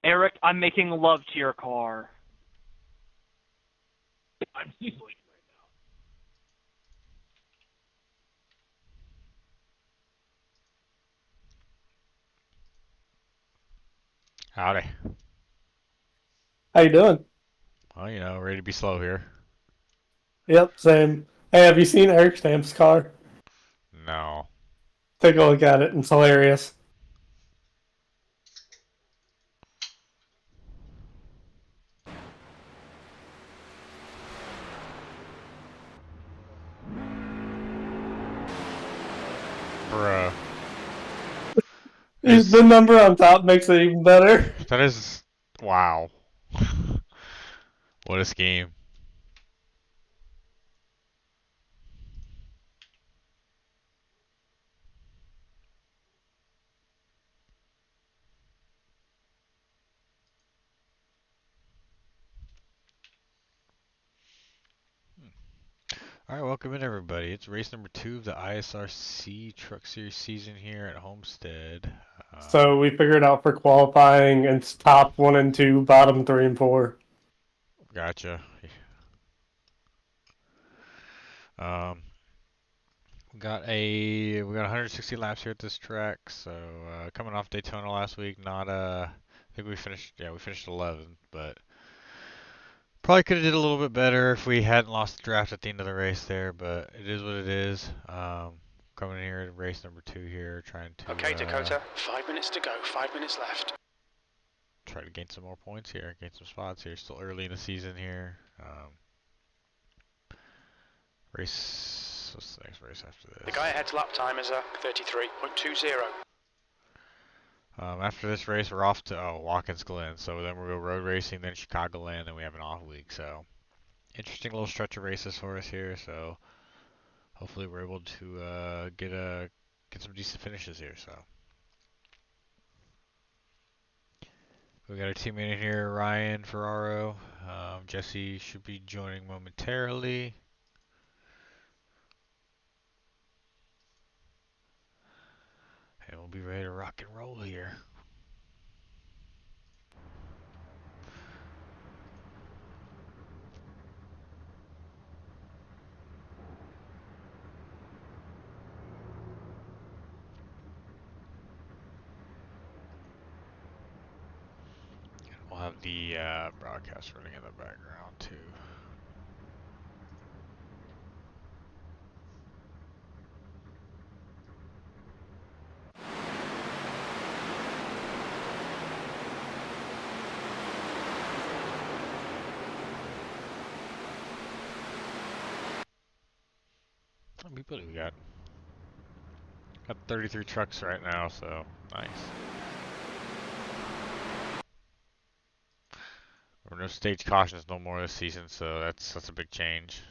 Eric, I'm making love to your car. I'm sleeping right Howdy. How you doing? Well, ready to be slow here. Yep, same. Hey, have you seen Eric Stamp's car? No. Take a look at it. It's hilarious. Bruh. The There's... number on top makes it even better. That is... Wow. What a scheme. Alright, welcome in everybody. It's race number 2 of the ISRC Truck Series season here at Homestead. So we figured out for qualifying, it's top 1 and 2, bottom 3 and 4. Gotcha. Um, we got 160 laps here at this track. So coming off Daytona last week, not I think we finished 11th, but probably could have did a little bit better if we hadn't lost the draft at the end of the race there, but it is what it is. Coming in here at race number 2 here, trying to Okay, Dakota, 5 minutes to go, 5 minutes left. try to gain some more points here, gain some spots here. Still early in the season here. What's the next race after this? The guy ahead's lap time is 33.20. After this race, we're off to Watkins Glen. So then we'll go road racing, then Chicagoland, then we have an off week. So interesting little stretch of races for us here. So hopefully we're able to get some decent finishes here. So we got our teammate in here, Ryan Ferraro. Jesse should be joining momentarily. And we'll be ready to rock and roll here. We'll have the broadcast running in the background too. How many people do we got? Got 33 trucks right now, so nice. There were no stage cautions no more this season, so that's a big change.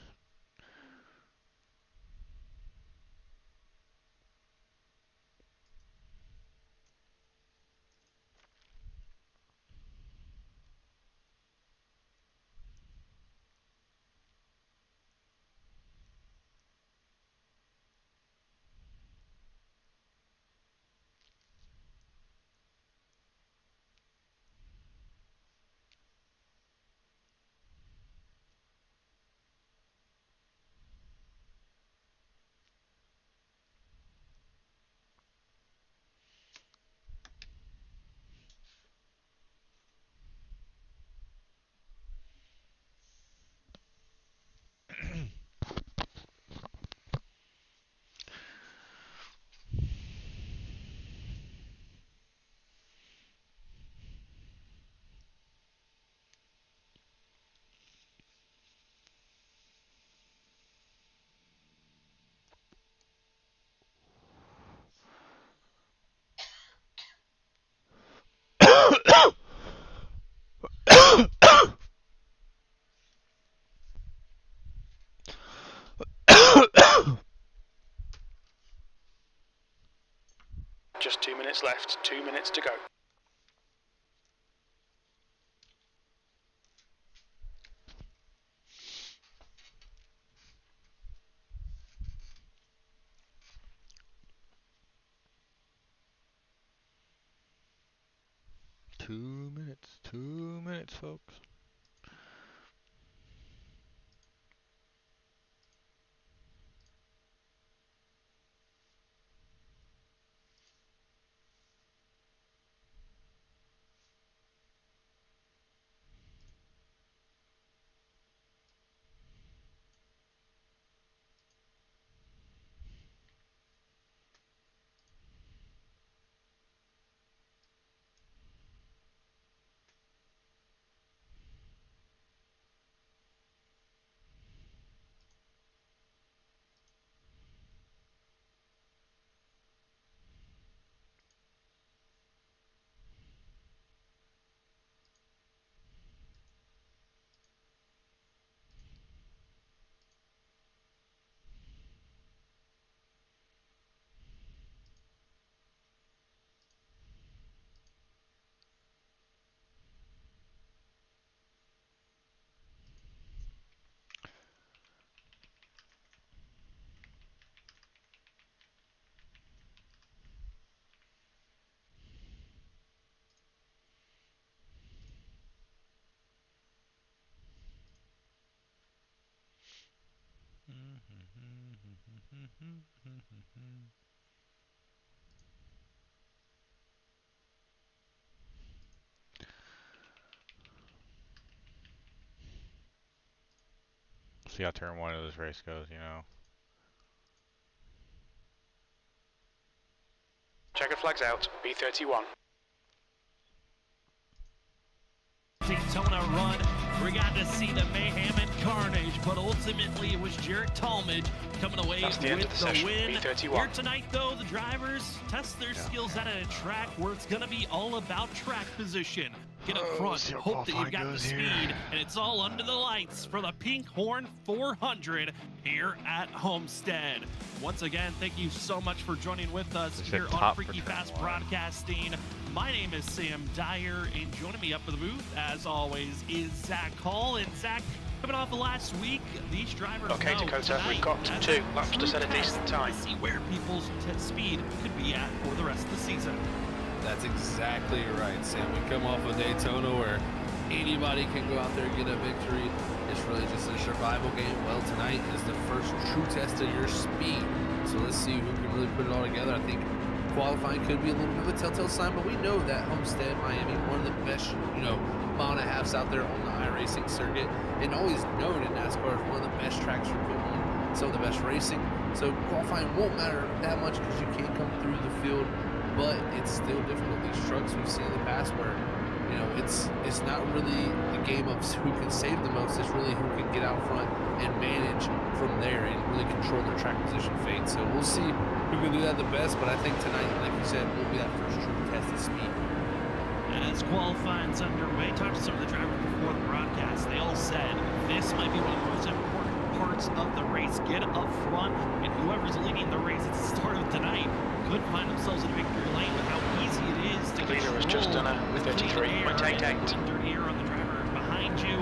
Just 2 minutes left, 2 minutes to go. 2 minutes, folks. See how turn 1 of this race goes, you know. Checker flags out. B31. Daytona run. We got to see the mayhem and carnage, but ultimately it was Jarrett Talmadge coming away That's the end with of the the session. win. B31. Here tonight, though, the drivers test their skills out at a track where it's going to be all about track position. Get up front, see how hope that you've got the qualifying goes speed, here. and it's all under the lights for the Pink Horn 400 here at Homestead. Once again, thank you so much for joining with us They said here on top for Freaky turn Fast 1. Broadcasting. My name is Sam Dyer, and joining me up for the booth, as always, is Zach Hall. And Zach, coming off of last week, these drivers Okay, know Dakota, tonight we've got that's 2 a laps to true set a test decent time. to see where people's speed could be at for the rest of the season. That's exactly right, Sam. We come off of Daytona where anybody can go out there and get a victory. It's really just a survival game. Well, tonight is the first true test of your speed. So let's see who can really put it all together. I think qualifying could be a little bit of a telltale sign, but we know that Homestead, Miami, one of the best, mile and a halfs out there on the iRacing circuit, and always known in NASCAR as one of the best tracks for putting on some of the best racing. So qualifying won't matter that much because you can't come through the field, but it's still difficult. These trucks we've seen in the past where, it's not really the game of who can save the most. It's really who can get out front and manage from there and really control their track position fate. So we'll see who can do that the best, but I think tonight, like you said, will be that first true test of speed. As qualifying's underway, talked to some of the drivers before the broadcast. They all said this might be one of the most important parts of the race. Get up front, and whoever's leading the race at the start of tonight could find themselves in a victory lane with how easy it is to Leader has just done a with 33.88. Dirty air on the driver behind you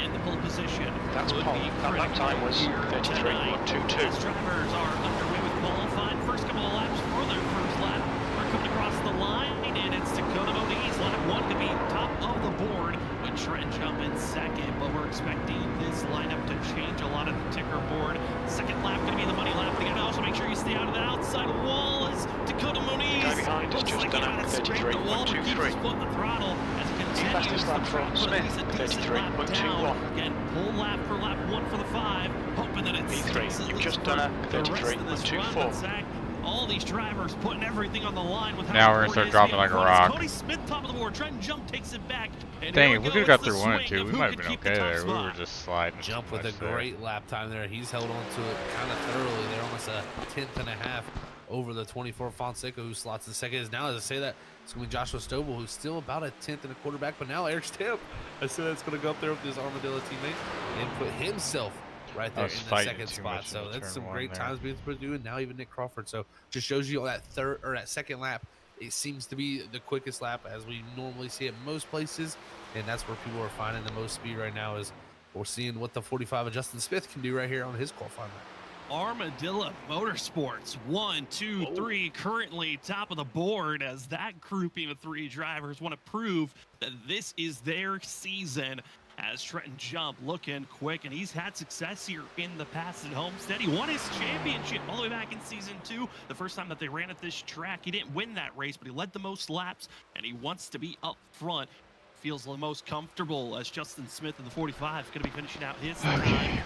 in the pole position. That's Could pole. be That lap critical time was here tonight. 33.22. As drivers are underway with qualifying, first couple of laps for their first lap are coming across the line, and it's Dakota Moniz. Lap 1 to be top of the board with Trent Jump in second, but we're expecting this lineup to change a lot of the ticker board. Second lap going to be the money lap. They got to also make sure you stay out of that outside wall as Dakota Moniz. The guy behind has looks just like done he a might have scraped the wall, but keeps his 33.23. foot on the throttle as he continues Fastest lap to from try to put Smith, at least a decent lap 33.21. down. Again, pull lap for lap 1 for the 5, hoping that it P3, sticks at you've least just for done a the rest of this run. 33.24. But Zach, all these drivers putting everything on the line with how Now we're gonna important start it is to dropping get like a in front. rock. Cody Smith top of the board. Trent Jump takes it back. And Dang, here if we go. could have got It's the through 1 and swing 2, of we who might have could been keep the okay top there. We were spot. just sliding. Jump so with a much there. great lap time there. He's held on to it kind of thoroughly there, almost a 10th and a half over the 24 Fonseca, who slots in second. Is now, as I say that, it's going to be Joshua Stovall, who's still about a 10th and a quarter back, but now Eric Stamp, I said that's going to go up there with his Armadillo teammate and put himself right there I was in the fighting second too spot. much in So the that's turn some 1 great there. times being able to do, and now even Nick Crawford. So just shows you on that third or that second lap, it seems to be the quickest lap as we normally see at most places, and that's where people are finding the most speed right now. Is we're seeing what the 45 of Justin Smith can do right here on his qualifying lap. Armadillo Motorsports, 1, 2, 3, currently top of the board as that grouping of 3 drivers want to prove that this is their season. As Trenton Jump looking quick, and he's had success here in the past at Homestead. He won his championship all the way back in season 2. The first time that they ran at this track, he didn't win that race, but he led the most laps, and he wants to be up front. Feels the most comfortable as Justin Smith in the 45 is going to be finishing out his time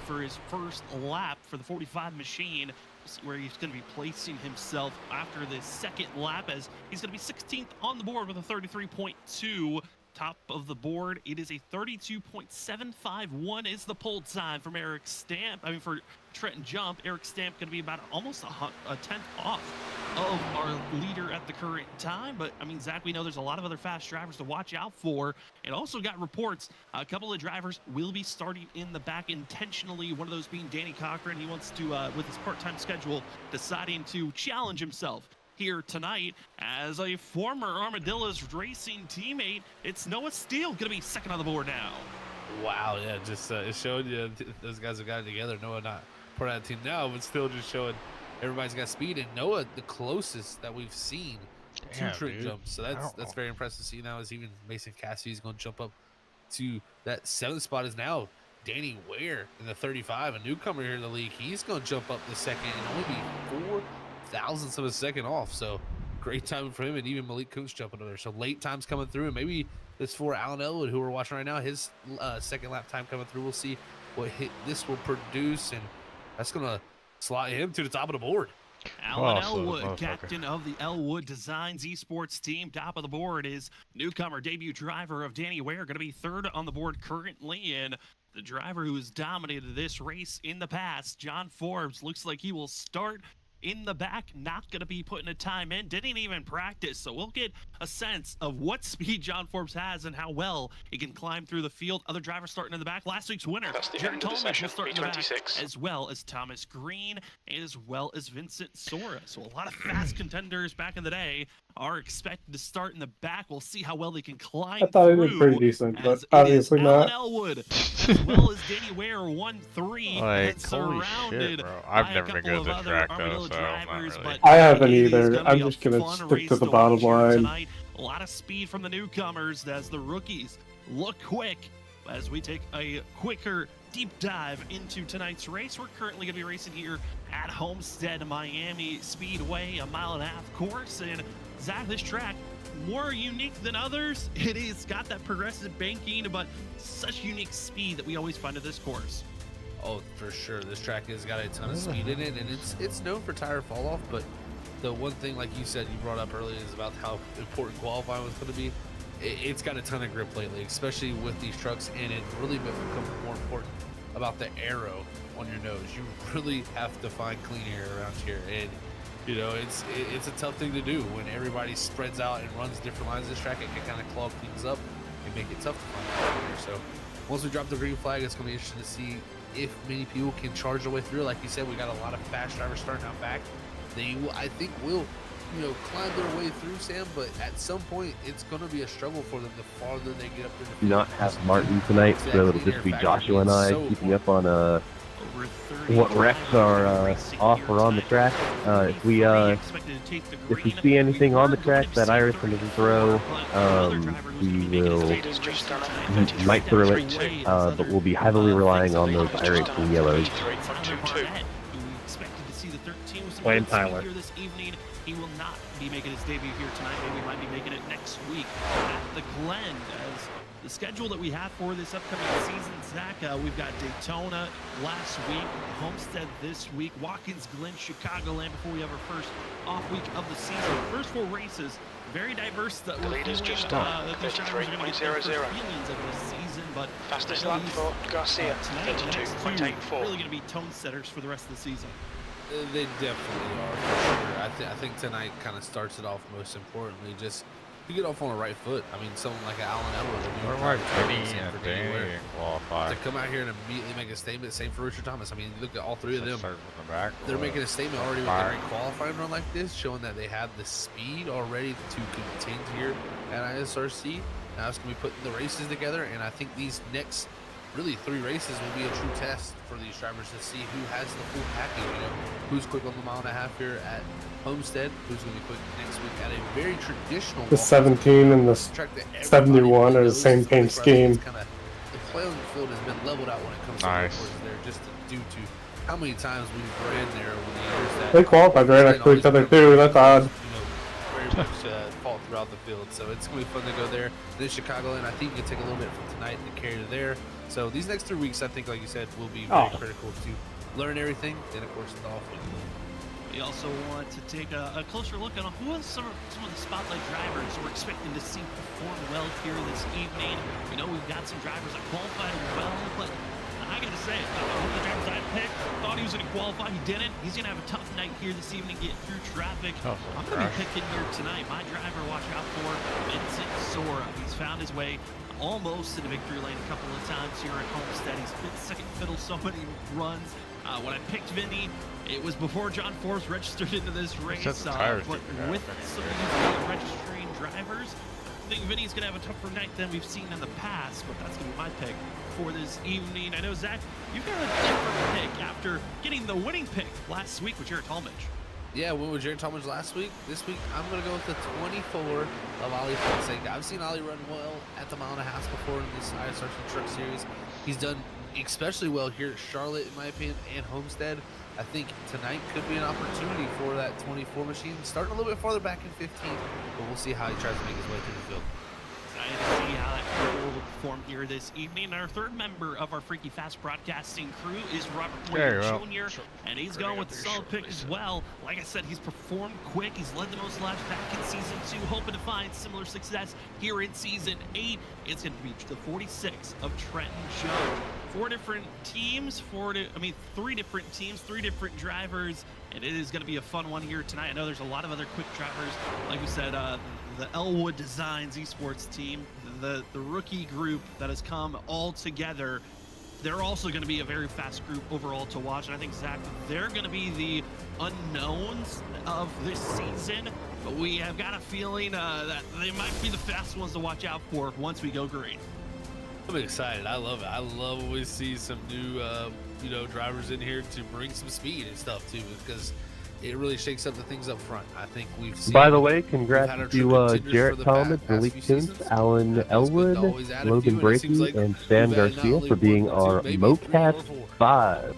for his first lap for the 45 machine, where he's going to be placing himself after the second lap, as he's going to be 16th on the board with a 33.2. Top of the board, it is a 32.751 is the pole time from Eric Stamp. I mean, for Trenton Jump, Eric Stamp going to be about almost a tenth off of our leader at the current time. But I mean, Zach, we know there's a lot of other fast drivers to watch out for, and also got reports a couple of drivers will be starting in the back intentionally. One of those being Danny Cochran. He wants to, with his part-time schedule, deciding to challenge himself here tonight as a former Armadillo's racing teammate. It's Noah Steele going to be second on the board now. Wow, yeah, just it showed you those guys have got it together. Noah not part of that team now, but still just showing everybody's got speed. And Noah, the closest that we've seen to Trent jumps. So that's very impressive to see now. Is even Mason Cassidy's going to jump up to that 7th spot. Is now Danny Ware in the 35, a newcomer here in the league. He's going to jump up the second and only be 4 thousandths of a second off. So great time for him, and even Malik Kuntz jumping over there. So late times coming through, and maybe this for Alan Elwood, who we're watching right now, his second lap time coming through. We'll see what this will produce, and that's going to slot him to the top of the board. Alan Elwood, captain of the Elwood Designs Esports team. Top of the board is newcomer debut driver of Danny Ware, going to be 3rd on the board currently, and the driver who has dominated this race in the past, John Forbes, looks like he will start in the back, not going to be putting a time in, didn't even practice. So we'll get a sense of what speed John Forbes has and how well he can climb through the field. Other drivers starting in the back. Last week's winner, Jared Tolman, will start in the back, as well as Thomas Green, as well as Vincent Sora. So a lot of fast contenders back in the day are expected to start in the back. We'll see how well they can climb. I thought it did pretty decent, but obviously Alan not. Elwood, as well as Danny Ware, 1-3, Like, and surrounded shit, bro. I've by never a been couple good of at this other track, though, Armadillo so drivers, not really. but I haven't it is either. gonna I'm be a just gonna fun stick race to the watch bottom here line. tonight. A lot of speed from the newcomers as the rookies look quick. As we take a quicker deep dive into tonight's race, we're currently going to be racing here at Homestead Miami Speedway, a 1.5-mile course. And Zach, this track, more unique than others. It is got that progressive banking, but such unique speed that we always find at this course. Oh, for sure. This track has got a ton of speed in it, and it's known for tire fall off. But the one thing, like you said, you brought up earlier, is about how important qualifying was going to be. It's got a ton of grip lately, especially with these trucks, and it really becomes more important about the arrow on your nose. You really have to find clean air around here, and you know it's a tough thing to do when everybody spreads out and runs different lines of this track. It can kind of clog things up and make it tough to find clean air. So once we drop the green flag, it's going to be interesting to see if many people can charge their way through. Like you said, we got a lot of fast drivers starting out back. They will, I think, will climb their way through, Sam, but at some point it's going to be a struggle for them the farther they get up there. Do not have Martin tonight, so it'll just be Joshua and I keeping up on what wrecks are off or on the track. If we see anything on the track that iRacing doesn't throw, we will might throw it, but we'll be heavily relying on those iRacing yellows. Wayne Tyler. This evening, he will not be making his debut here tonight. Maybe he might be making it next week at the Glen. As the schedule that we have for this upcoming season, Zach, we've got Daytona last week, Homestead this week, Watkins Glen, Chicagoland before we have our first off week of the season. First 4 races, very diverse. That The leader's just done, 33.00. Of the season, but Fastest lap for Garcia, tonight, the next 2 32.84. really going to be tone setters for the rest of the season. They definitely are, for sure. I think tonight kind of starts it off most importantly, just to get off on the right foot. I mean, someone like Alan Elwood, to come out here and immediately make a statement. Same for Richard Thomas. I mean, look at all 3 of them. They're making a statement already with every qualifying run like this, showing that they have the speed already to contend here at ISRC. Now it's going to be putting the races together, and I think these next really 3 races will be a true test for these drivers to see who has the full package. You know, who's quick on the mile and a half here at Homestead, who's going to be quick next week at a very traditional The 17 and the track that 71 are the same paint scheme. The playing field has been leveled out when it comes to courses there, just due to how many times we've ran there over the years. That They qualified right next to each other too. That's odd. Very much fault throughout the field, so it's gonna be fun to go there. Then Chicagoland, I think you can take a little bit from tonight to carry to there. So these next 3 weeks, I think, like you said, will be very critical to learn everything. Then of course the off week. We also want to take a closer look at who are some of the spotlight drivers we're expecting to see perform well here this evening. We know we've got some drivers that qualified well, but I gotta say, one of the drivers I picked thought he was gonna qualify. He didn't. He's gonna have a tough night here this evening, getting through traffic. I'm gonna be picking here tonight. My driver, watch out for Vincent Sora. He's found his way almost in the victory lane a couple of times here at Homestead. He's been second fiddle so many runs. When I picked Vinny, it was before John Force registered into this race. But with some of these registering drivers, I think Vinny's going to have a tougher night than we've seen in the past, but that's going to be my pick for this evening. I know, Zach, you've got a different pick after getting the winning pick last week with Jared Talmadge. Yeah, we went with Jared Talmadge last week. This week, I'm going to go with the 24 of Ali Fonseca. I've seen Ali run well at the mile and a half before in this ISRC Truck Series. He's done especially well here at Charlotte, in my opinion, and Homestead. I think tonight could be an opportunity for that 24 machine, starting a little bit farther back in 15, but we'll see how he tries to make his way through the field. Excited to see how that crew will perform here this evening. Our third member of our Freaky Fast Broadcasting crew is Robert Moyer Jr., and he's going with the solid pick as well. Like I said, he's performed quick. He's led the most laps back in Season 2, hoping to find similar success here in Season 8. It's going to reach the 46 of Trenton Joe. 3 different teams, 3 different drivers, and it is going to be a fun one here tonight. I know there's a lot of other quick drivers, like we said, the Elwood Designs esports team, the rookie group that has come all together. They're also going to be a very fast group overall to watch, and I think, Zach, they're going to be the unknowns of this season, but we have got a feeling that they might be the fast ones to watch out for once we go green. I'm excited. I love it. I love when we see some new, drivers in here to bring some speed and stuff too, because it really shakes up the things up front. I think we've seen. By the way, congrats to Jarrett Talmadge, Malik Coons, Alan Elwood, Logan Brady, and Stan Garcia for being our MoCat 5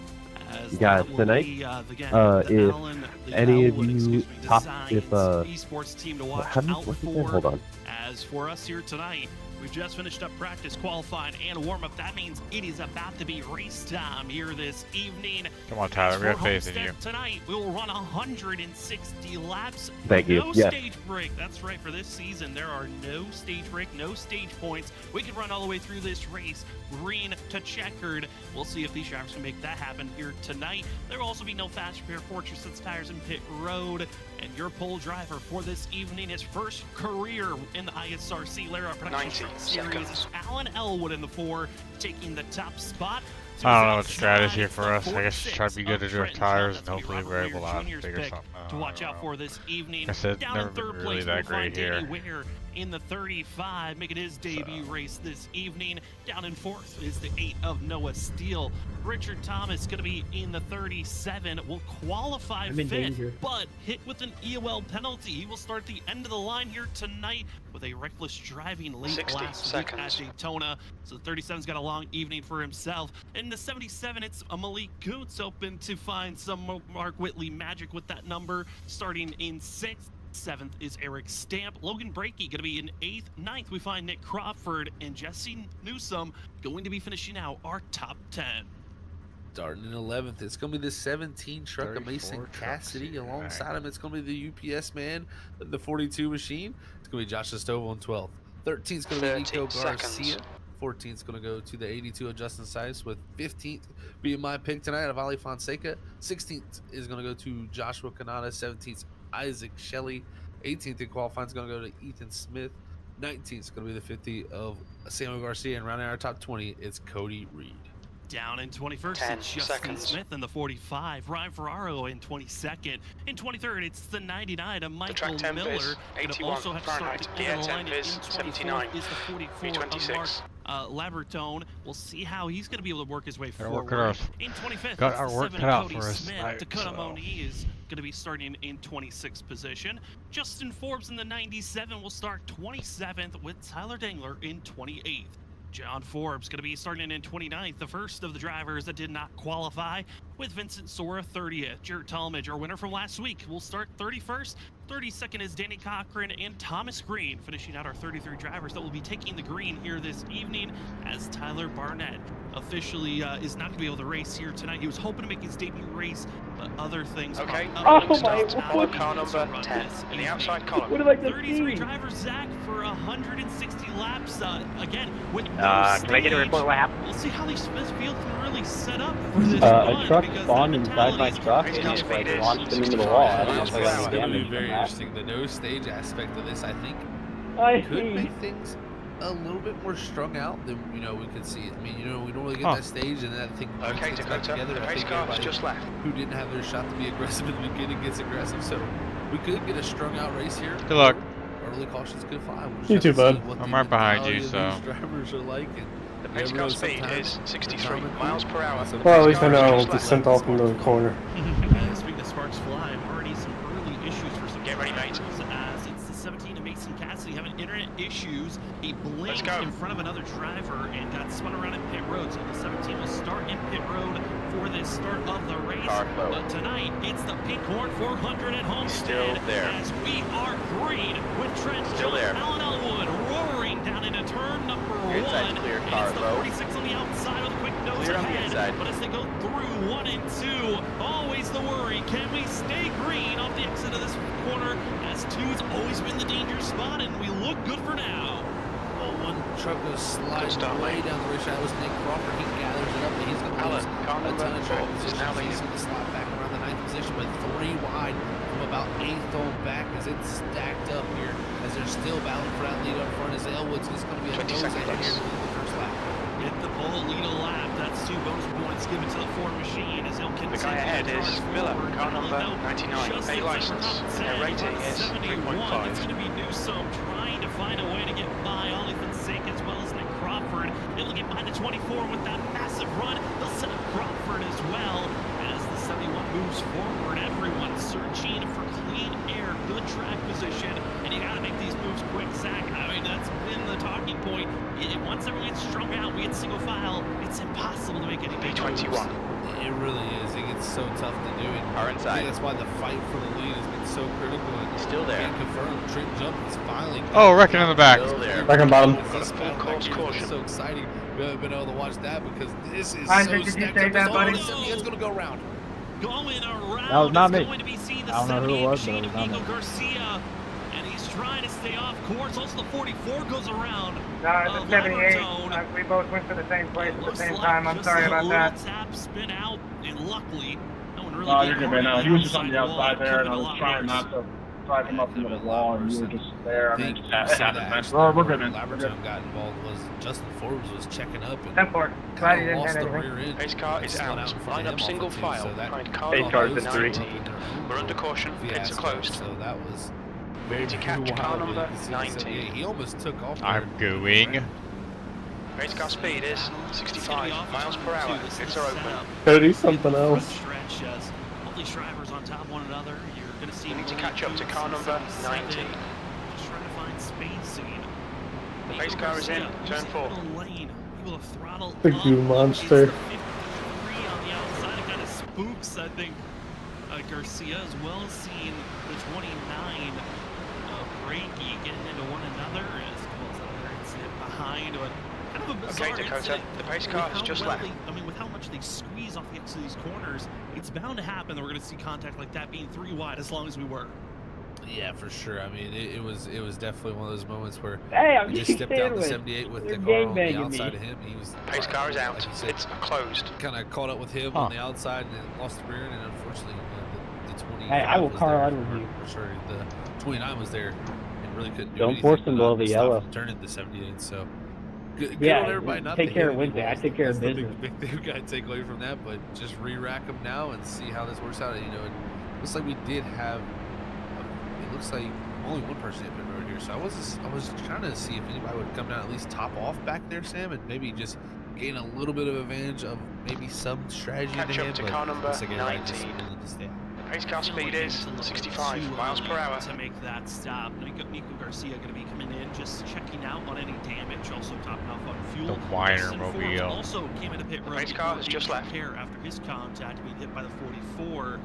guys tonight. If any of you top, esports team to watch out for. Hold on. As for us here tonight, we've just finished up practice, qualifying, and warm-up. That means it is about to be race time here this evening. Come on, Tyler, we have faith in you. Tonight, we will run 160 laps. Thank you. No stage break. That's right, for this season, there are no stage break, no stage points. We can run all the way through this race, green to checkered. We'll see if these drivers can make that happen here tonight. There will also be no fast repair, Fortress tires in pit road. And your pole driver for this evening, his first career in the ISRC Lara Production Series, Alan Elwood in the 4, taking the top spot. I don't know what strategy for us. I guess just try to be good to drift tires, and hopefully we're able to figure something out. To watch out for this evening. I said, down never in third been place, really that great here. In the 35, making his debut race this evening. Down in 4th is the 8 of Noah Steele. Richard Thomas going to be in the 37. Will qualify 5th, but hit with an EOL penalty. He will start the end of the line here tonight with a reckless driving late last week at Daytona. So the 37's got a long evening for himself. In the 77, it's a Malik Goots, open to find some Mark Whitley magic with that number, starting in 6th. 7th is Eric Stamp. Logan Brakey going to be in 8th. 9th, we find Nick Crawford and Jesse Newsom going to be finishing out our top 10. Starting in 11th, it's going to be the 17 truck of Mason Cassidy. Alongside him, it's going to be the UPS man, the 42 machine. It's going to be Josh Estovo on 12th. 13th is going to be Nico Garcia. 14th is going to go to the 82 of Justin Seiss, with 15th being my pick tonight of Ali Fonseca. 16th is going to go to Joshua Kanata. 17th, Isaac Shelley. 18th in qualifying is going to go to Ethan Smith. 19th is going to be the 50 of Samuel Garcia. And rounding our top 20, it's Cody Reed. Down in 21st, it's Justin Smith in the 45. Ryan Ferraro in 22nd. In 23rd, it's the 99 of Michael Miller. 81 also have to start the end of the line in 24th is the 44 of Mark Labertone. We'll see how he's going to be able to work his way Gotta work forward. it In 25th, got it's our the work 7 cut out Cody for us Smith. tonight, Dakota so. Moni is going to be starting in 26th position. Justin Forbes in the 97 will start 27th with Tyler Dangler in 28th. John Forbes going to be starting in 29th, the first of the drivers that did not qualify, with Vincent Sora 30th. Jared Talmadge, our winner from last week, will start 31st. 32nd is Danny Cochran and Thomas Green, finishing out our 33 drivers that will be taking the green here this evening, as Tyler Barnett officially is not going to be able to race here tonight. He was hoping to make his debut race, but other things Okay, Oh car number 10 in the outside column. What did I just 33 see? drivers, Zach, for 160 laps. Again, with no Can I get a report what happened? We'll see how these Smith field can really set up for this A run, truck because spawned the inside my mentality is truck Race and car it's like speed is launched him into the wall. I don't know if I got It's any going to damage be very from that. interesting. The no stage aspect of this, I think, I could hate. make things a little bit more strung out than we could see. I mean, we normally get that stage and that thing Okay, gets back Dakota, together. the I race think car has everybody just left. who didn't have their shot to be aggressive in the beginning gets aggressive. So we could get a strung out race here. Good luck. Early cautions could fly. We'll just You have too, to see bud. what I'm the right behind you, mentality of so. these drivers are like. And The you pace never car know, speed sometimes is the 63 time of miles per hour. So Well, at least I Race know car I'll is just just sent off into the corner. Speaking of sparks fly, already some early issues for some Get ready, mate. drivers, as it's the 17 of Mason Cassidy having internet issues. He blinked go. in front of another driver and got spun around in pit road. So the 17 will start in pit road for the start of the race. Car low. But tonight, it's the Pinkhorn 400 at Homestead. Still there. As we are green with Trent Still Jones, there. Alan Elwood roaring down into turn number Your inside's 1. clear, And car it's the low. 46 on the outside with a quick nose Clear on the ahead. inside. But as they go through 1 and 2, always the worry, can we stay green off the exit of this corner, as 2's always been the danger spot, and we look good for now. Oh, one truck goes sliding start, way mate. down the racetrack. That was Nick Crawford. He gathers it up, but he's going to Alan, lose car a number ton of track 4 is position. now He's leading. going to slide back around the 9th position, but 3 wide from about 8th on back as it's stacked up here, as they're still battling for that lead up front. As Elwood's just going to be a 22nd nose ahead place. here to the first lap. Hit the pole, lead a lap. That's 2 bonus points given to the Ford machine as he'll continue. The guy ahead to is charge Miller, forward. car number No, 99, just A inside license. the top Their 10, rating about is 71. 3.5. It's going to be Newsom trying to find a way to get by Ollie Fonseca as well as Nick Crawford. Able to get by the 24 with that massive run. They'll set up Crawford as well as the 71 moves forward. Everyone searching for clean air, good track position, and you got to make these moves quick, Zach. I mean, that's been the talking point. Once everyone gets strung out, we get single file. It's impossible to make any big moves. B21. It really is. It gets so tough to do it. Are I think inside. that's why the fight for the lead has been so critical. And Still there. Can't confirm. Trent Jump is finally. Oh, wrecking in the back. Still there. Back on bottom. This Got a full battle back course here has been caution. so exciting. We haven't been able to watch that because this is Isaac, so did you stacked say up. that, buddy? It's going to go around. Going around. That was not is me. Going to be seen the I don't know who it 78 was, but machine it of was not Nico me. Garcia, and he's trying to stay off course. Also, the 44 goes around. The 78, Labertone. we both went to the same place at the Looks same like time. I'm just sorry a about little that. tap spin out, and luckily, no one really No, got you're good, hurt man. on He was just on the wall. outside there, and Could've I been a was lot trying worse. not to drive him up into the wall, and you were just there. I mean, Think it you saw happened, that man. actually Oh, we're good, man. We're good. Labertone got involved was Justin Forbes was checking up and 10-4. Glad you didn't lost hit the anything. rear end. Pace car is Spun out. in front Line of up him single off the two, file so that behind Pace car car's number in 3. 19. We're under caution. Pits are Fiasco, closed. So that was very To catch car wild. number You can see the 19. 78. He almost took off. I'm there. going. Race car speed is 65 miles per hour. Pits are open. Cody, something else. Stretch as all these drivers on top of one another. You're going to see. We need to more catch up to car boots, number 77, 19. Just trying to find spacing. The pace car is in, turn 4. Lane. He will throttle Big up. you monster. It's the 53 on the outside. It kind of spooks, I think, Garcia, as well as seeing the 29 Reiki getting into one another as well as another incident behind. But kind of a bizarre Okay, Dakota, incident the pace with car has how just well left. I mean, with how much they squeeze off the exit of these corners, it's bound to happen that we're going to see contact like that being 3 wide as long as we were. Yeah, for sure. I mean, it was definitely one of those moments where Hey, I'm he just getting stepped out the sandwiched. 78 with They're the car on the gangbanging outside me. of him. He was Pace car is out. like you said, It's closed. kind of caught up with him on the outside and then lost the rear end, and unfortunately the 20. Hey, I will car out with you. Sorry, the 29 was there and really couldn't do Don't anything. force them but, below the stop yellow. and turn into 78. So good Yeah, on everybody. Not take to care hit of Wednesday. any I balls. take care of That's the business. Big thing we got to take away from that, but just re-rack them now and see how this works out. You know, it looks like we did have. It looks like only one person in pit road here, so I was trying to see if anybody would come down at least top off back there, Sam, and maybe just gain a little bit of advantage of maybe some strategy in the Catch up hand, to but car number looks like everybody 19. just stay out. Race car speed is 65 miles per hour. To make that stop, Nico Garcia going to be coming in, just checking out on any damage, also topping off on fuel. The whiner Justin Ford mobile. also came into pit road. Race car has just left. After his contact being hit by the 44,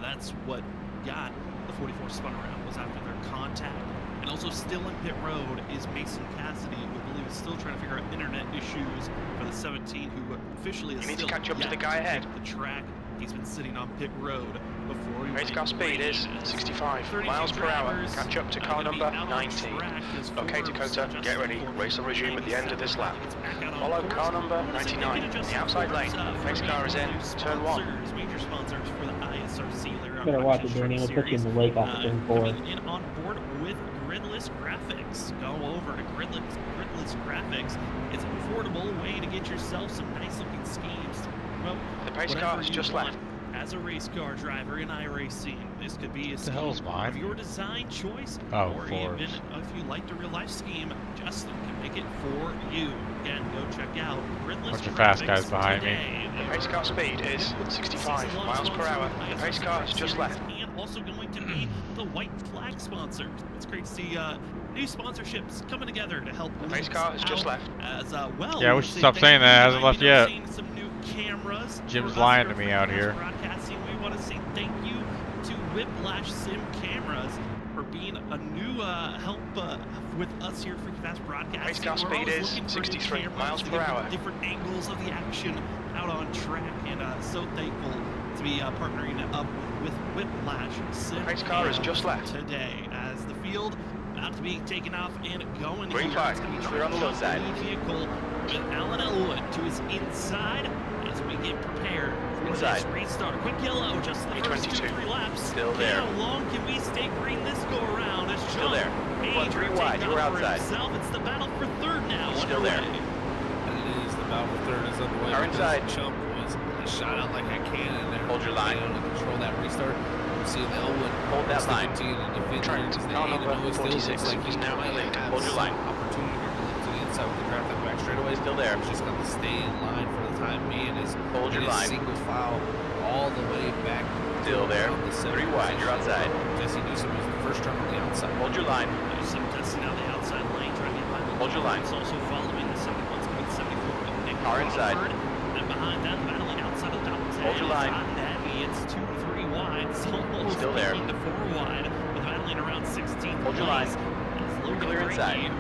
that's what got the 44 spun around, was after their contact. And also still in pit road is Mason Cassidy, who I believe is still trying to figure out internet issues for the 17, who officially is You need still to catch up to yet the guy ahead. hit the track. He's been sitting on pit road before he Race car speed is 65 miles per hour. Catch up to car number 19. Okay, Dakota, get ready. Race will resume at the end of this lap. Follow car number 99 in the outside lane. Next car is in turn 1. Major sponsors for the ISRC. Better watch it, Danny. We'll put you in the lake off of turn 4. Coming in on board with gridless graphics. Go over to gridless graphics. It's an affordable way to get yourself some nice looking schemes. Well, The pace car has just left. As a race car driver in iRacing, this could be a the hell's scheme mine? of your design choice, Oh, or Forbes. even if you like the real life scheme, Justin can make it for you. Again, go check out Gridless Bunch of fast Graphics guys behind me. today. The pace car speed is 65 miles per hour. The pace car has just left. And also going to be the white flag sponsor. It's great to see new sponsorships coming together to help. The pace car has just left. As well. Yeah, we should stop saying that. It hasn't left yet. Some new cameras. Jim's for us lying here to me at out here. Broadcasting. We want to say thank you to Whiplash Sim Cameras for being a new help with us here for Fast Broadcasting. Race car We're speed always is looking for new 63 cameras miles to per get hour. different angles of the action out on track, and so thankful to be partnering up with Whiplash Sim Race car has Cameras just left. today as the field about to be taken off and going. Green here. flag. It's gonna be Clear on the low side. vehicle with Alan Elwood to his inside as we get prepared for Inside. this restart. Quick yellow, just the first 22. 2-3 laps. Still there. How long can we stay green this go around? As Still there. Major 1-3 wide, takeoff you're for outside. himself. It's the battle for third now. Still there. underway. And it is the battle for third is underway. Car because inside. Chump was shot out like a cannon there. Hold your line. Able to control that restart. See the Elwood Hold that line. continue to defend Trent, here, 'cause car they number even though it still 46 looks like is he now might in the lead. have Hold your some line. opportunity here to look to the inside with the draft that back straightaway. Still there. He's just going to stay in line for the time being. Hold your line. Single file all the way back. Still there. on the 3 seventh wide, you're position. outside. Jesse Newsom was the first turn on the outside. Hold your line. There's some testing out the outside lane, trying to get by the Hold your line. It's also following the 71's coming 74 with Nick Car inside. Crawford. And behind that, battling outside of the top 10. Hold your line. It's hot and heavy. It's 2-3 wide. It's almost Still there. 15 to 4 wide. With battling around 16th Hold your line. place. As Logan Clear inside. Brady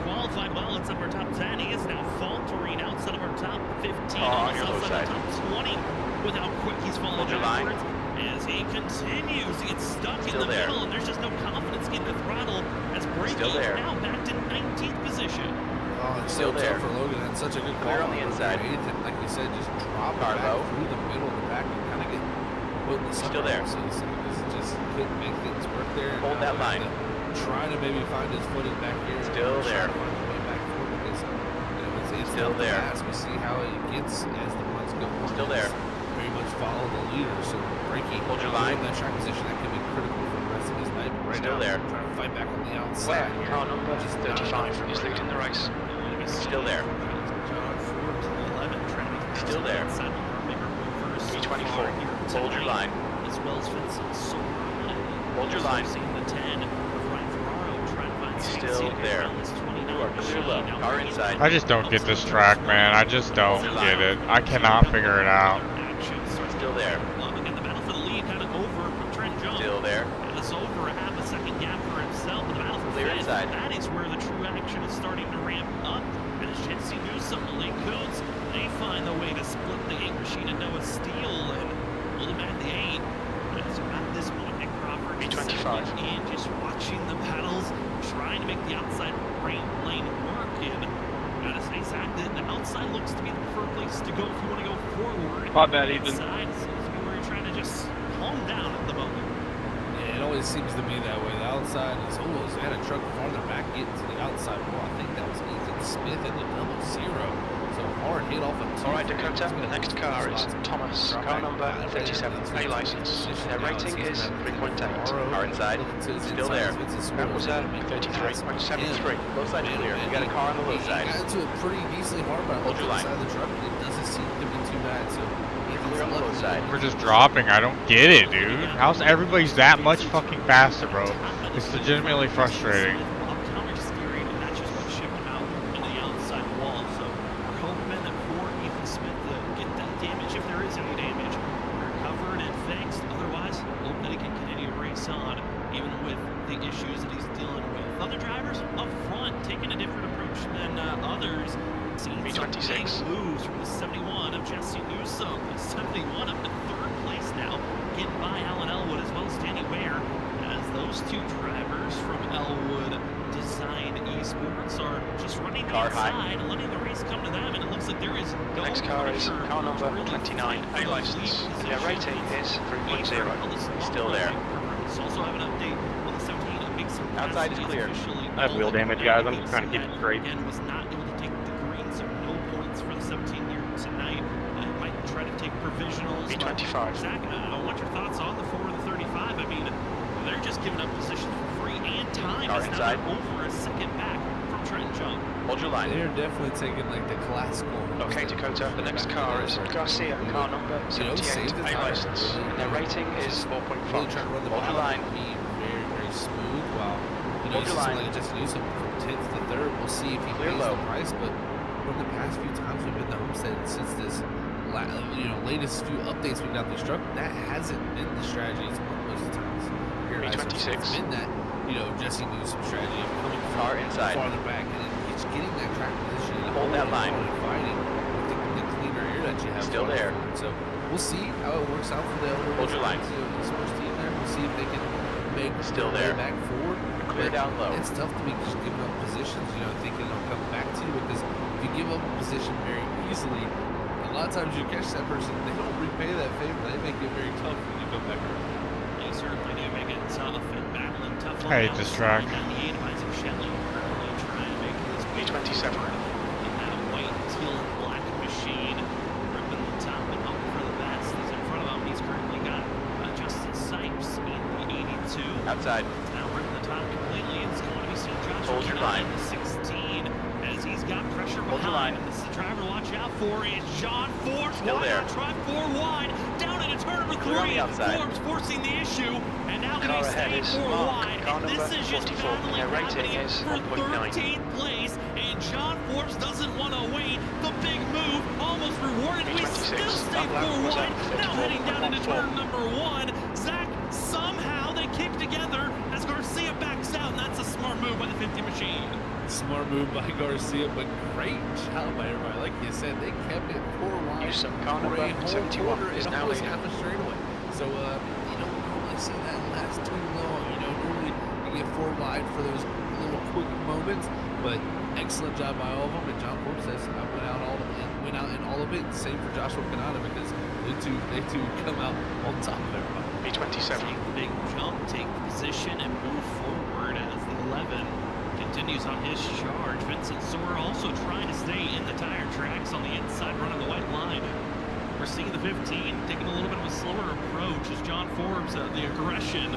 qualified well inside of our top 10. He is now faltering outside of our top 15. On almost your low outside side. of our top 20. With how quick he's falling Hold your line. backwards. As he continues to get stuck Still in the there. middle, and there's just no confidence getting the throttle. As Brady Still there. now back to 19th position. Oh, it's Still so there. tough for Logan. That's such a good Clear call. on the inside. Like you said, just drop it Car back low. through the middle of the pack and kind of get put in the Still there. So just couldn't make things work there. Hold Now that we line. have to try to maybe find his footing back here. Still there. Try to find a way back forward because it's Still tough to there. pass. We see how it gets as the months go on. Still there. It's very much follow the leader. So breaking Hold your line. that track position that could be critical for the rest of his night. But right Still now, there. trying to fight back on the outside. Where? here. Car number Just not 35 enough is for leading the race. Still there. John Ford to the 11, Still there. E24. Hold your line. As well as Vincent Solar. Hold your line. Seeing the 10 of Ryan Ferraro trying to find Still second seat there. around this 29 You are clear low. machine. Car inside. I just don't get this track, man. I just don't get it. I cannot figure it out. Still there. Again, the battle for the lead kind of over from Trent Jones. Still there. And it's over a half a second gap for himself. But the battle for Clear fifth, inside. that is where the true action is starting to ramp up. And as Jesse Newsom, the late codes, they find the way to split the 8 machine and Noah Steele and pull them at the 8. And so at this point, Nick Crawford is E25. settling in, just watching the battles, trying to make the outside lane work. And gotta say, Zach, the outside looks to be the preferred place to go if you want to go forward. My bad, Ethan. Inside seems to be where you're trying to just calm down at the moment. Yeah, it always seems to be that way. The outside is almost had a truck farther back getting to the outside. Well, I think that was Ethan Smith in the 00. So hard hit off of two. Alright, Dakota, the next car is Thomas, car number 37, A license. Their rating is 3.8. Car inside, still there. That was a 33.73. Low side clear. You got a car on the low side. Got into it pretty decently hard, but Hold your line. side of the truck, and it doesn't seem to be too bad. So Clear on the low side. We're just dropping. I don't get it, dude. How's everybody's that much fucking faster, bro? It's legitimately frustrating. Moves from the 71 of Jesse Newsom. The 71 up to third place now, getting by Alan Elwood as well as Danny Ware, as those two drivers from Elwood Design Esports are just running the inside and letting the race come to them. And it looks like there is no next car is car number 29, A license. Their rating is 3.0. Still there. Also have an update on the 17. It makes some outside is clear. I have wheel damage, guys. I'm just trying to keep it straight. And was not able to take the green, so no points for the 17 here tonight. I might try to take provisionals. B25. Zach, I want your thoughts on the 4 and the 35. I mean, they're just giving up positions for free and time. Car is inside. now over a second back from Trent Jump. Hold your line. they're definitely taking like the classical. Okay, Dakota, the next car is Garcia, car number 78, A license. And their rating is 4.5. Really trying to run the Hold your line. Be very, very smooth. While Hold your line. like just use him from 10th to 3rd. We'll see if he Clear pays low. the price. But from the past few times we've been to Homestead since this, latest few updates we got this truck, that hasn't been the strategy. It's most of the times here at ISRC. It's been that Jesse Newsom strategy of coming Car inside. farther back and then he's getting that track position. And Hold that line. And fighting with the cleaner air that you have. Still there. So we'll see how it works out for the Elwood. Hold your line. Esports team there. We'll see if they can make Still their there. way back forward. Clear But down low. It's tough to be just giving up positions, thinking they'll come back to you, because if you give up a position very easily, a lot of times you catch that person, they don't repay that favor. They make it very tough when you come back around. They certainly do make it tough and battling tough. I hate this track. 98 of Isaac Shelley currently trying to make his way B27. in that white, teal, and black machine, ripping the top and hoping for the best. He's in front of him. He's currently got Justin Sipes in the 82. Outside. Now ripping the top completely. It's going to be St. Joshua Hold your line. in the 16 as he's got pressure Hold your line. behind him. This is the driver to watch out for. Is John Forbes. Still Why there. not try 4 wide down into turn number Clear on 3. the outside. Forbes forcing the issue, and now Car he's ahead staying is 4 Mark, wide. car And this number is just 44. battling Their rating happening is for 1.9. 13th place, and John Forbes doesn't want to wait. The big move, almost rewarded. We B26. still stay That lap 4 was wide. at Now heading down into 34.14. turn number 1. Zach, somehow they kick together as Garcia backs out, and that's a smart move by the 50 machine. Smart move by Garcia, but great job by everybody. Like you said, they kept it 4 wide. Newsom, car for number a whole 71 quarter is and now almost leading. half a straightaway. So, we don't normally see that last too long. Normally you get 4 wide for those little quick moments, but excellent job by all of them. And John Forbes says, I went out in all of it. Same for Joshua Kanata, because they two come out on top of everybody. B27. Take the big jump, take the position, and move forward as the 11 continues on his charge. Vincent Soar also trying to stay in the tire tracks on the inside, running the white line. We're seeing the 15 taking a little bit of a slower approach as John Forbes, the aggression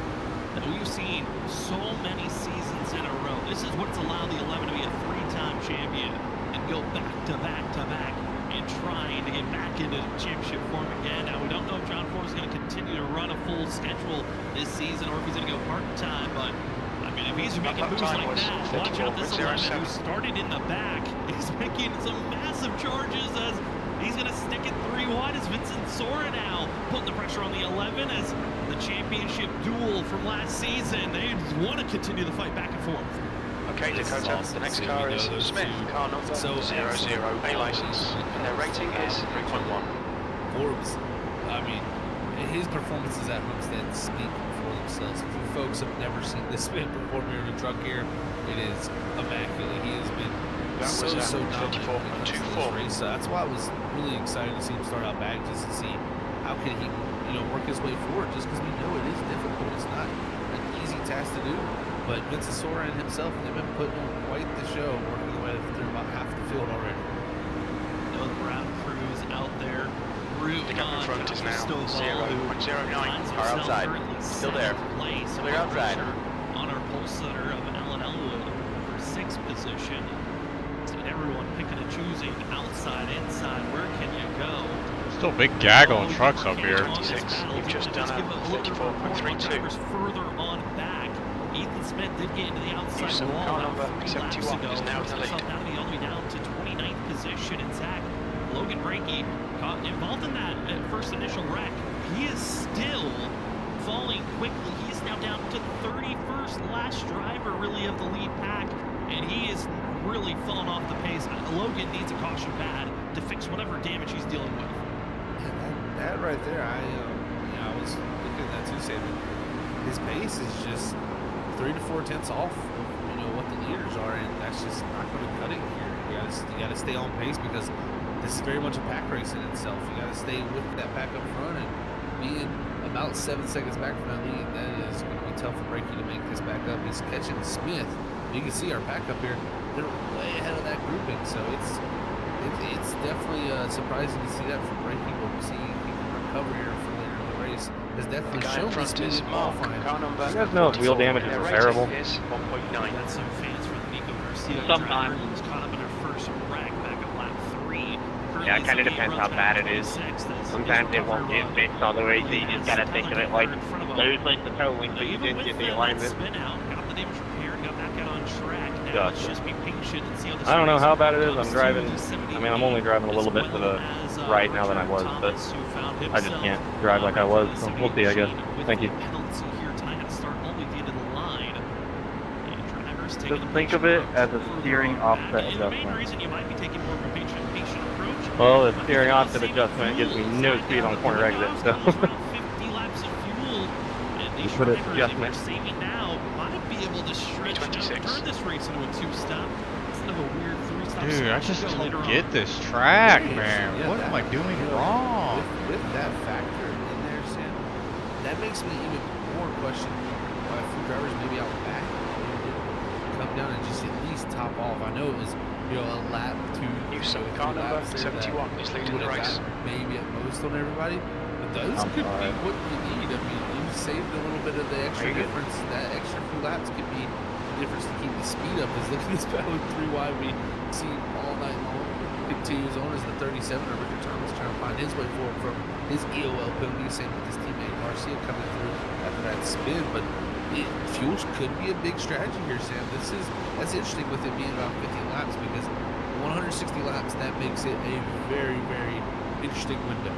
that we've seen so many seasons in a row. This is what's allowed the 11 to be a 3-time champion and go back to back to back and trying to get back into championship form again. Now, we don't know if John Forbes is going to continue to run a full schedule this season or if he's going to go part-time, but I mean, if he's making moves like that, watch out. This 11 who started in the back is making some massive charges as he's going to stick it 3 wide as Vincent Sora now putting the pressure on the 11 as the championship duel from last season. They want to continue the fight back and forth. Okay, Dakota, the next car is Smith, car number 00, A license. And their rating is 3.1. Forbes, I mean, his performances at Homestead speak for themselves. If you folks have never seen this man perform here in a truck here, it is immaculate. He has been so dominant in this race. So that's why I was really excited to see him start out back, just to see how can he, work his way forward. Just because we know it is difficult. It's not an easy task to do. But Vincent Sora and himself, they've been putting on quite the show, working their way through about half the field already. No both Brown crews out there. The gap in front is now 0.09. Car outside. Still there. Clear outside. On our pole setter of Alan Elwood for 6th position. So everyone picking and choosing outside, inside. Where can you go? Still a big gaggle of trucks up here. 56. You've just done a 34.32. Further on back. Ethan Smith did get into the outside wall. Car number 71 is now in the lead. Now to be all the way down to 29th position. And Zach, Logan Brakey got involved in that first initial wreck. He is still falling quickly. He's now down to 31st, last driver really of the lead pack, and he is really falling off the pace. Logan needs a caution pad to fix whatever damage he's dealing with. Yeah, that right there, I was looking at that too, Sam. His pace is just 3 to 4 tenths off of, what the leaders are, and that's just not going to cut it here. You got to stay on pace because this is very much a pack race in itself. You got to stay with that pack up front, and being about 7 seconds back from that lead, that is going to be tough for Brakey to make this back up. He's catching Smith. You can see our pack up here; they're way ahead of that grouping, so it's definitely surprising to see that from Brakey. But we'll see if he can recover here for later in the race. Has definitely shown this speed in qualifying. You guys know if wheel damage is repairable? 1.9. Got some fans for the Nico Garcia. Sometimes. He was caught up in her first wreck back at lap 3. Yeah, it kind of depends how bad it is. Sometimes it won't get fixed all the way, so you just gotta think of it like lose like the towing, so you didn't get the alignment. Spin out, got the damage repaired, got back out on track. Now let's just be patient and see how this I don't know how bad it is. goes. I'm driving. I mean, I'm only driving a little bit to the right now than I was, but I just can't drive like I was. So we'll see, I guess. Thank you. Just think of it as a steering offset adjustment. Well, the steering offset adjustment gives me no speed on the corner exit, so. You put it adjustment. Turn this race into a 2-stop instead of a weird 3-stop. Dude, I just don't get this track, man. Yeah, What am I doing wrong? With that factor in there, Sam, that makes me even more question why a few drivers maybe out back come down and just at least top off. I know it was, a lap to car number 71 is leading the race. Maybe at most on everybody, but those could be what you need. I mean, you saved a little bit of the extra difference. That extra few laps could be the difference to keep the speed up. As look at this battle 3 wide we see all night long. Continues on as the 37 of Richard Thomas trying to find his way forward from his EOL penalty. Same with his teammate Garcia coming through after that spin, but fuels could be a big strategy here, Sam. That's interesting with it being about 50 laps because 160 laps, that makes it a very, very interesting window.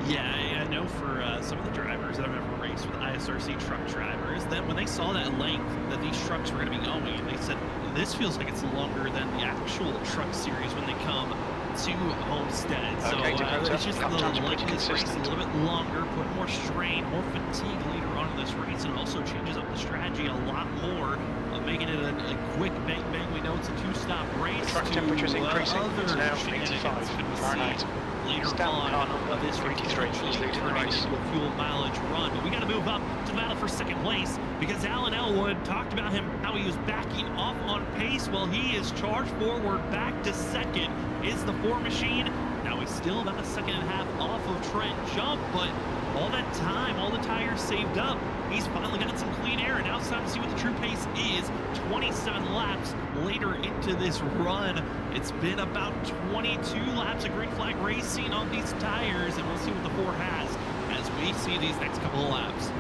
Yeah, I know for some of the drivers that I've ever raced with ISRC truck drivers, that when they saw that length that these trucks were going to be going, they said, this feels like it's longer than the actual truck series when they come to Homestead. So it's just the length of this race is a little bit longer, put more strain, more fatigue later on in this race, and also changes up the strategy a lot more, making it a quick bang bang. We know it's a 2-stop race. The track temperature's increasing. It's now 85 Fahrenheit. Later on this race is leading the race to a fuel mileage run, but we got to move up to the battle for second place because Alan Elwood talked about how he was backing off on pace. Well, he is charged forward back to second. Is the 4 machine. Now he's still about a second and a half off of Trent Jump, but all that time, all the tires saved up, he's finally got some clean air, and now it's time to see what the true pace is. 27 laps later into this run. It's been about 22 laps of green flag racing on these tires, and we'll see what the 4 has as we see these next couple of laps.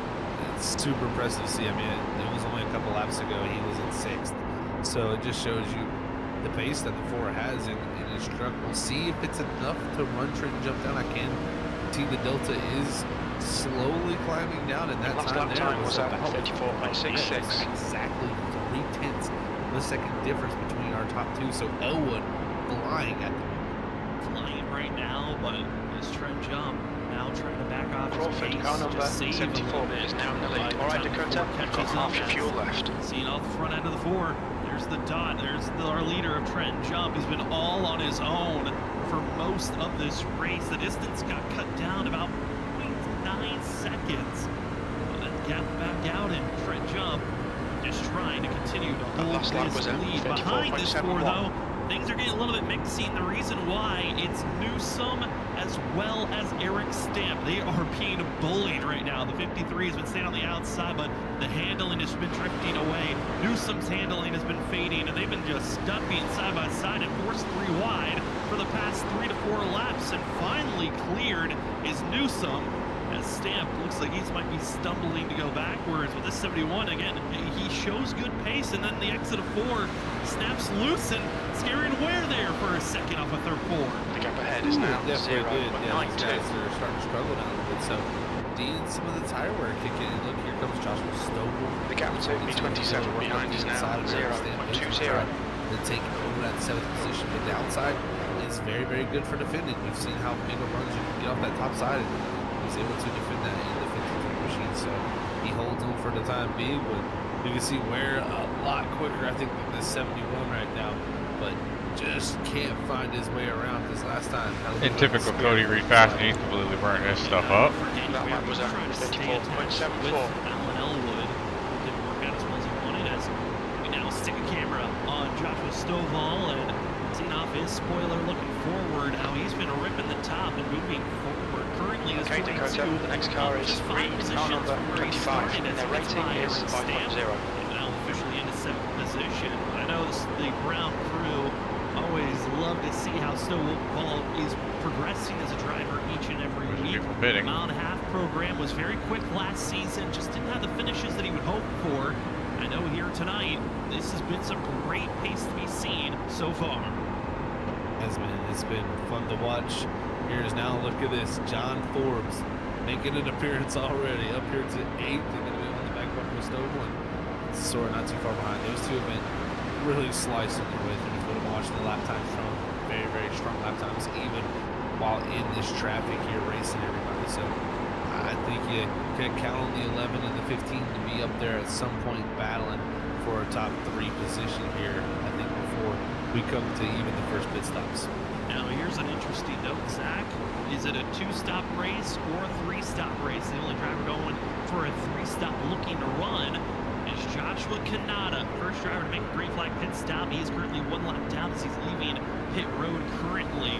It's super impressive to see. I mean, it was only a couple laps ago he was in 6th, so it just shows you the pace that the 4 has in his truck. We'll see if it's enough to run Trent Jump down. I can see the Delta is slowly climbing down, and that time was about 34.66. Exactly 3 tenths of a second difference between our top 2. So Elwood flying at the moment. Flying right now, but this Trent Jump now trying to back off his pace. Car number just save 74 is now in the lead. All right, Dakota, you've got half your fuel left. Seeing off the front end of the 4. There's the dot. There's our leader of Trent Jump. He's been all on his own for most of this race. The distance got cut down about 0.9 seconds. Then gap back out, and Trent Jump just trying to continue to hold this lead. Behind this 4, though, things are getting a little bit mixed. The reason why, it's Newsom as well as Eric Stamp. They are being bullied right now. The 53 has been staying on the outside, but the handling has been drifting away. Newsom's handling has been fading, and they've been just stuck being side by side and forced 3 wide for the past 3 to 4 laps, and finally cleared is Newsom. As Stamp looks like he might be stumbling to go backwards with this 71. Again, he shows good pace, and then the exit of 4 snaps loose and scaring Ware there for a second off a third 4. The gap ahead is now 0.92. They're starting to struggle now a little bit, so needing some of the tire wear kick in. Look, here comes Joshua Stovall. The gap to B27 behind is now 0.20. Then taking over that 7th position, but the outside is very, very good for defending. We've seen how big of runs you can get off that top side. He's able to defend that in the 53 machine, so he holds on for the time being, but you can see Ware a lot quicker, I think, than this 71 right now, but just can't find his way around this last time. In typical Cody Reed fashion, he's completely burnt his stuff up. That lap was at 54.74. Alan Elwood didn't work out as well as he wanted, as we now stick a camera on Joshua Stovall and seeing off his spoiler looking forward, how he's been ripping the top and moving forward. Currently is 42. The next car is just 5 positions car number from where he 25. started. Their rating is 5.0. Now officially into 7th position. But I know the Brown crew always love to see how Stovall is progressing as a driver each and every week. The mile and a half program was very quick last season, just didn't have the finishes that he would hope for. I know here tonight, this has been some great pace to be seen so far. It's been fun to watch. Here's now, look at this, John Forbes making an appearance already, up here to 8th, and then on the back bumper with Stovall, and Sora not too far behind. Those two have been really slicing their way through. We've been watching the lap times from very, very strong lap times, even while in this traffic here, racing everybody. So I think you can count on the 11 and the 15 to be up there at some point battling for a top 3 position here, I think, before we come to even the first pit stops. Now here's an interesting note, Zach. Is it a 2-stop race or a 3-stop race? The only driver going for a 3-stop looking to run is Joshua Kanata, first driver to make a green flag pit stop. He is currently 1 lap down as he's leaving pit road currently.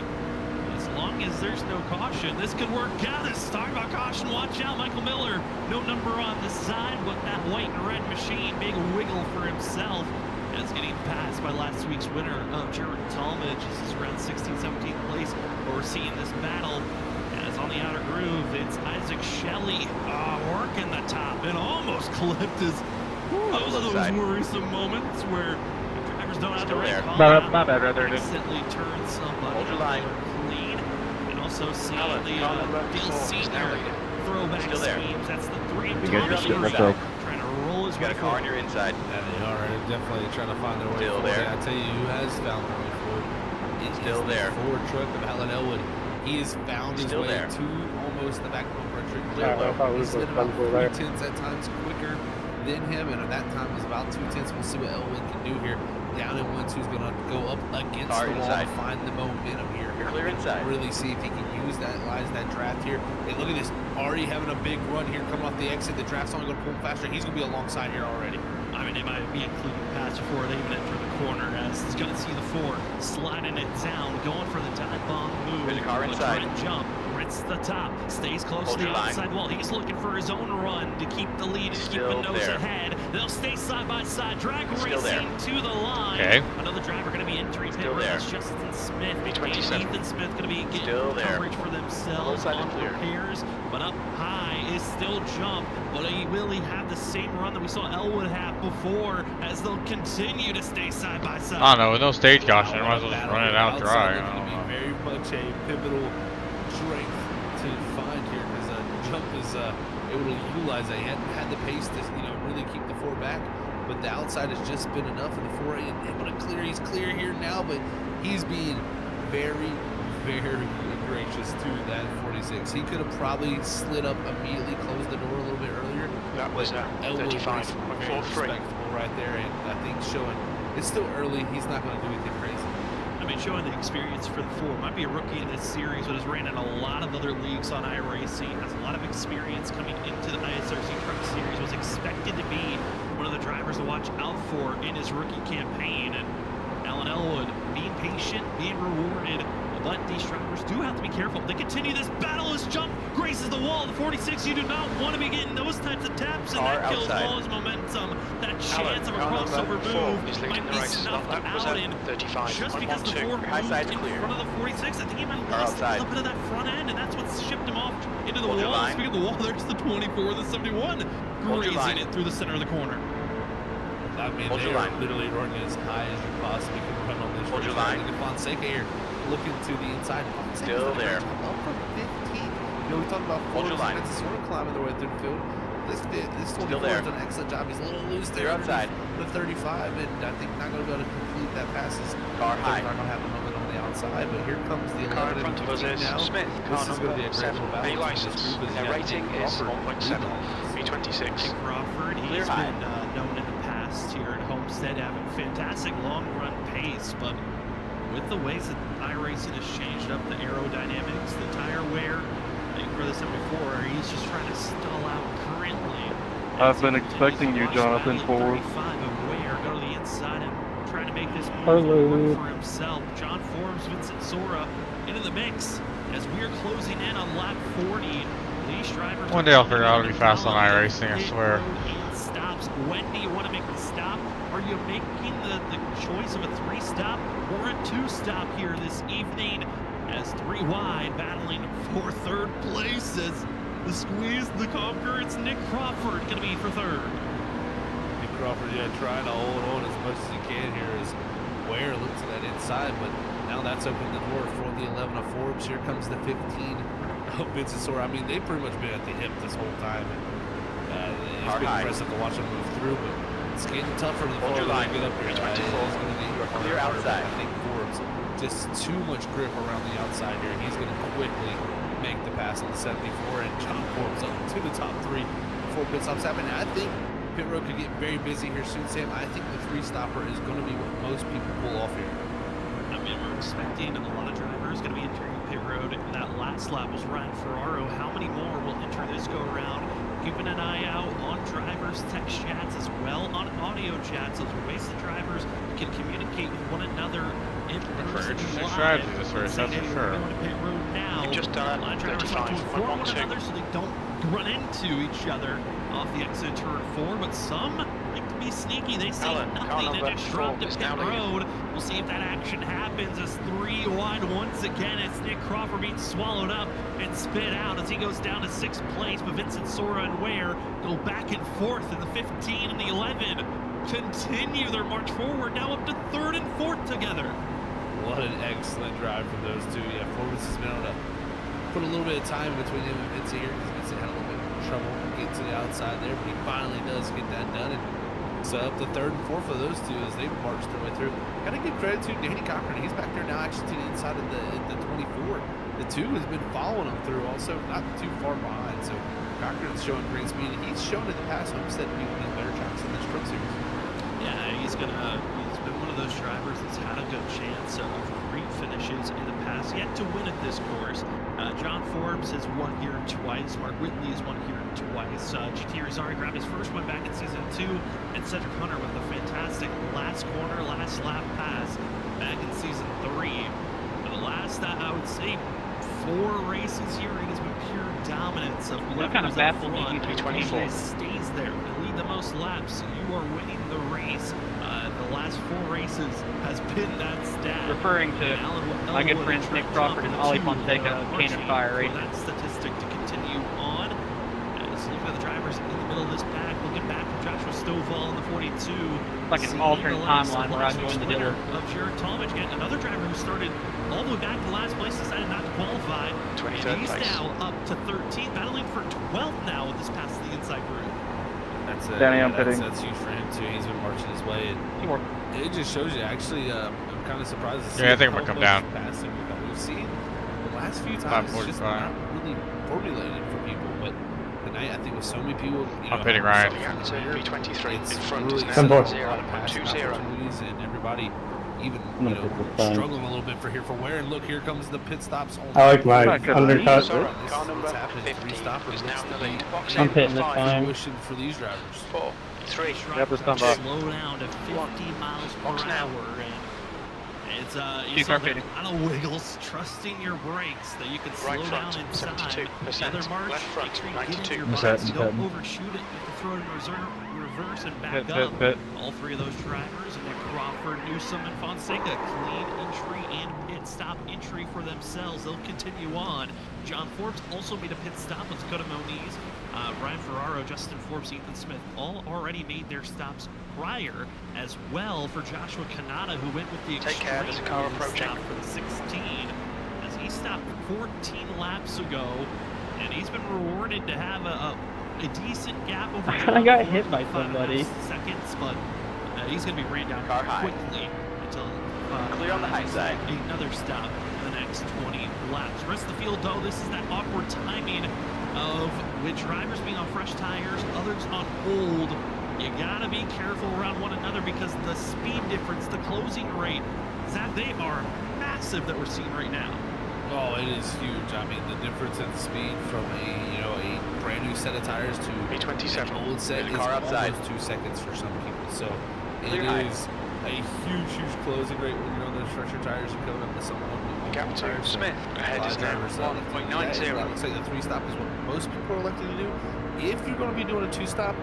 As long as there's no caution, this could work out. It's talking about caution. Watch out, Michael Miller. No number on the side, but that white and red machine, big wiggle for himself. As getting passed by last week's winner of Jared Talmadge. This is around 16th, 17th place. But we're seeing this battle as on the outer groove, it's Isaac Shelley working the top and almost clipped his. Those are those worrisome moments where drivers don't have the right call out, accidentally turn somebody clean. And also seeing the Dale Senior throwback schemes. That's the 3 trying to roll his way forward. Inside. And they are definitely trying to find their way forward. I tell you who has found their way forward. It is the Ford truck of Alan Elwood. He has found his way to almost the back bumper trick. He's been about 3/10 at times quicker than him, and at that time was about 2/10. We'll see what Elwood can do here. Down in 1-2 is going to go up against the wall to find the momentum here. Clear inside. Really see if he can use that draft here. Hey, look at this, already having a big run here coming off the exit. The draft's only going to pull him faster. He's going to be alongside here already. I mean, they might be including pass before they even enter the corner, as he's going to see the 4 sliding it down, going for the dive bomb move. There's a car inside. Jump, hits the top, stays close to the outside wall. He's looking for his own run to keep the lead and keep the nose ahead. They'll stay side by side, drag racing to the line. Okay. Another driver going to be entering pit road. That's Justin Smith. And Ethan Smith going to be getting coverage for themselves on repairs. But up high is still Jump. But will he have the same run that we saw Elwood have before, as they'll continue to stay side by side? I don't know, with no stage caution, I might as well just run it out dry. It's going to be very much a pivotal strength to find here, because Jump is able to utilize that. He hadn't had the pace to really keep the 4 back, but the outside has just been enough, and the 4 ain't able to clear. He's clear here now, but he's being very, very gracious to that 46. He could have probably slid up immediately, closed the door a little bit earlier. That was 35.43 right there, and I think showing it's still early. He's not going to do anything crazy. I mean, showing the experience for the 4. Might be a rookie in this series, but has ran in a lot of other leagues on iRacing. Has a lot of experience coming into the ISRC Truck Series. Was expected to be one of the drivers to watch out for in his rookie campaign. And Alan Elwood being patient, being rewarded. But these drivers do have to be careful. They continue this battle. His jump graces the wall. The 46, you do not want to be getting those types of taps, and that kills all his momentum. That chance of a crossover move might be snuffed out in 35. just because the Ford moved in front of the 46. I think he might have lost a little bit of that front end, and that's what shipped him off into the wall. Speaking of the wall, there's the 24, the 71, grazing it through the center of the corner. I mean, they are literally running as high as you possibly can run on this. Hold your line. Fonseca here looking to the inside. Still there. Up from 15. You know, we talked about Forbes and it's sort of climbing their way through the field. This 24 has done an excellent job. He's a little loose there. You're outside. The 35, and I think not going to be able to complete that pass. Car high. Not going to have a moment on the outside, but here comes the 11 Car in front of us is now. Smith. This is going to be a great little battle. A license. Their rating is 1.7. B26. Crawford, he's been known in the past here at Homestead having fantastic long run pace, but with the ways that iRacing has changed up the aerodynamics, the tire wear, I think for the 74, he's just trying to stall out currently. I've been expecting you, Jonathan, for. Go to the inside and trying to make this move work for himself. John Forbes, Vincent Sora into the mix as we're closing in on lap 40. These drivers. One day I'll figure out how to be fast on iRacing, I swear. Stops. When do you want to make the stop? Are you making the choice of a 3-stop or a 2-stop here this evening? As 3 wide, battling for 3rd place as the squeeze, the conquer. It's Nick Crawford going to be for 3rd. Nick Crawford, trying to hold on as much as he can here as Ware looks at that inside, but now that's opened the door for the 11 of Forbes. Here comes the 15 of Vincent Sora. I mean, they've pretty much been at the hip this whole time. And, it's been impressive to watch them move through, but it's getting tougher the farther they get up here. He's going to need clear outside. I think Forbes just too much grip around the outside here. He's going to quickly make the pass on the 74, and John Forbes up to the top 3 before pit stops happen. I think pit road could get very busy here soon, Sam. I think the 3-stopper is going to be what most people pull off here. I mean, we're expecting a lot of drivers going to be entering pit road. That last lap was Ryan Ferraro. How many more will enter this go around? Keeping an eye out on drivers' text chats as well, on audio chats, those ways that drivers can communicate with one another in person. Interesting strategy this race, that's for sure. Going to pit road now. You've just done 35. Inform one another so they don't run into each other off the exit turn 4, but some like to be sneaky. They see nothing. They just drop to pit road. We'll see if that action happens as 3 wide once again. It's Nick Crawford being swallowed up and spit out as he goes down to 6th place. But Vincent Sora and Ware go back and forth in the 15 and the 11. Continue their march forward, now up to 3rd and 4th together. What an excellent drive from those two. Yeah, Forbes has been able to put a little bit of time between him and Vincent here because Vincent had a little bit of trouble getting to the outside there, but he finally does get that done. And so up to 3rd and 4th for those two as they march their way through. Gotta give credit to Danny Cochran. He's back there now actually to the inside of the 24. The 2 has been following him through also, not too far behind. So Cochran's showing great speed. He's shown in the past Homestead to be one of the better tracks in this Truck Series. Yeah, he's been one of those drivers that's had a good chance of great finishes in the past, yet to win at this course. John Forbes has won here twice. Mark Whitley has won here twice. GT Rizari grabbed his first one back in Season 2, and Cedric Hunter with a fantastic last corner, last lap pass back in Season 3. For the last, I would say, 4 races here, it has been pure dominance of What kind of baffled me he stays there to lead the most laps. You are winning the race. The last 4 races has been that stat. Referring to my good friends Nick Crawford and Ollie Fonseca of Cannon Fire Racing. That statistic to continue on. As looking at the drivers in the middle of this pack, looking back at Joshua Stovall in the 42. Like an alternate timeline where I joined the dealer. Of Jared Talmadge, again, another driver who started all the way back to last place, decided not to qualify. 23rd He's place. now up to 13th, battling for 12th now with this pass to the inside group. That's huge for him too. He's been marching his way, and it just shows you. Actually, I'm kind of surprised to see. Yeah, I think I'm gonna come down. Passing we've seen the last few times. It's just not really formulated for people, but tonight I think with so many people, I'm pitting Ryan. B23 in front really is Ten now four. 0.20. and everybody even struggling a little bit for Ware. And look, here comes the pit stops. I like my undercut. Car number 15 is now in the lead. Box I'm in pitting this 5. time. Wishing for these drivers. 4, 3, Slow down to 50 miles per Box now. hour, and It's you saw the kind of wiggles, trusting your brakes that you can slow Right down front, inside. 72%. The other march, Left front, make sure you get into your 92%. brakes, don't overshoot it. You can throw it in reverse and back up. All three of those drivers, and then Crawford, Newsom, and Fonseca, clean entry and pit stop entry for themselves. They'll continue on. John Forbes also made a pit stop. Let's go to Moniz. Ryan Ferraro, Justin Forbes, Ethan Smith all already made their stops prior as well for Joshua Kanata, who went with the extreme stop for the 16 as he stopped 14 laps ago, and he's been rewarded to have a decent gap over I got hit by somebody. Seconds, but he's going to be ran down quickly until clear on the high side. Another stop in the next 20 laps. Rest of the field, though, this is that awkward timing of with drivers being on fresh tires, others on old. You gotta be careful around one another because the speed difference, the closing rate, Zach, they are massive that we're seeing right now. Oh, it is huge. I mean, the difference in speed from a brand new set of tires to B27 an old set is almost 2 seconds for some people. So it is a huge closing rate when you're on those structured tires and coming up to someone. Gap to Smith. Ahead is now 1.90. Looks like the 3-stop is what most people are electing to do. If you're going to be doing a 2-stop,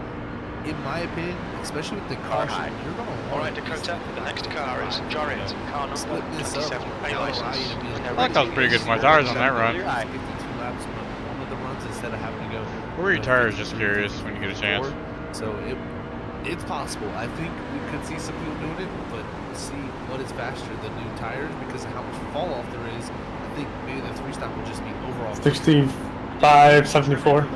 in my opinion, especially with the caution, you're going to All right, Dakota, the next car is Jorrit, car number 27, A license. I thought that was pretty good for my tires on that run. 52 laps on one of the runs instead of having to go. Where are your tires, just curious, when you get a chance? So it's possible. I think we could see some people doing it, but see what is faster, the new tires, because of how much fall off there is. I think maybe the 3-stop would just be overall 65, 74.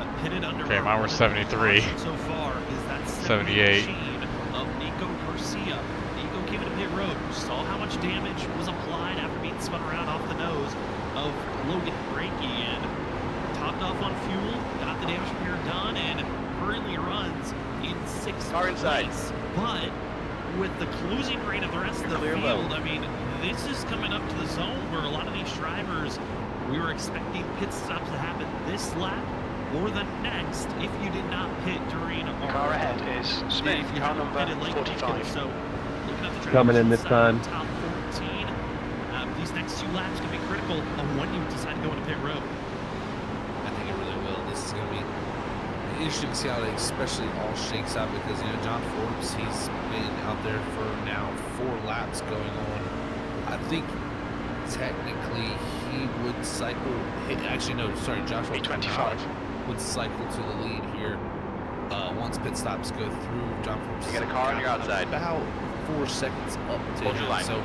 Okay, mine were 73. So far is that 78. Of Nico Garcia. Nico came into pit road, saw how much damage was applied after being spun around off the nose of Logan Brakey, and topped off on fuel, got the damage repair done, and currently runs in 6th place. But with the closing rate of the rest of the field, I mean, this is coming up to the zone where a lot of these drivers, we were expecting pit stops to happen this lap or the next if you did not pit during our car ahead is Smith, car number 45. So looking at the coming in this time. Top 14. These next 2 laps can be critical of when you decide to go into pit road. I think it really will. This is going to be interesting to see how it especially all shakes out because, John Forbes, he's been out there for now 4 laps going on. I think technically he would cycle, Joshua 25 would cycle to the lead here once pit stops go through. John Forbes, you got a car on your outside. About 4 seconds up to him. So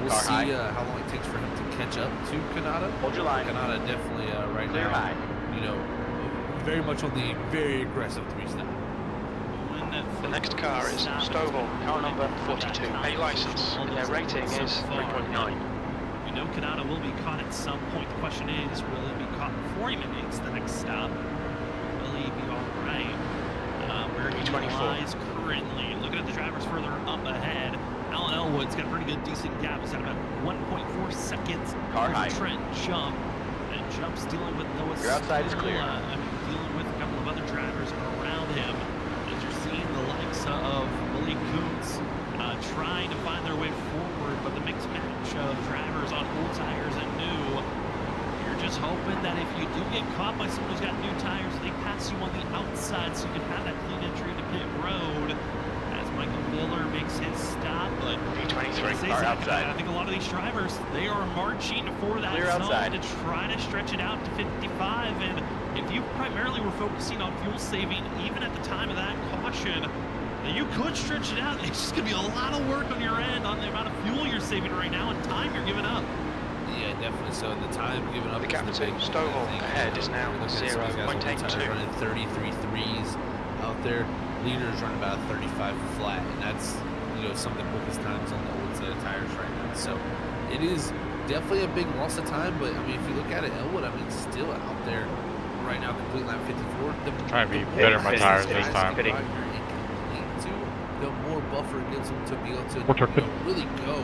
we'll see how long it takes for him to catch up to Kanata. Hold your line. Kanata definitely right Clear now, high. very much on the very aggressive 3-stop. The next car is Stovall, car number 42, A license, and their rating is 3.9. We know Kanata will be caught at some point. The question is, will he be caught before he makes the next stop? Will he be all right? Where he lies currently. Looking at the drivers further up ahead, Alan Elwood's got a pretty good, decent gap. He's at about 1.4 seconds. Car high. Trent Jump. And Jump's dealing with Noah. Your outside is clear. Dealing with a couple of other drivers around him. As you're seeing the likes of Malik Kuntz trying to find their way forward, but the mixed match of drivers on old tires and new, you're just hoping that if you do get caught by someone who's got new tires, they pass you on the outside so you can have that clean entry to pit road as Michael Miller makes his stop. But B23, car outside. I think a lot of these drivers, they are marching for that Clear zone outside. to try to stretch it out to 55. And if you primarily were focusing on fuel saving, even at the time of that caution, you could stretch it out. It's just going to be a lot of work on your end on the amount of fuel you're saving right now and time you're giving up. Yeah, definitely. So the time given up. The captain, Stovall, ahead is now 0.82. Running 33 threes out there. Leaders running about a 35 flat, and that's some of the quickest times on the old set of tires right now. So it is definitely a big loss of time. But I mean, if you look at it, Elwood, I mean, still out there right now, complete lap 54. Trying to be better on my tires this time. The more buffer gives them to be able to really go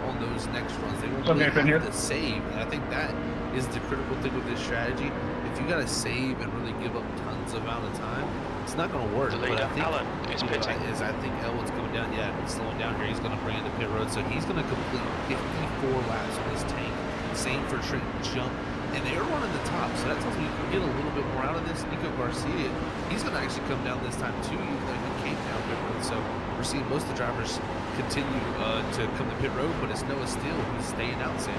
on those next runs. They won't really have to save, and I think that is the critical thing with this strategy. If you got to save and really give up tons amount of time, It's not going to work. The But leader, I think, Alan, is pitting. I think Elwood's coming down. Yeah, he's slowing down here. He's going to bring in the pit road. So he's going to complete 54 laps on this tank. Same for Trent Jump. And they're running the top, so that tells me you can get a little bit more out of this. Nico Garcia, he's going to actually come down this time too, even though he came down pit road. So we're seeing most of the drivers continue to come to pit road, but it's Noah Steele who's staying out, Sam.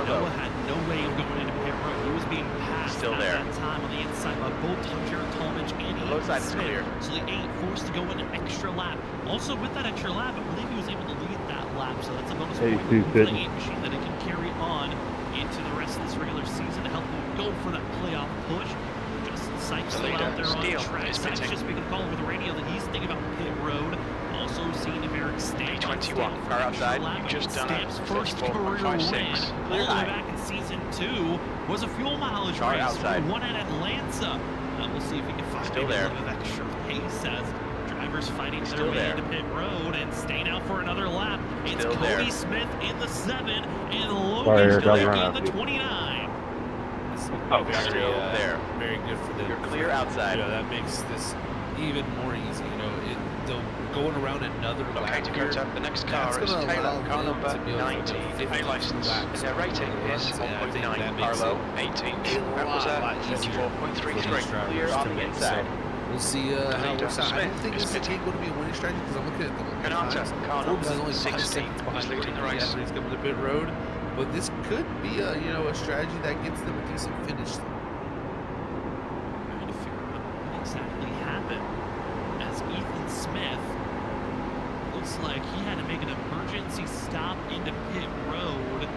Noah had no way of going into pit road. He was being passed Still at there. that time on the inside by both Jared Talmadge and Low side is clear. So the 8 forced to go in an extra lap. Also with that extra lap, I believe he was able to lead that lap, so that's a bonus point for the 8 machine that it can carry on into the rest of this regular season to help them go for that playoff push. Justin Sykes still out there on the track. Sykes just making a call over the radio that he's thinking about pit road. Also seeing if Eric Stamps 21, car outside, you've just done a first career win all the way back in season 2 was a fuel mileage Car race. outside. Won at Atlanta. We'll see if he can find Still maybe there. a little bit of extra pace as drivers fighting their Still way there. into pit road and staying out for another lap. It's Still Cody there. Smith in the 7 and Sorry, Logan don't Schlick run in out. the 29. Oh, Very, still there. Very good for them. You're clear outside. You know, that makes this even more easy. You know, going around another Okay, lap here, Dakota, the next that's car is gonna Taylor, allow car them number to be able to 19, go 52 A license. laps Their rating on the is runs, and I think 1.9, that makes Arlo, it 18. a That was lot a easier for these 34.33. drivers Clear to on the make. inside. So we'll see how it Leader, works out. I don't Smith think is this is pitting. going to be a winning strategy because I'm looking at the Ganata, times. car Forbes is number only 5 16 seconds behind is leading the Cody race. after he's coming to pit road. But this could be a strategy that gets them a decent finish. Trying to figure out what exactly happened as Ethan Smith looks like he had to make an emergency stop into pit road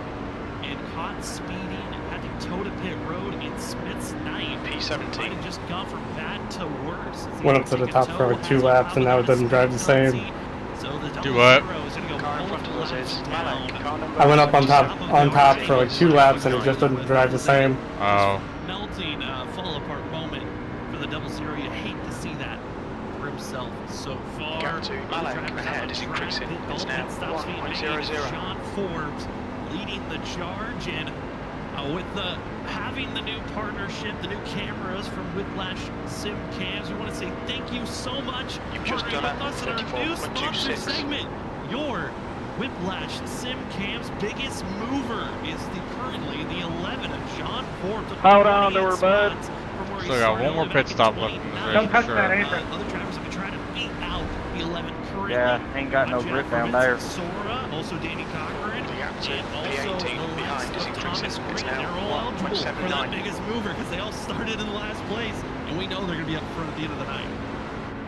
and caught speeding and had to tow to pit road in Smith's night. P17. Might have just gone from bad to worse. as he Went had up to the take a top tow, for like has 2 a laps, and now it doesn't drive the same. So the Do what? double zero is gonna go Car in both front of us laps is down. Malak, car number I went up on top for like 2 laps, and it just doesn't drive the same. Oh. Melting, fall apart moment for the double zero. You hate to see that for himself so far. Gap to Malak ahead is increasing. It's now 1.00. John Forbes leading the charge, and with having the new partnership, the new cameras from Whiplash Sim Cams, we want to say thank you so much You've for just being done with a us in our new sponsor 34.26. segment. Your Whiplash Sim Cam's biggest mover is currently the 11 of John Forbes. Hold on to her, bud. Still got one more pit stop left in this race Don't for touch sure. that apron. Other drivers have been trying to beat out the 11 currently. Yeah, ain't got no Watch out grip for down Vincent there. Sora, also Danny Cochran, The gap to and also P18 the behind last is of increasing. Thomas It's Green. now They're all eligible for that 1.79. biggest mover because they all started in last place, and we know they're going to be up front at the end of the night.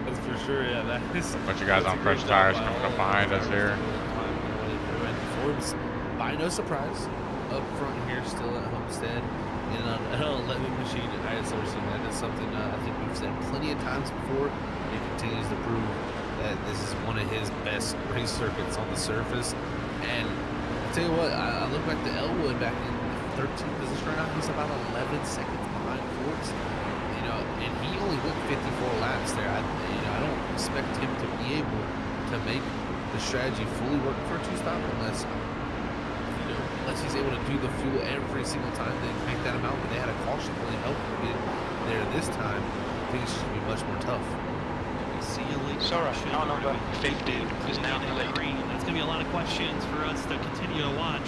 That's for sure. Yeah, that is. Bunch of guys on fresh tires coming up behind us here. And Forbes, by no surprise, up front here still at Homestead in an 11 machine at ISRC. That is something I think we've said plenty of times before. He continues to prove that this is one of his best race circuits on the surface. And I'll tell you what, I look back to Elwood back in 13th position right now. He's about 11 seconds behind Forbes. You know, and he only went 54 laps there. I don't expect him to be able to make the strategy fully work for a 2-stop unless he's able to do the fuel every single time they make that amount. But they had a caution really help him get there this time. I think it's just gonna be much more tough. See you later. Sora, car number 15 is now in the lead. That's going to be a lot of questions for us to continue to watch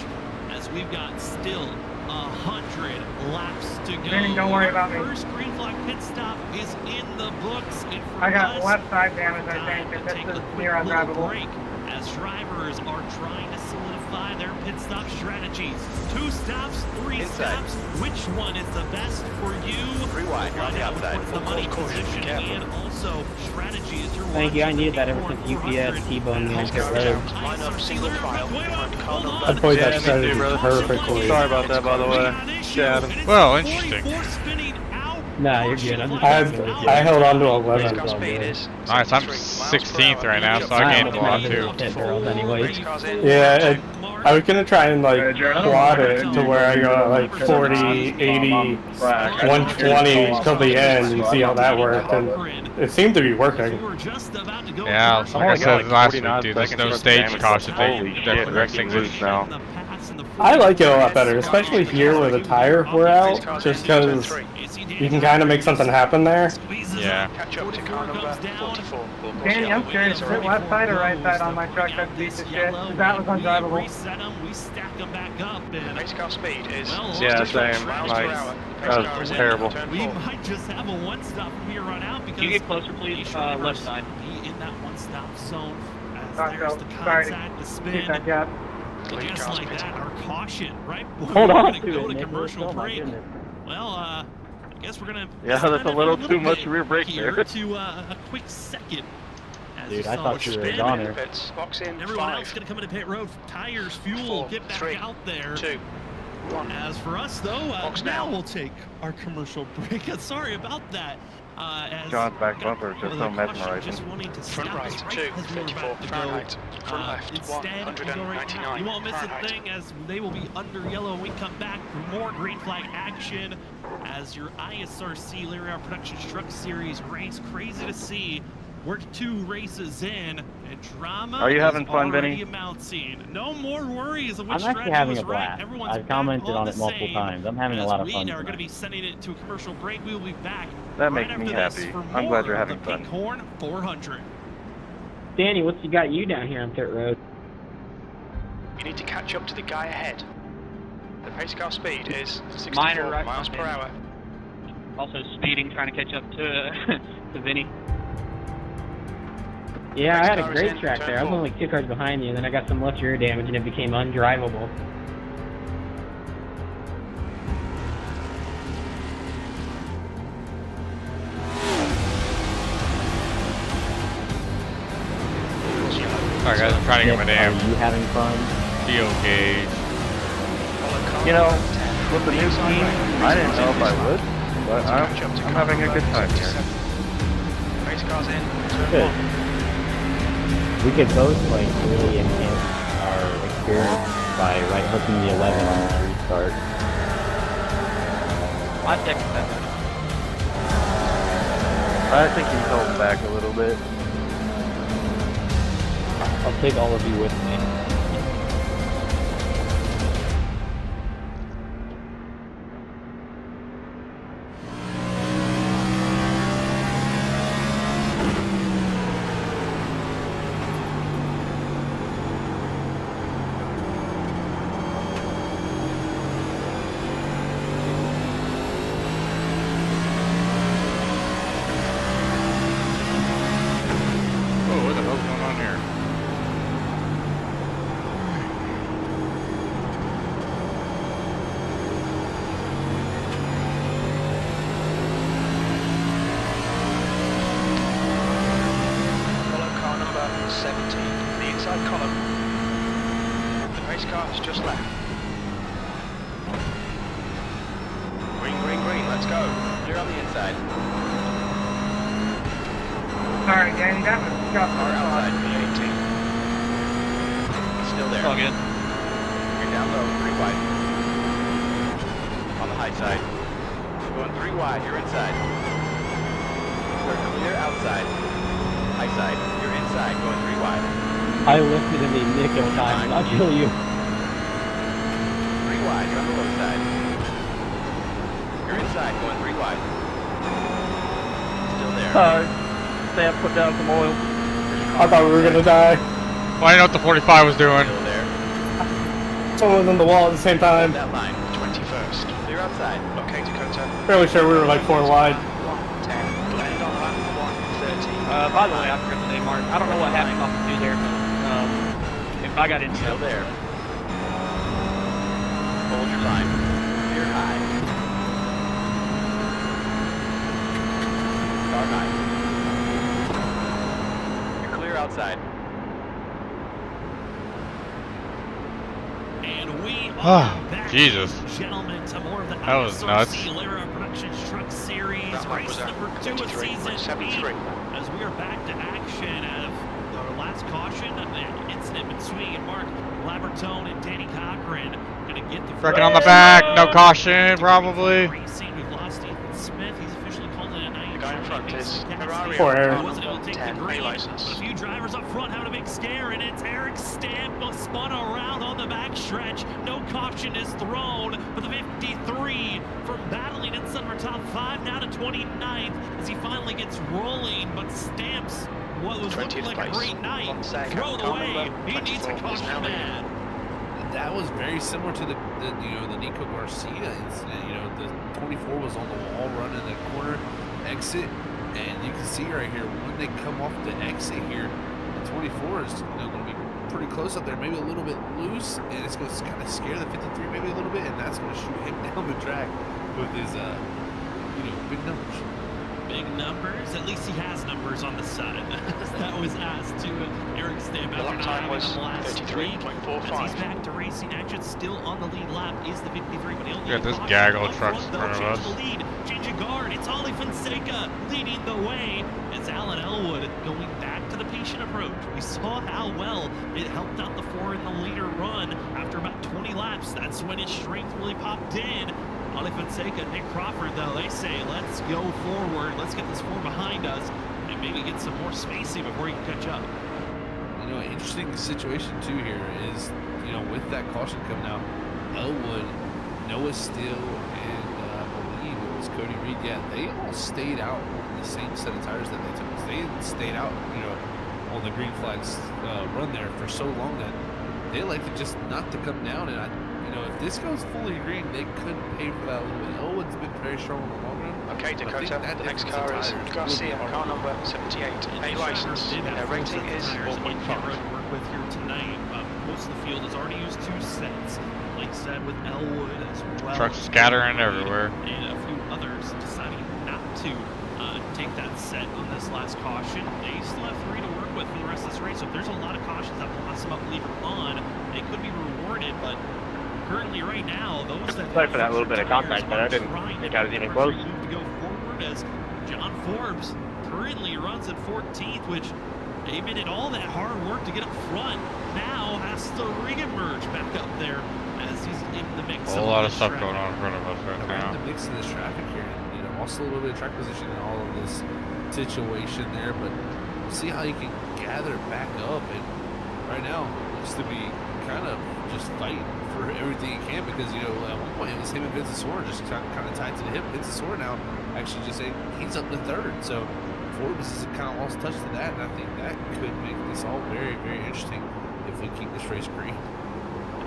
as we've got still 100 laps to go. Vinny, don't worry about me. First green flag pit stop is in the books. And for I got us, left side damage, I time think, to and take this a is quick near little undrivable. break as drivers are trying to solidify their pit stop strategies. 2 stops, 3 Inside. stops. Which one is the best for you? 3 wide, you're on the outside. The money Full caution, position careful. and also strategies. Thank you, I needed that ever since UPS T-boned me on pit road. Line up single file behind car number. I played that Yeah, me strategy too, brother. perfectly. Sorry about that, by the way. Yeah. Well, interesting. Nah, you're good. I'm just I held on to Race 11. car speed is Nice, I'm 73 miles per 16th hour. right now, so I I gained a lot almost too. pit barrels anyway. Race cars in. Yeah, I was gonna try and like plot it to where I go like 40, 80, 120 till the end and see how that worked, and it seemed to be working. Yeah, like I said last week, dude, there's no stage caution. Holy They shit, definitely wreck make things loose now. I like it a lot better, especially here where the tires were out, just because you can kind of make something happen there. Yeah. Catch up to car number 44. Danny, I'm curious, is it left side or right side on my truck that's piece of shit? 'Cause that was undrivable. Reset them, we stack them back up, and Race car speed is Yeah, 66 same. miles Like, per hour. that Pace was car is in terrible. turn we 4. might just have a one-stop from here on out because Can you get closer, please? Left side. be in that one-stop zone as Sorry, there's Phil. the Sorry. contact, the Keep spin, that gap. and Lead just cars like pitting. that, our caution, right? Hold We're on gonna to go it, to Nicholas. commercial Oh my break. goodness. Well, I guess we're gonna Yeah, time that's a it little bit too much rear brake here there. to a quick second. As Dude, you I saw thought the you were a spin. goner. Pits. Box in Everyone 5, else gonna come into pit road. Tires, fuel, 4, get back 3, out there. 2, 1. As for us, though, Box now now. we'll take our commercial break. Sorry about that. As John's back got bumper is just the so caution mesmerizing. Just wanting to Front stop right, us 2, as we were 34 about to Fahrenheit. go. Front left, Instead, we'll go right now. 199 You won't miss a Fahrenheit. thing as they will be under yellow when we come back for more green flag action as your ISRC Lyria Production Truck Series race. Crazy to see. We're 2 races in, and drama Are you having is fun, already Vinny? mounting. No more worries of which I'm actually strategy having was a blast. right. Everyone's I've commented back on the it multiple same. times. I'm having a As lot of we fun are going to tonight. be sending it to a commercial break. We will be back That right makes after me this happy. for I'm glad more you're of having the fun. Pink Horn 400. Danny, what's got you down here on pit road? You need to catch up to the guy ahead. The pace car speed is 64 Minor right miles per front hour. Also speeding, trying to catch up to to Vinny. Yeah, I had a Race car is great in, track turn there. I was 4. only like 2 cars behind you, and then I got some left rear damage, and it became undrivable. Sorry guys, I'm trying to get my Nick, damn Are you having fun? fuel gauge. You know, with the new scheme, I didn't know if I would, but I'm having a good time here. Race cars in, turn Good. 1. We could both like really enhance our experience by right hooking the 11 on the restart. I second that. I think he's holding back a little bit. I'll take all of you with me. Oh, what the hell's going on here? Follow car number 17, the inside column. The race car has just left. Green, green, green, let's go. Clear on the inside. Sorry, Danny, that was tough. Car outside, P18. It's still there. It's all good. You're down low, 3 wide. On the high side. Going 3 wide, you're inside. We're clear outside. High side, you're inside, going 3 wide. I lifted in the nick of time. I'll kill you. 3 wide, you're on the low side. You're inside, going 3 wide. Still there. Sam, put down some oil. I thought we were gonna die. Well, I didn't know what the 45 was doing. Still there. Someone was on the wall at the same time. That line, 21st. Clear outside. Okay, Dakota. Fairly sure we were like 4 wide. 10. Land on lap 130. By the way, I forgot to say, Mark, I don't know what happened off the two there, but if I got into Still there. Hold your line. Clear high. Car high. You're clear outside. And we are Ah, back, Jesus. ladies and gentlemen, to more of the That was nuts. ISRC Lyria Production Truck Series, That lap race was at number 2 of season 73. as we are back to action of our last caution, an incident between Mark Labertone and Danny Cochran. Gonna get the Wrecking on the back, no caution, probably. Racing, we've lost Ethan Smith. He's officially called it a night. The guy in front is Ferrari. Poor Eric. Wasn't able to take the 10 green, A license. but a few drivers up front having a big scare, and it's Eric Stamp spun around on the backstretch. No caution caution is thrown for the 53 from battling inside of our top 5 now to 29th as he finally gets rolling, but stamps what was looking like a great night. Thrown away. He needs a caution, man. That was very similar to the Nico Garcia incident. You know, the 24 was on the wall running the corner exit, and you can see right here when they come off the exit here, the 24 is going to be pretty close up there, maybe a little bit loose, and it's going to kind of scare the 53 maybe a little bit, and that's going to shoot him down the track with his big numbers. Big numbers. At least he has numbers on the side. That was asked to Eric Stamp after not having them last week. As he's back to racing action, still on the lead lap is the 53, but he'll got this gaggle of trucks in front of us. Change of guard. It's Ollie Fonseca leading the way. It's Alan Elwood going back to the patient approach. We saw how well it helped out the 4 in the leader run after about 20 laps. That's when his strength really popped in. Ollie Fonseca, Nick Crawford, though, they say, let's go forward. Let's get this 4 behind us and maybe get some more spacing before you can catch up. You know, an interesting situation, too, here is, you know, with that caution coming out, Elwood, Noah Steele, and I believe it was Cody Reed, yeah, they all stayed out on the same set of tires that they took. They stayed out, you know, on the green flags run there for so long that they elected just not to come down. And if this goes fully green, they could pay for that a little bit. Elwood's been very strong in the long run. Okay, Dakota, the next car is Garcia, car number 78, A license. Their rating is 4.5. Work with here tonight. Most of the field has already used 2 sets. Like said, with Elwood as well. Trucks scattering everywhere. And a few others deciding not to take that set on this last caution. They still have 3 to work with for the rest of this race. So if there's a lot of cautions that blossom up later on, they could be rewarded, but currently right now, those that sorry for that little bit of contact, but I didn't think I was even close. To go forward as John Forbes currently runs at 14th, which David did all that hard work to get up front. Now has to re-emerge back up there as he's in the mix. A whole lot of stuff going on in front of us right now. The mix of this traffic here, you know, also a little bit of track position in all of this situation there, but we'll see how you can gather back up. And right now, looks to be kind of just fighting for everything he can, because at one point it was him and Vincent Sora just kind of tied to the hip. Vincent Sora now actually just saying he's up to 3rd, so Forbes has kind of lost touch to that, and I think that could make this all very, very interesting if we keep this race green.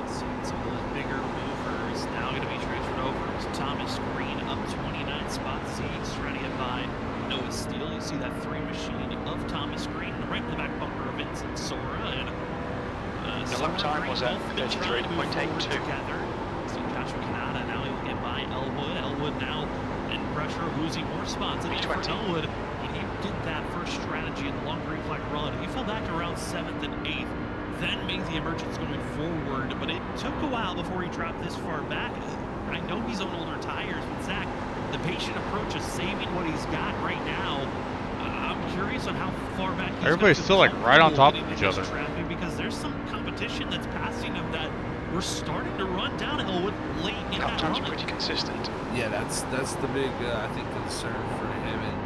Some of those bigger movers now going to be transferred over to Thomas Green, up 29 spots. He's trying to get by Noah Steele. You see that 3 machine of Thomas Green right in the back bumper of Vincent Sora, and the lap time was at 33.82. See Joshua Kanata, now he will get by Elwood. Elwood now in pressure of losing more spots. And for Elwood, when he did that first strategy in the long green flag run, he fell back around 7th and 8th, then made the emergence going forward. But it took a while before he dropped this far back. I know he's on older tires, but Zach, the patient approach is saving what he's got right now. I'm curious on how far back he's everybody's still like right on top of each other. Because there's some competition that's passing him that we're starting to run down Elwood late in that run. Pretty consistent. Yeah, that's the big I think concern for him, and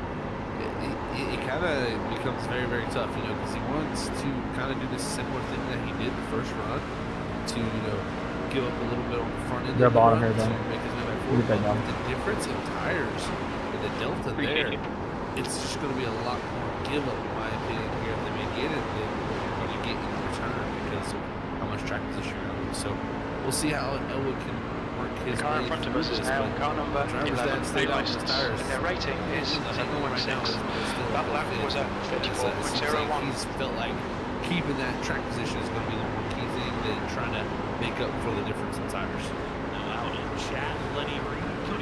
it kind of becomes very, very tough, because he wants to kind of do the similar thing that he did the first run to give up a little bit on the front end. They're bottom here, Ben. Make his way back forward. The difference in tires and the delta there, it's just going to be a lot more give up, in my opinion, here if they make it, and then you're going to get in return because of how much track position you're on. So we'll see how Elwood can work his car in front of us is now car number 11, A license, and their rating is 0.6. That lap was at 34.01. He's felt like keeping that track position is going to be the more key thing than trying to make up for the difference in tires. Now out in chat, Cody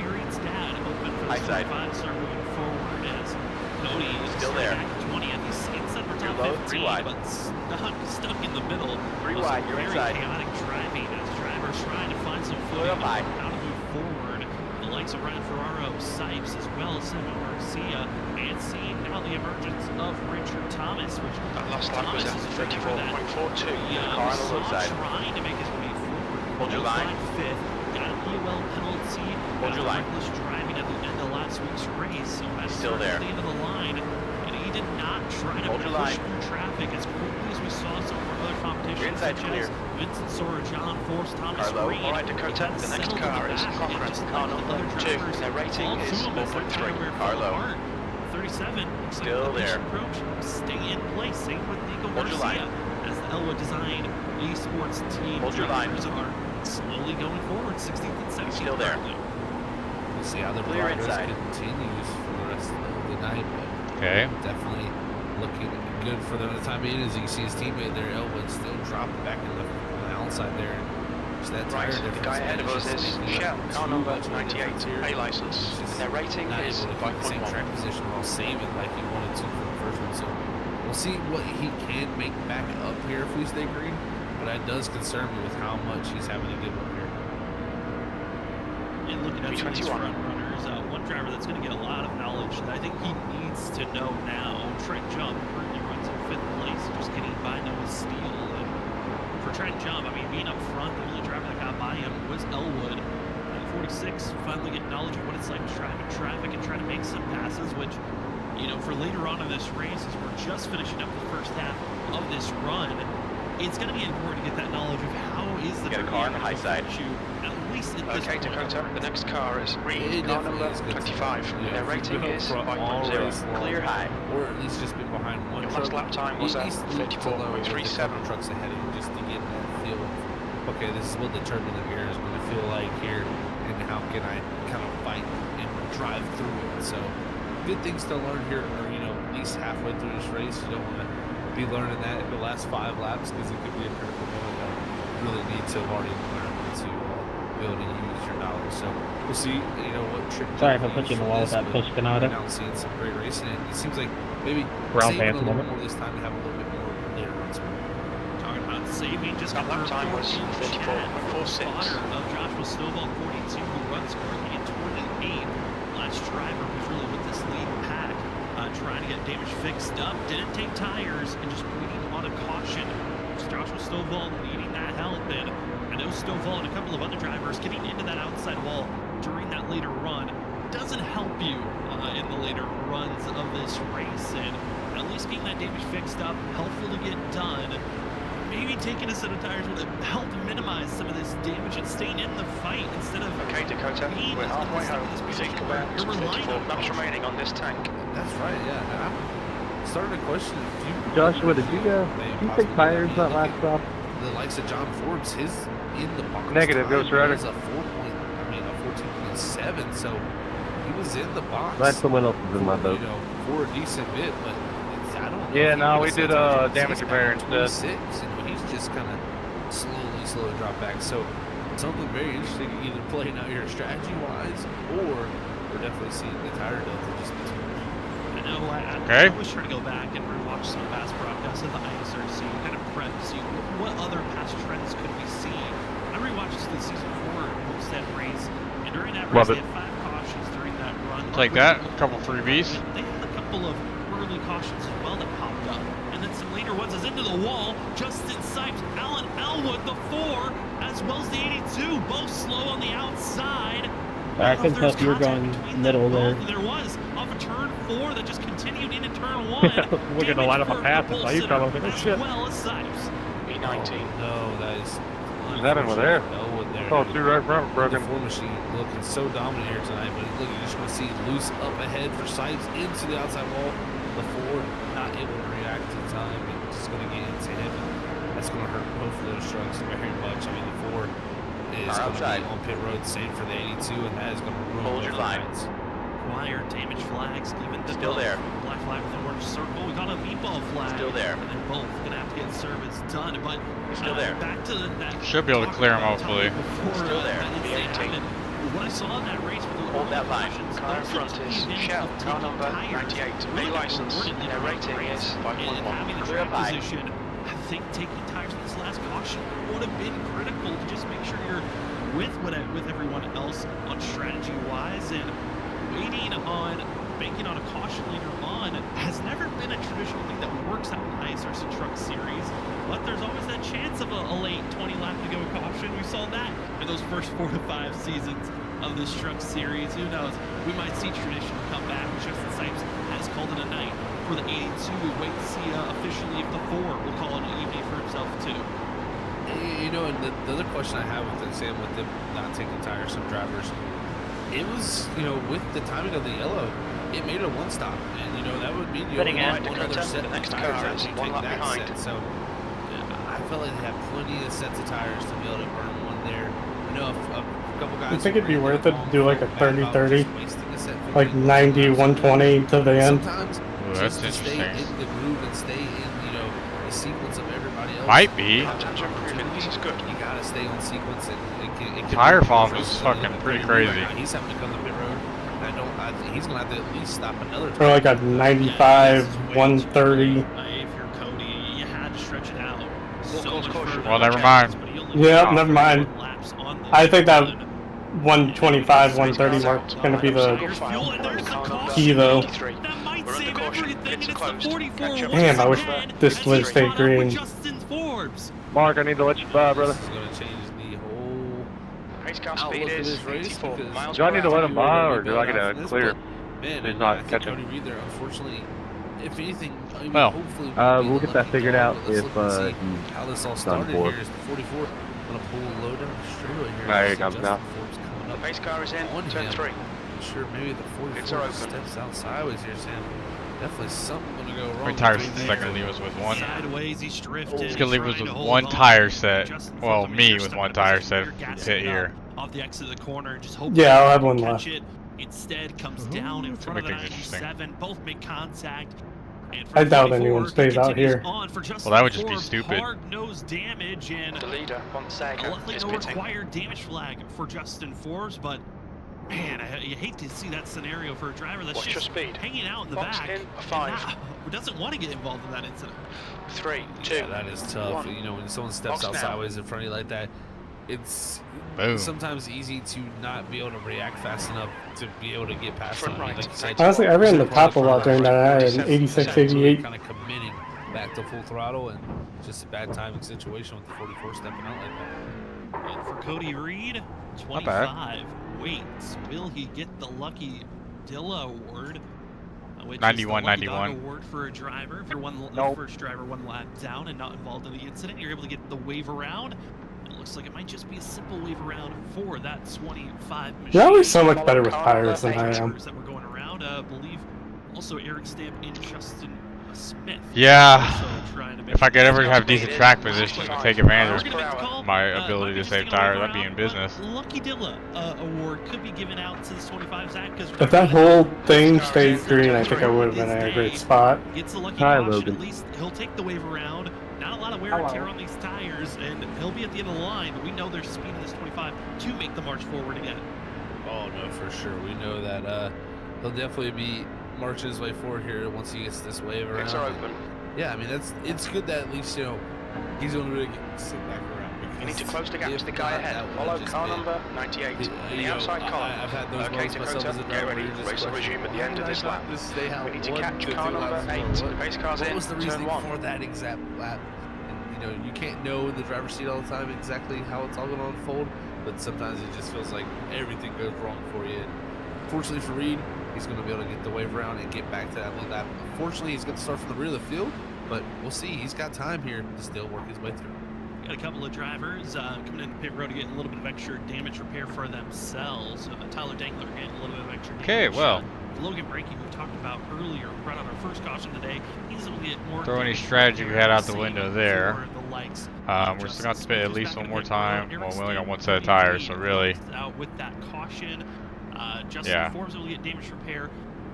Reed's dad open for the 5 start moving forward as Cody is still there. 20th. He's inside for top 15, but stuck in the middle. 3 wide, you're inside. Very chaotic driving as drivers trying to find some footing on how to move forward. The likes of Ryan Ferraro, Sipes, as well as Samuel Garcia, and seeing now the emergence of Richard Thomas, which that last lap was at 34.42. Car on the low side. Trying to make his way forward. Hold your line. 5th. Got a POL penalty. Hold your line. Reckless driving at the end of last week's race. So that's still there. at the end of the line. And he he did not try to push through traffic as quickly as we saw some of our other competition, such as Vincent Sora, John Force, Thomas Green. All right, Dakota, the next car is Conrad, car number 2. Their rating is 4.3. Carlo. 37. Still there. Approach, stay in place. Same with Nico Garcia. As the Elwood Design esports team drivers are slowly going forward, 16th and 17th. Still there. We'll see how the progress continues for the rest of the night. But definitely looking good for them at the time being. As you can see his teammate there, Elwood, still dropped back on the outside there. Just that tire difference. The guy ahead of us is Shell, car number 98, A license. Their rating is 5.1. Same track position while saving like he wanted to for the first one. So we'll see what he can make back up here if we stay green. But that does concern me with how much he's having to give up here. And looking at these front runners, one driver that's going to get a lot of knowledge that I think he needs to know now. Trent Jump currently runs in 5th place, just getting by Noah Steele. And for Trent Jump, I mean, being up front, the only driver that got by him was Elwood. At 46, finally getting knowledge of what it's like to drive in traffic and try to make some passes, which, you know, for later on in this race, as we're just finishing up the first half of this run, it's going to be important to get that knowledge of how is the car on the high side. At least at this point. Dakota, the next car is Reed, car number 25. Their rating is 5.0. Clear high. Or at least just been behind one Your truck. last lap time was at 34.37 trucks ahead of you just to get that feel of, okay, this is what the turbulent air is going to feel like here, and how can I kind of fight and drive through it. So good things to learn here, or, you know, at least halfway through this race. You don't want to be learning that in the last 5 laps, because it could be a critical moment that you really need to have already learned to be able to use your knowledge. So we'll see, you know, what trick. Sorry if I put you in the wall with that push Canada. Now seeing some great racing, and it seems like maybe Brown saving a pants little moment. more this time to have a little bit more later on. Talking about saving, just that lap time was 34.46. Of Joshua Stovall, 42, who runs currently in 28th. Last driver was really with this lead pack, trying to get damage fixed up. Didn't take tires and just waiting on a caution. Joshua Stovall needing that help, and I know Stovall and a couple of other drivers getting into that outside wall during that later run doesn't help you in the later runs of this race, and at least getting that damage fixed up, helpful to get done. Maybe taking a set of tires would help minimize some of this damage and staying in the fight instead of Dakota, we're halfway home. We think about 34 laps remaining on this tank. That's right, yeah. I'm starting to question if you... Joshua, did you take tires that last stop? The likes of John Forbes, his in the box. Negative, Ghost Rider. Was a 14.7, so he was in the box. Glad someone else is in my boat. You know, for a decent bit, but I don't know. Yeah, no, we did damage repair instead. 26, you know, he's just kind of slowly dropped back. So something very interesting, either playing out here strategy-wise, or we're definitely seeing the tire delta just be too much. I know, I always try to go back and rewatch some past broadcasts of the ISRC, kind of prep to see what other past trends could we see. I rewatched the season 4 Homestead race, and during that race, they had 5 cautions during that run. Take that, a couple freebies. They had a couple of early cautions as well that popped up, and then some later ones as into the wall. Justin Sipes, Alan Elwood, the 4, as well as the 82, both slow on the outside. I couldn't tell if you were going middle there. There was off of turn 4 that just continued into turn 1. We're gonna line up a pass. That's how you come up with as shit. well as Sipes. B19. No, that is... Who's that over there? Elwood there. Oh, 2 right front, broken. The 4 machine looking so dominant here tonight, but look, you just want to see loose up ahead for Sipes into the outside wall. The 4 not able to react in time, and just going to get into him. That's going to hurt both of those trucks very much. I mean, the 4 is going to be on pit road, same for the 82, and that is going to ruin Hold your line. Wire damage flags, even the Still there. Black flag with the orange circle. We got a meatball flag. Still there. And they're both going to have to get service done, but Still there. Back to that. Should be able to clear them, hopefully. Still there. B18. What I saw in that race with the Hold that line. Car in front is Shell, car number 98, A license. Their rating is 5.1. Clear high. I think taking tires in this last caution would have been critical to just make sure you're with everyone else on strategy-wise, and waiting on banking on a caution later on has never been a traditional thing that works out in the ISRC Truck Series, but there's always that chance of a late 20 lap to go caution. We saw that in those first 4 to 5 seasons of this Truck Series. Who knows? We might see tradition come back. Justin Sipes has called it a night for the 82. We wait to see officially if the 4 will call it an evening for himself too. You know, and the other question I have with it, Sam, with them not taking tires, some drivers, it was, you know, with the timing of the yellow, it made it a one-stop, and you know that would mean you only had one other set of tires after you take that set. So I felt like they had plenty of sets of tires to be able to burn one there. You know, a couple guys. You think it'd be worth it to do like a 30-30, like 90-120 to the end? Sometimes that's just to stay interesting. in the groove and stay in, you know, the sequence of everybody else. Might be. This is good. You gotta stay on sequence, and it can Tire be fall dangerous. was fucking pretty crazy. He's having to come to pit road. I think he's gonna have to at least stop another. Or like a 95-130. If you're Cody, you had to stretch it out. So much further. Well, never mind. Yeah, never mind. I think that 125-130 mark's gonna be the key though. That might save everything, and it's the 44. Damn, I wish this would have stayed green. Mark, I need to let you by, brother. This is gonna change the whole Race car speed outlook of is this race 84 because miles Do I per need to hour. let him by, or do I get a This, clear? but, man, He's I not think catching. Cody Reed there, unfortunately, if anything, I mean, Well, hopefully we'll get that figured out if how this all he's started done for. here is the 44 gonna pull low down the straightaway here. There he See comes Justin now. Forbes coming The up pace car is in, on turn him. 3. Sure, maybe the Pits are 44 open. steps out sideways here, Sam. Definitely something gonna go wrong. How many tires between is there. that gonna leave us with? One? Sideways, he's drifting. It's gonna leave us trying with to hold one on. tire set. Justin Well, Forbes, me you're with stuck one in a tire position, set you're gassing hit it here. up off the exit of the corner, just hoping Yeah, I'll you have can one catch left. it. Instead, comes down in front of the make things interesting. 97. Both make contact. And I doubt 44 anyone stays out continues here. on for Justin Well, that would just be Forbes. stupid. Hard-nosed damage and The leader, Fonseca, luckily is no pitting. required damage flag for Justin Forbes, but man, you hate to see that scenario for a driver that's Watch your just speed. hanging out in the Box back in, a and 5. doesn't want to get involved in that incident. 3, 2. Yeah, that is tough. 1. You know, when someone steps Box out now. sideways in front of you like that, it's Boom. sometimes easy to not be able to react fast enough to be able to get past Front something. right. Like you said, Honestly, I ran the top a lot during that. I had an 86-88. kind of committing back to full throttle, and just a bad timing situation with the 44 stepping out like that. And for Cody Reed, Not bad. 25 waits. Will he get the Lucky Dilla award? Which 91, is the Lucky 91. Dog award for a driver. If you're the Nope. first driver one lap down and not involved in the incident, you're able to get the wave around. It looks like it might just be a simple wave around for that 25 machine. You're always so much better with tires than I am. That were going around, I believe. Also, Eric Stamp and Justin Smith. Yeah. Also trying to make If I could ever sure have decent track position to take advantage We're gonna make the call. of my Might ability be to save just taking a tires, wave I'd be in around, business. but Lucky Dilla award could be given out to this 25 Zach because If that whole thing stayed green, I think I would have been in a great spot. gets the lucky Hi, caution. Logan. At least he'll take the wave around. Not a lot of wear and tear on these tires, and he'll be at the end of the line. But we know there's speed in this 25 to make the march forward again. Oh no, for sure. We know that he'll definitely be marching his way forward here once he gets this wave around. Pits are open. Yeah, I mean it's good that at least he's going to sit back around. You need to because close the gap if to the guy not, ahead. that would've Follow just car been- number 98. You The know, outside column. I've had those Okay, moments myself Dakota, as a get driver. ready. where you're just Race will questioning, resume at the why end of did this I lap. not just stay out We need to one catch to car two number laps 8. more? The pace car's What in, was the turn reasoning 1. for that exact lap? And you know, you can't know in the driver's seat all the time exactly how it's all going to unfold, but sometimes it just feels like everything goes wrong for you. And fortunately for Reed, he's going to be able to get the wave around and get back to that lead lap. Unfortunately, he's going to start from the rear of the field, but we'll see. He's got time here to still work his way through. Got a couple of drivers coming in the pit road to get a little bit of extra damage repair for themselves. Tyler Dangler getting a little bit of extra damage. Okay, well. Logan Brakey, we talked about earlier, brought out our first caution today. He's going to get more Throw any damage strategy we repair had out the same window there. for the likes We're of still going Justin to have to spit at Smith, least who's one back more in the pit road. time. Eric Well, we only got Stamp, one set of Cody tires, so Reed really. out with that caution. Justin Yeah. Forbes will get damage repair.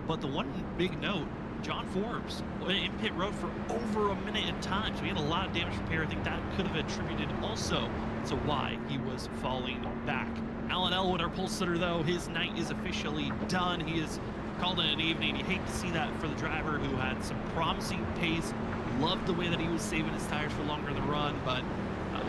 But the one big note, John Forbes in pit road for over a minute at times. We had a lot of damage repair. I think that could have attributed also to why he was falling back. Alan Elwood, our pole sitter, though, his night is officially done. He is called it an evening. You hate to see that for the driver who had some promising pace. Loved the way that he was saving his tires for longer in the run, but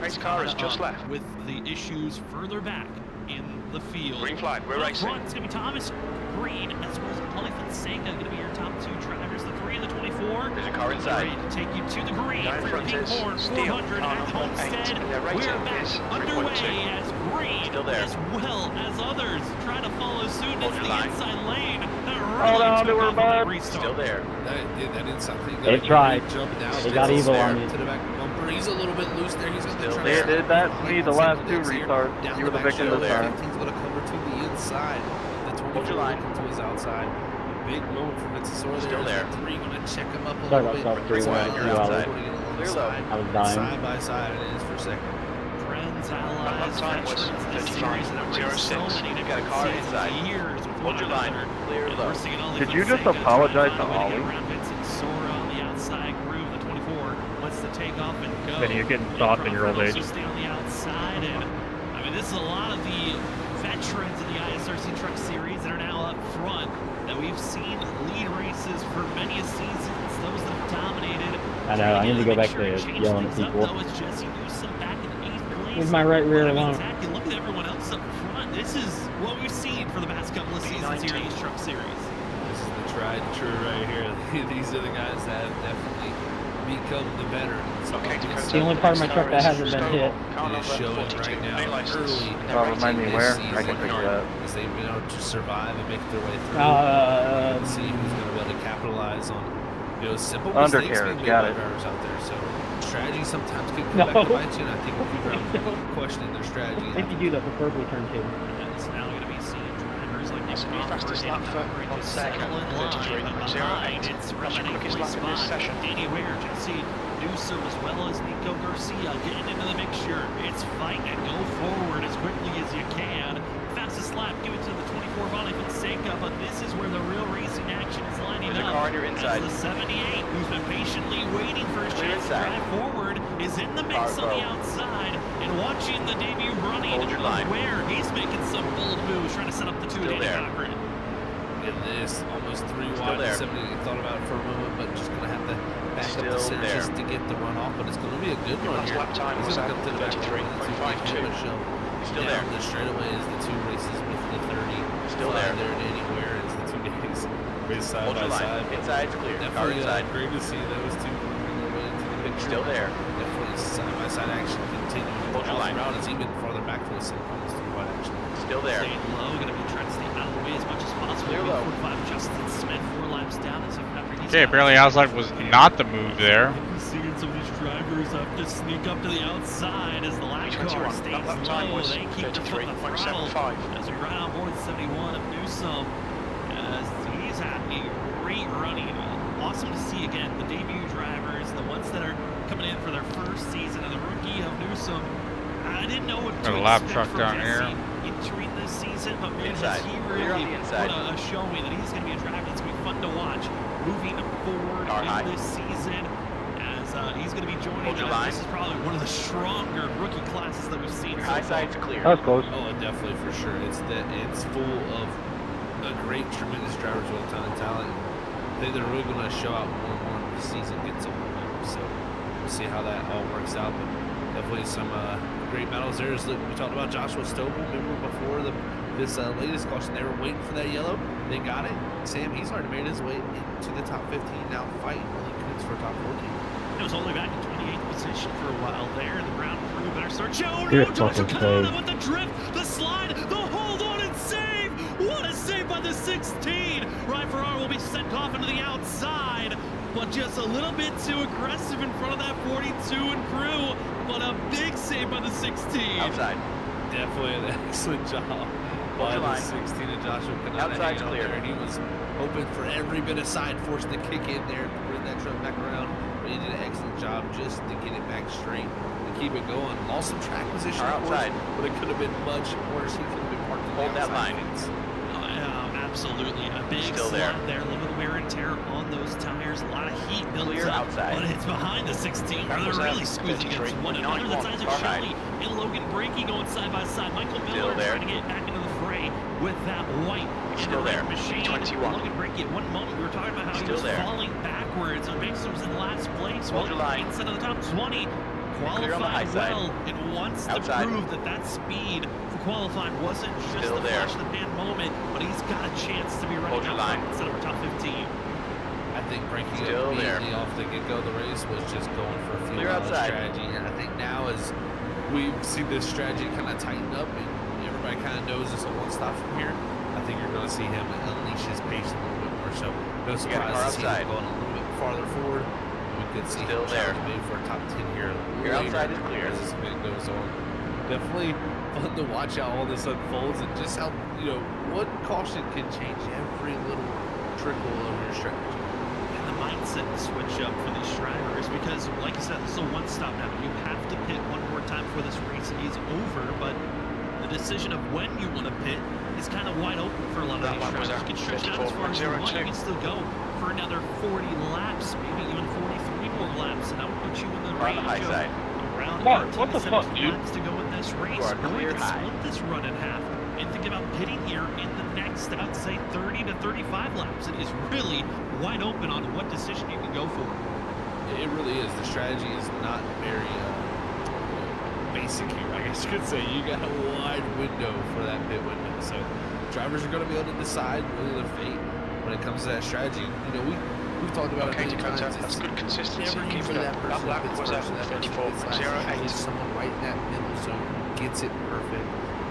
Race car is just left. With the issues further back in the field. Green flag, we're racing. Front, it's going to be Thomas Green as well as Ollie Fonseca going to be your top two drivers. The 3 and the 24. There's a car inside. Ready to take you to the green Down for your front pink is horn. Steel. 400 at Homestead. We're back underway as Green Still there. as well as others try to follow suit. Hold It's your the line. inside lane that Hold really on to took her, off on that bud. restart. Still there. That inside thing. They tried. Jumping out. They got evil on me. To the back bumper. He's a little bit loose there. He's going to try They to did that to me the last two restarts. Down You were the back victim shoulder. this time. 15's going to cover to the inside. The 24 looking to his outside. Big moment for Vincesora. Still there. 3 going to check him up a Sorry little about bit. that, Well, you're he's outside. putting it Clear alongside. I was dying. Side by side it is for second. Friends, allies, Lap time was veterans, this series that have raced so 35.06. many You've got a car different inside. years with Hold one your line. another. Clear And low. we're seeing Ollie Did you just Fonseca apologize trying to find a way Ollie? get around Vincent Sora on the outside groove. The 24 wants to take off and go. Benny, you're getting And soft in your old Crawford age. also stay on the outside, and I mean, this is a lot of the veterans in the ISRC Truck Series that are now up front that we've seen lead races for many seasons. Those that have dominated. I know, I need to go back Trying to change yelling at things up, people. though, is Jesse Newsom back in 8th place. Leave my right rear But, I mean, alone. Zach, you look at everyone else up front. This is what we've seen for the past couple of seasons here in this Truck Series. This is the tried and true right here. These are the guys that have definitely become the veterans. Okay, It's the only part of my truck that hasn't been hit. It is showing right now early. Oh, remind me this where? season I can fix that. because they've been able to survive and make their way through. And see who's going to be able to capitalize on simple mistakes Undercarriage, being made got by it. drivers out there. So strategy sometimes can come No. back to bite you, and I think people are questioning their strategy. If you do that, preferably turn 2. And it's now going to be seeing drivers like That's Nick the Crawford fastest and lap for Crawford just Fonseca, settle in line. 33.08. Behind, it's That's the remaining quickest lap in this spot. session. Danny Ware, Jesse Newsom, as well as Nico Garcia getting into the mixture. It's fight and go forward as quickly as you can. Fastest lap, give it to the 24 Ollie Fonseca, but this is where the real racing action is lining There's a up. car on your inside. As the 78, who's been patiently waiting for his Clear chance to inside. drive forward, is in the mix Car on the low. outside and watching the debut running Hold your line. of Ware. He's making some bold moves, trying to set up the two Still Danny there. Cochran. Get this, almost 3 Still wide. there. Somebody thought about it for a moment, but just going to have to back up the Still center there. just to get the run off. But it's going to be a good Your run last here. lap time He's was going to at come to the back. 33.52. Still Down there. the straightaway is the 2 races with the 30. Still Fly there. there to anywhere is the 2 days. Race side Hold by your side. line. but Inside's clear. Car Definitely inside. great to see those two moving their way into the picture. Still there. Definitely side by side action continuing. Hold your line. Round is even farther back to the center. Almost 3 wide action. Still there. Staying low, going to be trying to stay out of the way as much as possible. Clear low. 45 Justin Smith, 4 laps down. As Okay, apparently outside was not the move there. Seeing some of these drivers have to sneak up to the outside as the lap car 21. stays Lap time low. was They keep their foot on the throttle 33.75. as we ride on board 71 of Newsom. As he's had a great running. Awesome to see again the debut drivers, the ones that are coming in for their first season, and the rookie of Newsom. I didn't know what to Got a lap expect truck from down Jesse here. entering this season, but man, Inside. has he Clear on really the inside. put a showing that he's going to be a driver that's going to be fun to watch moving forward Car in high. this season. As he's going to be joining, Hold your line. this is probably one of the stronger rookie classes that we've seen Your so high far. side's clear. That was close. Oh, definitely for sure. It's full of a great, tremendous drivers with a ton of talent. I think they're really going to show out more and more as the season gets on. So we'll see how that all works out. But definitely some great battles there. We talked about Joshua Stovall. Remember before this latest caution, they were waiting for that yellow. They got it. Sam, he's already made his way into the top 15. Now fighting Willie Coons for top 14. It was only back in 28th position for a while there. The ground crew better start. Oh no, Good Joshua fucking Kanata save. with the drift, the slide, the hold on and save. What a save by the 16. Ryan Ferraro will be sent off into the outside, but just a little bit too aggressive in front of that 42 and crew. But a big save by the 16. Outside. Definitely an excellent job by the 16 and Joshua Kanata. Outside's clear. And he was hoping for every bit of side force to kick in there to bring that truck back around. But he did an excellent job just to get it back straight and keep it going. Lost some track position, Car of course, outside. but it could have been much worse. He could have been parked in the Hold that outside line. fence. Absolutely, a big Still slot there. there, a little wear and tear on those tires, a lot of heat built Clear up, outside. but it's behind the 16 where That was they're at really squeezing against one another. 33.91. That's Isaac Car high. Shelley and Logan Brakey going side by side. Michael Still Miller there. trying to get back into the fray with that white Still there. machine. 21. Logan Brakey at one moment we were talking about how he Still was there. falling backwards. And Mason was in last place. Hold your line. Instead of the top 20. qualified well and wants to prove that that speed for qualifying wasn't just a flash in the pan moment, but he's got a chance to be running out instead of a top 15. I think breaking it immediately off the get-go of the race was just going for a fuel strategy, and I think now as we've seen this strategy kind of tighten up and everybody kind of knows it's a one-stop from here, I think you're going to see him unleash his pace a little bit more. So no surprise to see him going a little bit farther forward. We could see him maybe for a top 10 here. Your outside is clear as this event goes on. Definitely fun to watch how all this unfolds and just how, you know, one caution can change every little trickle of your strategy. And the mindset switch up for these drivers because, like I said, this is a one-stop now. You have to pit one more time before this race is over, but the decision of when you want to pit is kind of wide open for a lot of these drivers. You can stretch out as far as you want. You can still go for another 40 laps, maybe even 43 more laps, and that would put you in the range of around 13 to 17 laps to go in this race. Or you can split this run in half and think about pitting here in the next, I'd say, 30 to 35 laps. It is really wide open on what decision you can go for. It really is. The strategy is not very basic here, I guess you could say. You got a wide window for that pit window, so drivers are going to be able to decide really their fate when it comes to that strategy. You know, we've talked about it many times. That's good consistency. Keep it that person that was at 34.08. Someone right in that middle zone gets it perfect,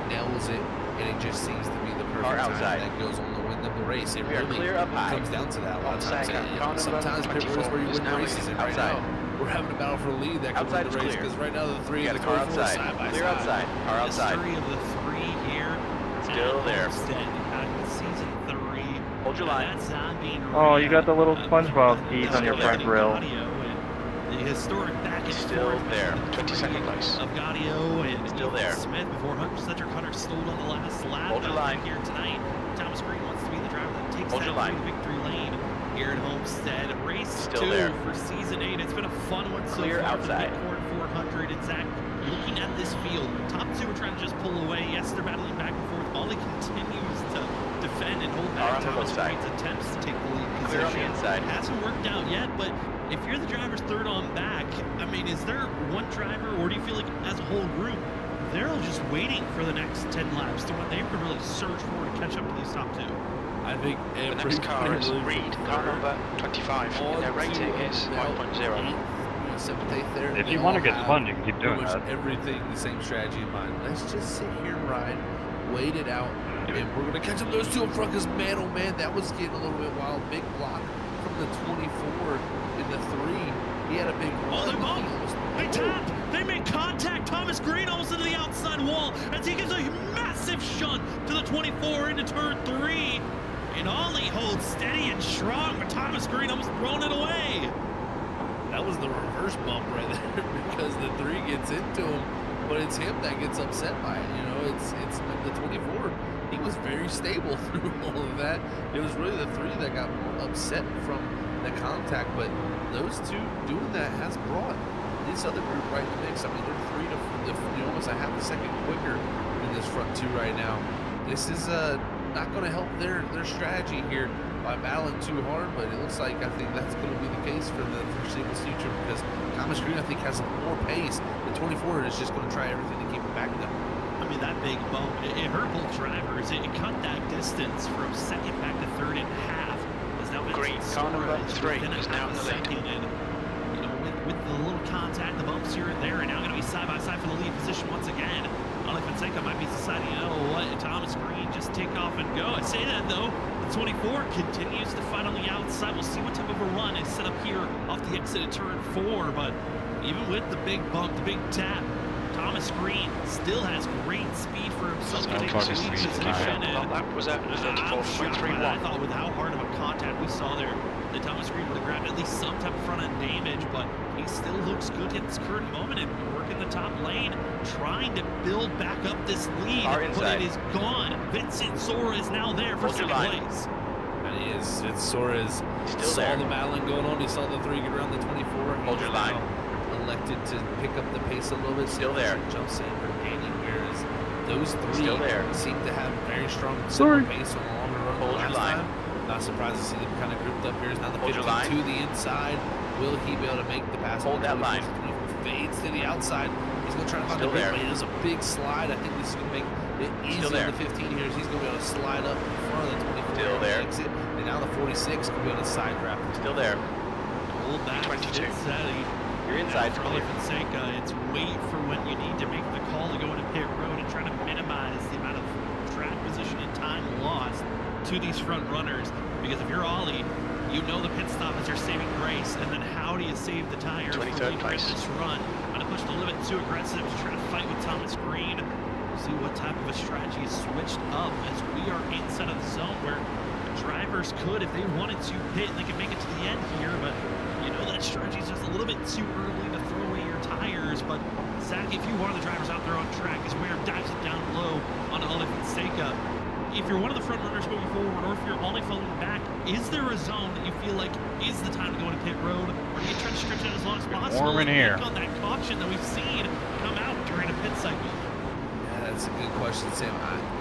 nails it, and it just seems to be the perfect time that goes on the win of the race. It really comes down to that a lot of times. Sometimes pit roads where you win races, and right now we're having a battle for the lead that could win the race because right now the three and the car outside. Clear outside. Car outside. History of the three here. Still there. Homestead back in season 3. Hold your line. Oh, you got the little SpongeBob teeth on your front grill. The historic back and still forth there. 22nd place. Of Gaudio and still there. Smith before Cedric Hunter stole on the last lap. Hold your line. Here tonight, Thomas Green wants to be the driver that takes that through the victory lane here at Homestead. Race still 2 there. For season 8. It's been a fun one so Clear far. Outside. Corn 400. And Zach, looking at this field, top 2 are trying to just pull away. Yes, they're battling back and forth. Ollie continues to defend and hold back Thomas Green's attempts to take the lead position. Clear on the inside. Hasn't worked out yet, but if you're the driver's third on back, I mean, is there one driver, or do you feel like as a whole group, they're all just waiting for the next 10 laps to when they can really surge forward to catch up to these top 2? I think the next car is Reed, car number 25, and their rating is 1.0. If you want to get fun, you can keep doing that. Everything the same strategy in mind. Let's just sit here and ride, wait it out, and we're going to catch up those two up front because, man, oh man, that was getting a little bit wild. Big block from the 24 in the 3. He had a big run. Oh, they bump! They tap! They make contact! Thomas Green almost into the outside wall as he gives a massive shunt to the 24 into turn 3. And Ollie holds steady and strong, but Thomas Green almost thrown it away. That was the reverse bump right there because the 3 gets into him, but it's him that gets upset by it. You know, it's the 24. He was very stable through all of that. It was really the 3 that got upset from the contact, but those two doing that has brought this other group right in the mix. I mean, they're 3 to almost a half a second quicker in this front 2 right now. This is not going to help their strategy here by battling too hard, but it looks like I think that's going to be the case for the foreseeable future because Thomas Green I think has more pace. The 24 is just going to try everything to keep it back down. I mean, that big bump, it hurt both drivers. It cut that distance from second back to third in half. Green, car number 3 is now in the lead. And, you know, with the little contact, the bumps here and there, and now going to be side by side for the lead position once again. Ollie Fonseca might be deciding, you know what, Thomas Green, just take off and go. I say that though, the 24 continues to fight on the outside. We'll see what type of a run is set up here off the exit of turn 4, but even with the big bump, the big tap, Thomas Green still has great speed for himself to take the lead position. And that was at 34.31. I thought with how hard of a contact we saw there, that Thomas Green would have grabbed at least some type of front end damage, but he still looks good at this current moment and working the top lane, trying to build back up this lead, but it is gone. Vincent Sora is now there for second place. And he is. Suarez saw the battling going on. He saw the 3 get around the 24. Hold your line. Elected to pick up the pace a little bit. Still there. Jumps in for Danny, whereas those 3 still there. seem to have very strong pace on the longer run. Hold your line. Not surprised to see them kind of grouped up here. Is now the Hold 15 to the inside. Will he be able to make the pass? Hold that line. fades to the outside. He's going to try to find the big lane. There's a big slide. I think this is going to make it easy on the 15 here. He's going to be able to slide up in front of the 24. Still there. Exit, and now the 46 can be able to side draft. Still there. Hold back. 22. You're inside. For Fonseca, it's wait for when you need to make the call to go into pit road and try to minimize the amount of track position and time lost to these front runners. Because if you're Ollie, you know the pit stop is your saving grace, and then how do you save the tires for this run? I'm gonna push the limit too aggressive to try to fight with Thomas Green. See what type of a strategy is switched up as we are inside of the zone where drivers could, if they wanted to, pit and they could make it to the end here, but you know that strategy is just a little bit too early to throw away your tires. But Zach, if you are the drivers out there on track, is where dives it down low on Ollie Fonseca. If you're one of the front runners going forward, or if you're only falling back, is there a zone that you feel like is the time to go into pit road, or do you try to stretch it as long as possible? Warm in here. On that caution that we've seen come out during a pit cycle. Yeah, that's a good question, Sam.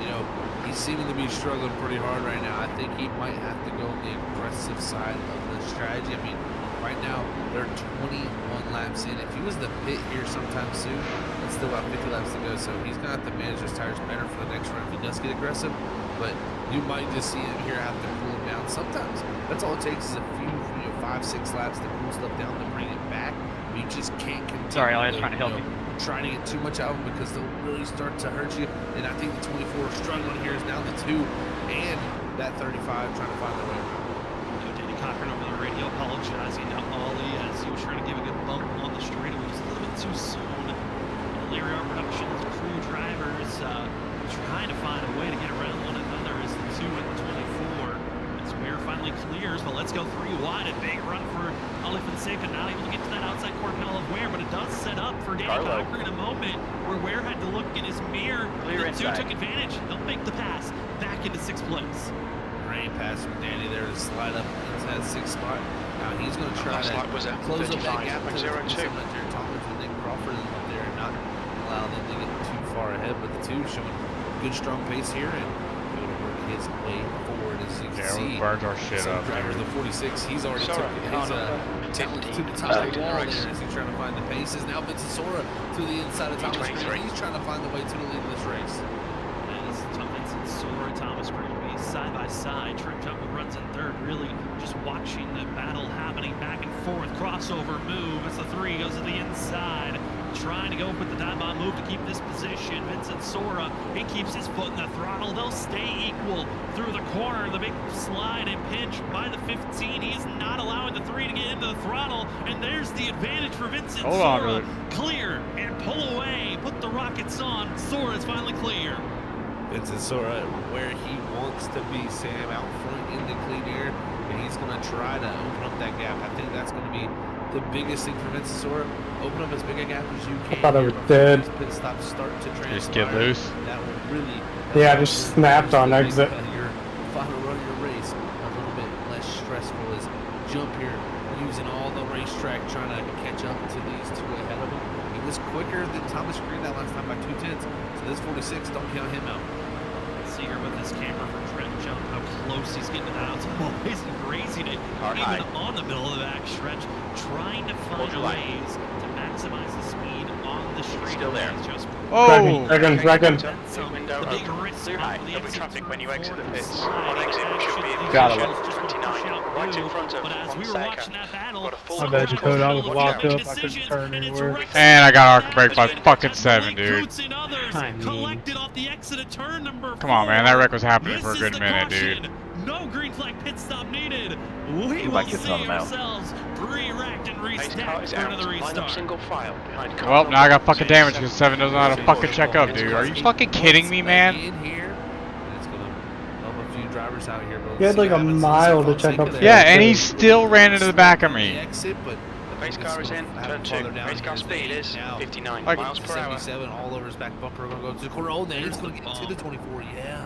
You know, he's seeming to be struggling pretty hard right now. I think he might have to go on the aggressive side of the strategy. I mean, right now they're 21 laps in. If he was to pit here sometime soon, it's still about 50 laps to go. So he's gonna have to manage his tires better for the next run if he does get aggressive. But you might just see him here have to cool him down. Sometimes that's all it takes is a few, 5-6 laps to cool stuff down to bring it back. You just can't continue. Sorry, I was trying to help you. Trying to get too much out of them because they'll really start to hurt you. And I think the 24 struggling here is now the 2 and that 35 trying to find their way. Danny Cochran over the radio apologizing to Ollie as he was trying to give a good bump on the straightaway. It was a little bit too soon. Larry R Productions crew drivers trying to find a way to get around one another as the 2 and the 24. As Ware finally clears, but let's go 3 wide. A big run for Ollie Fonseca, not able to get to that outside corner panel of Ware, but it does set up for Danny Cochran in a moment where Ware had to look in his mirror. The 2 took advantage. They'll make the pass back into 6th place. Great pass from Danny there to slide up into that 6th spot. Now he's going to try to close up that gap to Jared Thomas and Nick Crawford up there and not allow them to get too far ahead. But the 2 showing good strong pace here and going to work his way forward as you can see. We burned our shit up. Driver, the 46, he's already took his to the top of the wall there as he's trying to find the paces. Now Vincent Sora to the inside of Thomas Green. He's trying to find the way to the lead of this race. As Vincent Sora, Thomas Green side by side. Trent Jungle runs in 3rd, really just watching the battle happening back and forth. Crossover move as the 3 goes to the inside. Trying to go with the dive bomb move to keep this position. Vincent Sora, he keeps his foot in the throttle. They'll stay equal through the corner. The big slide and pinch by the 15. He is not allowing the 3 to get into the throttle. And there's the advantage for Vincent Sora. Clear and pull away. Put the rockets on. Sora's finally clear. Vincent Sora where he wants to be, Sam, out front in the clean air. And he's going to try to open up that gap. I think that's going to be the biggest thing for Vincent Sora. Open up as big a gap as you can. I thought I was dead. Pit stop start to transpire. Just get loose. That will really. Yeah, I just snapped on exit. Your final run of your race a little bit less stressful as jump here, using all the racetrack, trying to catch up to these 2 ahead of him. He was quicker than Thomas Green that last time by 2/10. So this 46, don't count him out. See here with this camera for Trent Jump, how close he's getting to that outside wall. He's grazing it, even on the middle of the back stretch, trying to find ways to maximize the speed on the street. Still there. Second. Window open. Clear high. There'll be traffic when you exit the pits. On exit should be in Got position it. 29. Right in front of But as we were watching that battle, got a full I bet you could. I was locked up. I couldn't turn anywhere. And I got arc brake by fucking 7, dude. I mean, come on, man. That wreck was happening for a good minute, dude. No green flag pit stop needed. We will see ourselves pre-wrecked and restacked for another restart. Single file behind Well, now I got fucking damage because 7 doesn't know how to fucking check up, dude. Are you fucking kidding me, man? In here, it's going to help a few drivers out here. he had like a mile to check up. Yeah, and he still ran into the back of me. Exit, but the race car is in. Turn 2. Race car speed is 59 miles per hour. 77 all over his back bumper. Going to go to the corner. Oh, there he's going to get to the 24. Yeah.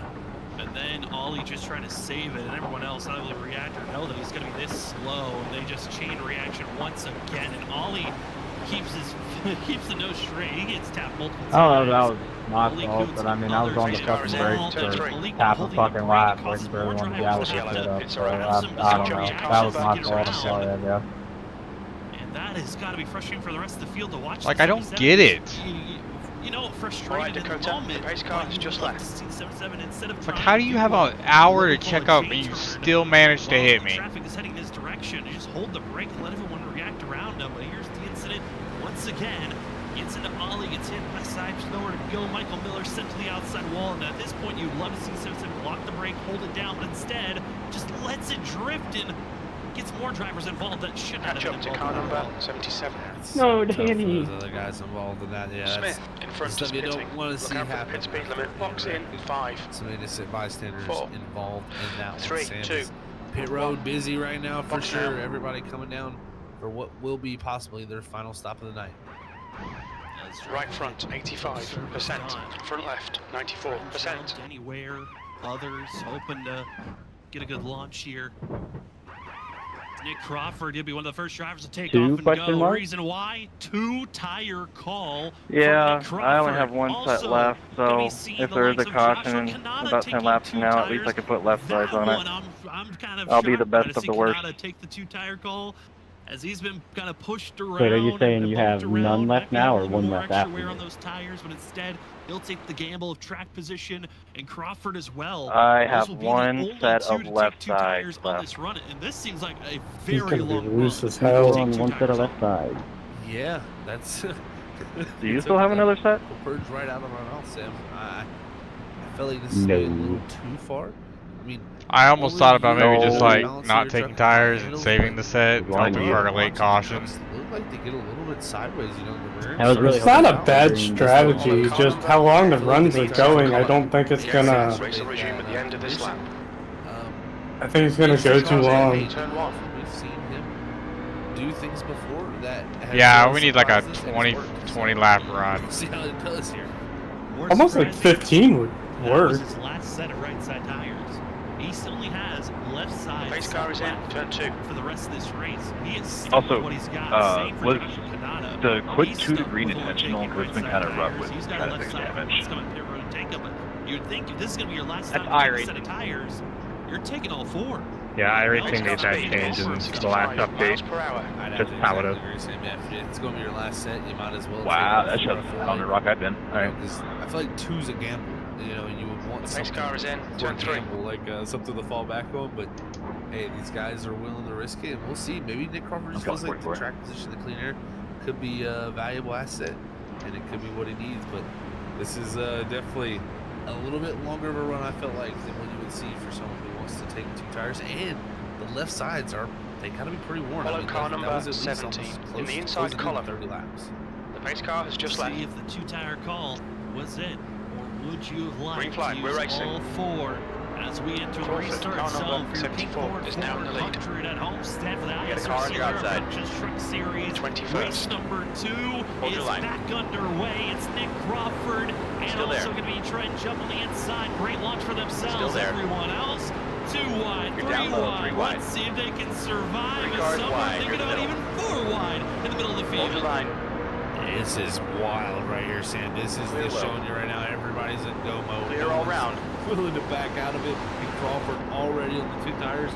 And then Ollie just trying to save it, and everyone else, not only reactor, know that he's going to be this slow, and they just chain reaction once again, and Ollie keeps the nose straight. He gets tapped multiple times. I don't know if that was my fault, but I mean, I was on the fucking brakes for half a fucking lap waiting for everyone to get out of the shit up, so I don't know. That was my fault, I'm sorry, I guess. And and that has got to be frustrating for the rest of the field to watch. Like, I don't get it. You know, frustrating Alright, in the Dakota, moment. the pace car has just left. Instead of Like, how do you have an hour to check up and you still manage to hit me? Traffic is heading this direction. You just hold the brake and let everyone react around him. But here's the incident once again. Gets into Ollie, gets hit by Sipes, nowhere to go. Michael Miller sent to the outside wall, and at this point, you'd love to see Simpson block the brake, hold it down, but instead, just lets it drift and gets more drivers involved that should not Catch have up been to car involved. number 77. No, Tough for Danny. those other guys involved in that. Yeah, Smith in front stuff is you pitting. don't want to Look see out for the happen. pit speed limit. Box in 5. Some innocent bystanders 4, involved in that one. 3, Sam 2, is pit road busy right now for Box sure. now. Everybody coming down for what will be possibly their final stop of the night. Right front 85%. Front left 94%. Anywhere, others hoping to get a good launch here. Nick Crawford, he'll be one of the first drivers to take Two off and question go. mark? Reason why? 2-tire call. Yeah, for Nick I only Crawford. have one set Also, left, gonna so be seeing if the there is a likes of Joshua caution Kanata about 10 taking laps from 2 now, at least I tires. can put left sides That on one, it. I'm kind of I'll be the shocked best to of see the worst. Kanata take the 2-tire call, as he's been kind of pushed around. Wait, are you saying and you bumped have around. none Might left be now a or little one more left extra after wear on this? those tires, but instead he'll take the gamble of track position, and Crawford as well. I Those have will be the one only set two of to left take 2 tires sides on left. this run, and this seems like a He's very gonna be long loose run. as to hell. take On 2 one set tires of on. left side. Yeah, that's. Do you still have another set? Purge right out of our mouth, Sam. I feel like this is maybe a little too far. I mean, I almost thought about maybe just like balance not your taking truck tires and handles, saving but the set, Blind hoping you. for a late caution. look like they get a little bit sideways, you know, in the rear. That was really It's not a hoping bad that strategy, just how long the runs are going, I don't think it's gonna... Racer regime at the end of this lap. I think it's gonna go too long. Turn 1. We've seen him do things before that. have Yeah, really we need like a surprised us, and 20 it's worked. 20 lap run. We'll see how it does here. More Almost like surprising, 15 would that was work. his last set of right side tires. He only has left side. Pace car is in. Turn 2. For the rest of this race, he is stuck Also, with what he's got. Same for was Joshua Kanata. the quick He's 2 to stuck green with only intentional? taking Because it's been right kind side of rough tires. with He's got a kind of left big side damage. that's coming pit road and take up. But you'd think if this is gonna be your last That's time to take a set iRacing. of tires, you're taking all 4. Yeah, iRacing No, made that speed change in forward. the last 65 miles update. per hour. I'd Just have to how it exactly agree, Sam. Yeah, if it's going to be your last set, you might as well. Wow, take that it shows for how on the rock I've been. Alright. Because I feel like 2's a gamble. You know, you would want The pace something car is in. Turn for 3. a gamble, like something to fall back on. But hey, these guys are willing to risk it, and we'll see. Maybe Nick Crawford just I'm feels like going the for it. track position, the clean air, could be a valuable asset, and it could be what he needs. But this is definitely a little bit longer of a run, I felt like, than what you would see for someone who wants to take 2 tires. And the left sides they gotta be pretty worn. Follow car that number was at least 17 almost in close- the inside close to column. 30 laps. The pace car has just left. See if the 2-tire call was it, or would you have liked Green flag, to we're use racing. all 4 as we enter the Crawford, restart car zone number for your pink 74 board is now in the lead. 400 at Homestead for the You got a car on ISRC your outside. Purchase Truck Series. 21st. Race number 2 Hold is your line. back underway. It's Nick Crawford and Still also there. going to be Trent Jump on the inside. Great launch for themselves. Still there. Everyone else. 2 wide, You're 3 down low, wide. 3 wide. Let's see if they can survive. 3 As cars some are wide. thinking You're in the about middle. even 4 wide in the middle of the Hold your field. line. This is wild right here, Sam. This is Clear just low. showing you right now. Everybody's in go mode. Clear No all one's round. willing to back out of it. And Crawford already on the 2 tires.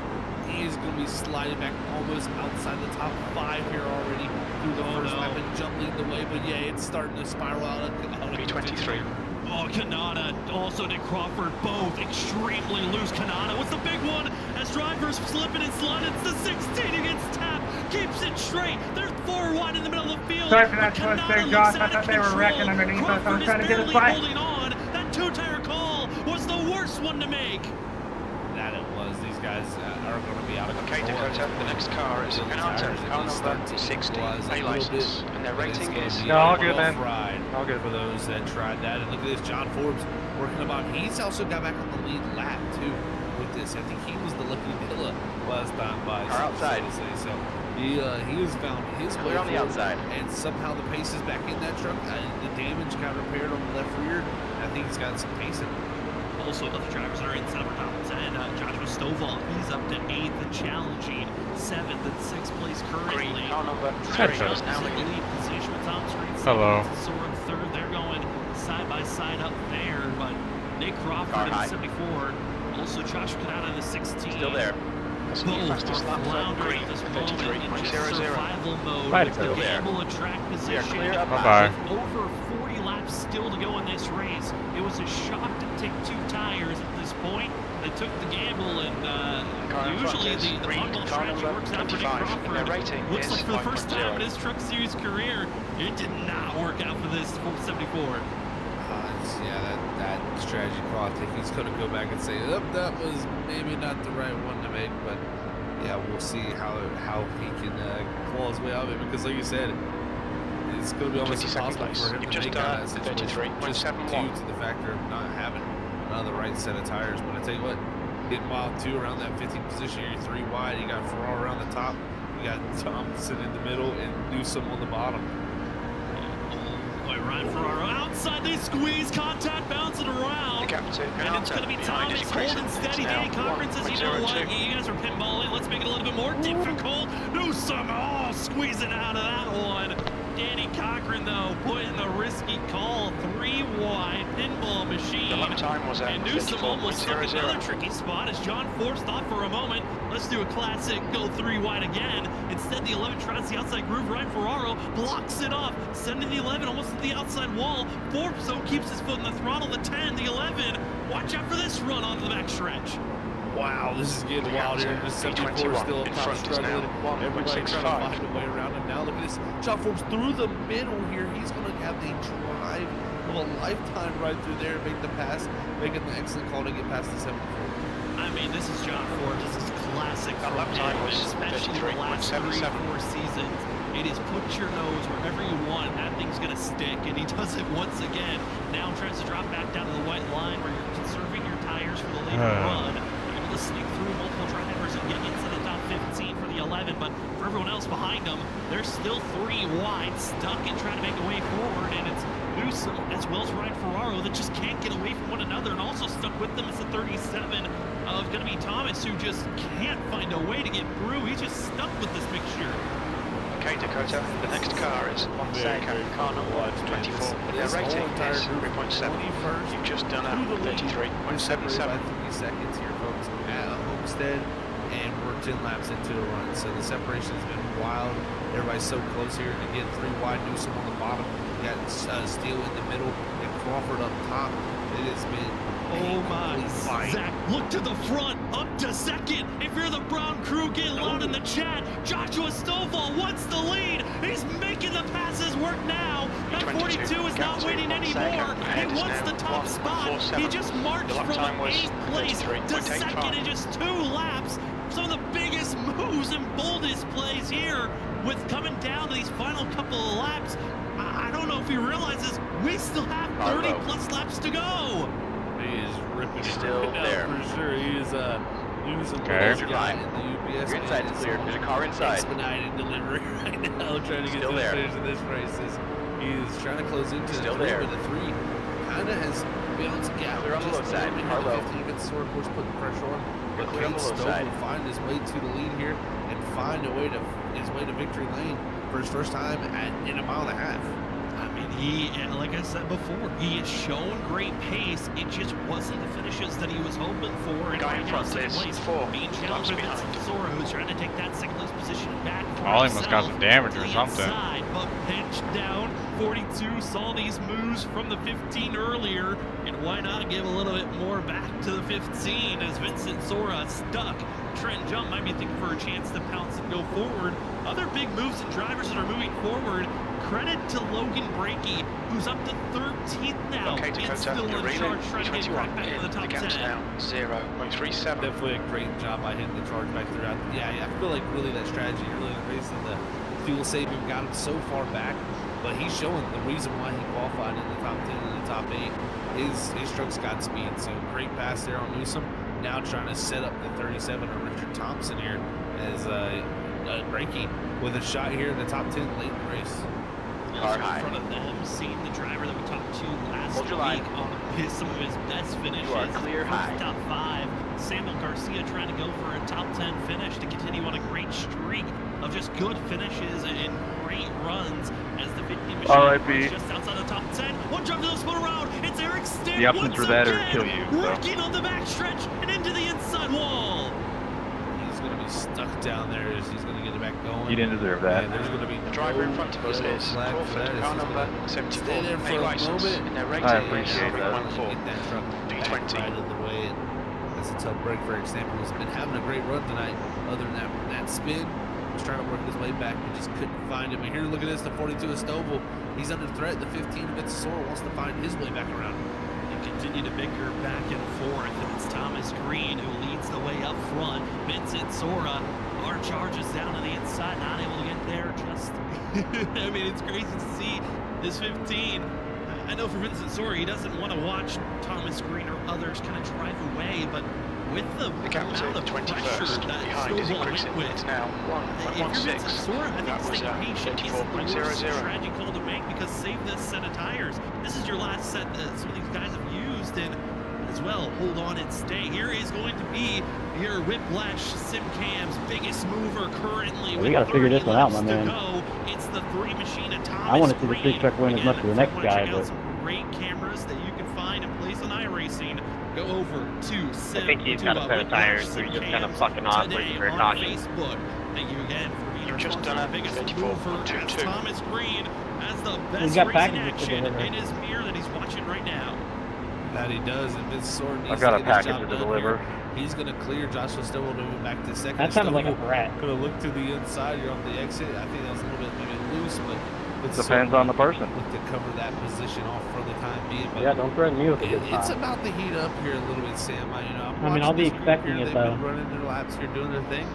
He is going to be sliding back almost outside the top 5 here already through the first lap and Jump leading the way. But yeah, it's starting to spiral out of B23. Oh, Kanata, also Nick Crawford, both extremely loose. Kanata was the big one as drivers slipping and sliding. It's the 16 against Tap, keeps it straight. They're 4 wide in the middle of the field. Sorry for that But twist Kanata there, looks Josh. I out of thought they were control. wrecking underneath us. I was Crawford trying to is get us barely by. holding on. That 2-tire call was the worst one to make. that it was. These guys are going to be out of Okay, control. Dakota, the next car is Fanatec, car number 60, A license, and their rating is... No, all good, man. Ride All good. for those that tried that. And look at this, John Forbes working about. He's also got back on the lead lap too with this. I think he was the lucky Dilla last time by. Car outside. So to say. So he has found his way Clear on the forward, outside. and somehow the pace is back in that truck. The damage got repaired on the left rear. I think he's got some pace in it. Also, other drivers are in Silver top 10. Joshua Stovall, he's up to 8th and challenging 7th and 6th place currently. Green, car number 3 Trent is Jones now in the leading. lead position with Tom Street. Hello. Soren 3rd. They're going side by side up there, but Nick Crawford Car in high. the 74. Also, Josh Kanata in the 16. Still there. Thomas, your fastest lap for green, 33.00. Survival mode. Right, With still the there. gamble of track position. Bye-bye. With over 40 laps still to go in this race. It was a shock to take 2 tires at this point. They took the gamble, and usually the bundle strategy works out pretty Crawford. Looks like for the first time in his Truck Series career, it did not work out for this 474. Yeah, that strategy call, I think he's going to go back and say, oh, that was maybe not the right one to make, but yeah, we'll see how he can claw his way out of it, because like you said, it's going to be almost impossible for him to make out of that situation, just due to the factor of not having the right set of tires. But I tell you what, getting mile 2 around that 15th position, you're 3 wide, you got Ferrari around the top, you got Thompson in the middle, and Newsom on the bottom. Ryan Ferraro outside, they squeeze, contact bouncing around. And it's going to be Thomas holding steady. Danny Cochran says, you know what, you guys are pinballing, let's make it a little bit more difficult. Newsom, oh, squeezing out of that one. Danny Cochran, though, putting the risky call, 3 wide pinball machine. The lap time was at and Newsom almost stuck in another tricky spot as John Force thought for a moment, let's do a classic, go 3 wide again. Instead, the 11 tries the outside groove. Ryan Ferraro blocks it off, sending the 11 almost to the outside wall. Forbes, though, keeps his foot in the throttle. The 10, the 11. Watch out for this run onto the backstretch. Wow, this is getting wild here. The 74 still up top struggling. Everybody trying to find a way around him. Now look at this. John Forbes through the middle here. He's going to have the drive of a lifetime right through there and make the pass, making the excellent call to get past the 74. I mean, this is John Forbes. This is classic from lap time him, was especially the last 3 or 4 seasons. It is put your nose wherever you want. That thing's going to stick, and he does it once again. Now tries to drop back down to the white line where you're conserving your tires for the later run. To sneak through multiple drivers and get into the top 15 for the 11, but for everyone else behind them, they're still 3 wide, stuck and trying to make a way forward, and it's Newsom as well as Ryan Ferraro that just can't get away from one another, and also stuck with them is the 37 of going to be Thomas, who just can't find a way to get through. He's just stuck with this mixture. Okay, Dakota, the next car is Montec, car number 24. Their rating is 3.7. You've just done a 33.77. 3 seconds here, folks, at Homestead, and we're 10 laps into the run. So the separation has been wild. Everybody's so close here. Again, 3 wide, Newsom on the bottom. You got Steele in the middle, and Crawford up top. It has been oh my, Zach, look to the front, up to second. If you're the Brown crew, get loud in the chat. Joshua Stovall wants the lead. He's making the passes work now. That 42 is not waiting anymore. He wants the top spot. He just marched from 8th place to second in just 2 laps. Some of the biggest moves and boldest plays here with coming down to these final couple of laps. I don't know if he realizes we still have 30 plus laps to go. He is ripping still there for sure. He is using okay. guy in the UPS. Your inside's clear. There's a car inside. Expedited delivery right now, trying to get still to the there. finish of this race. He's trying to close into still the 3, there. but the 3 kind of has bounced a gap. They're on the low side. Carlo. 15 gets sort of putting pressure on. But Clear on the low Stowe side. will find his way to the lead here and find a way to his way to victory lane for his first time in a mile and a half. I mean, he, like I said before, he has shown great pace. It just wasn't the finishes that he was hoping for. And Guy in front, second place, being challenged by Vincent Sora, who's trying to take that 2nd place position back for Ollie must got some damage or something. Inside, but pinched down. 42 saw these moves from the 15 earlier, and why not give a little bit more back to the 15 as Vincent Sora stuck. Trent Jump might be thinking for a chance to pounce and go forward. Other big moves and drivers that are moving forward. Credit to Logan Brakey, who's up to 13th now. Okay, and Dakota, still you're in really charge, trying to get 21 right back in to the top 10. now 0.37. Definitely a great job by hitting the charge back throughout. Yeah, I feel like really that strategy early in the race and the fuel saving got him so far back. But he's showing the reason why he qualified in the top 10 and the top 8 is his truck's got speed. So great pass there on Newsom. Now trying to set up the 37 of Richard Thompson here as Brakey with a shot here in the top 10 late in the race. Also in front of them, seeing the driver that we talked to last week on some of his best finishes. You are clear high. Top 5, Samuel Garcia trying to go for a top 10 finish to continue on a great streak of just good finishes and great runs as the 50 machine is just outside the top 10. One jump to the split around. It's Eric Stick. The options for that are to kill you. Working on the backstretch and into the inside wall. He's going to be be stuck down there as he's going to get it back going. You didn't deserve that. And there's going to be The driver in front of us is Crawford, car number 74, stay there for a license moment. in their rating. I appreciate that. 14, Get that truck back V20. right of the way. And that's a tough break. For example, he's been having a great run tonight. Other than that spin, he's trying to work his way back, but just couldn't find him. And here, look at this, the 42 of Stovall. He's under threat. The 15 of Sora wants to find his way back around. They continue to bicker back and forth, and it's Thomas Green who leads the way up front. Vincent Sora, our charges down to the inside, not able to get there. Just, I mean, it's crazy to see this 15. I know for Vincent Sora, he doesn't want to watch Thomas Green or others kind of drive away, but with the amount of pressure that Stovall went with, it's now if you're Vincent 1.16. Sora, I That think was staying patient isn't the worst 34.00. strategy call to make, because save this set of tires. This is your last set that some of these guys have used, and as well, hold on and stay. Here is going to be your Whiplash SimCam's biggest mover currently. We gotta figure this one out, my man. It's the 3 machine of Thomas I want to see the Green. big truck win as much as the next guy, but Some great cameras that you can find and place on iRacing. Go over to Sim. I think he's got a set of tires, so he's just kind of fucking off, waiting for a caution. Facebook. Thank you again for being You've just done a biggest 34, mover. 2, That's 2. Thomas Green as the He's best got racing packages to action deliver. in his mirror that he's watching right now. That he does, and Vince Sora needs I've got to a get his package job to done deliver. here. He's going to clear Joshua Stovall to move back to second. that sounded like a Stovall brat. Gonna look to the inside. You're off the exit. I think that was a little bit maybe loose, but Vince Depends Sora on the person. look to cover that position off for the time being. But Yeah, don't threaten me with a good it's time. about to heat up here a little bit, Sam. I mean, I'll be expecting it, They've though. been running their laps here, doing their thing.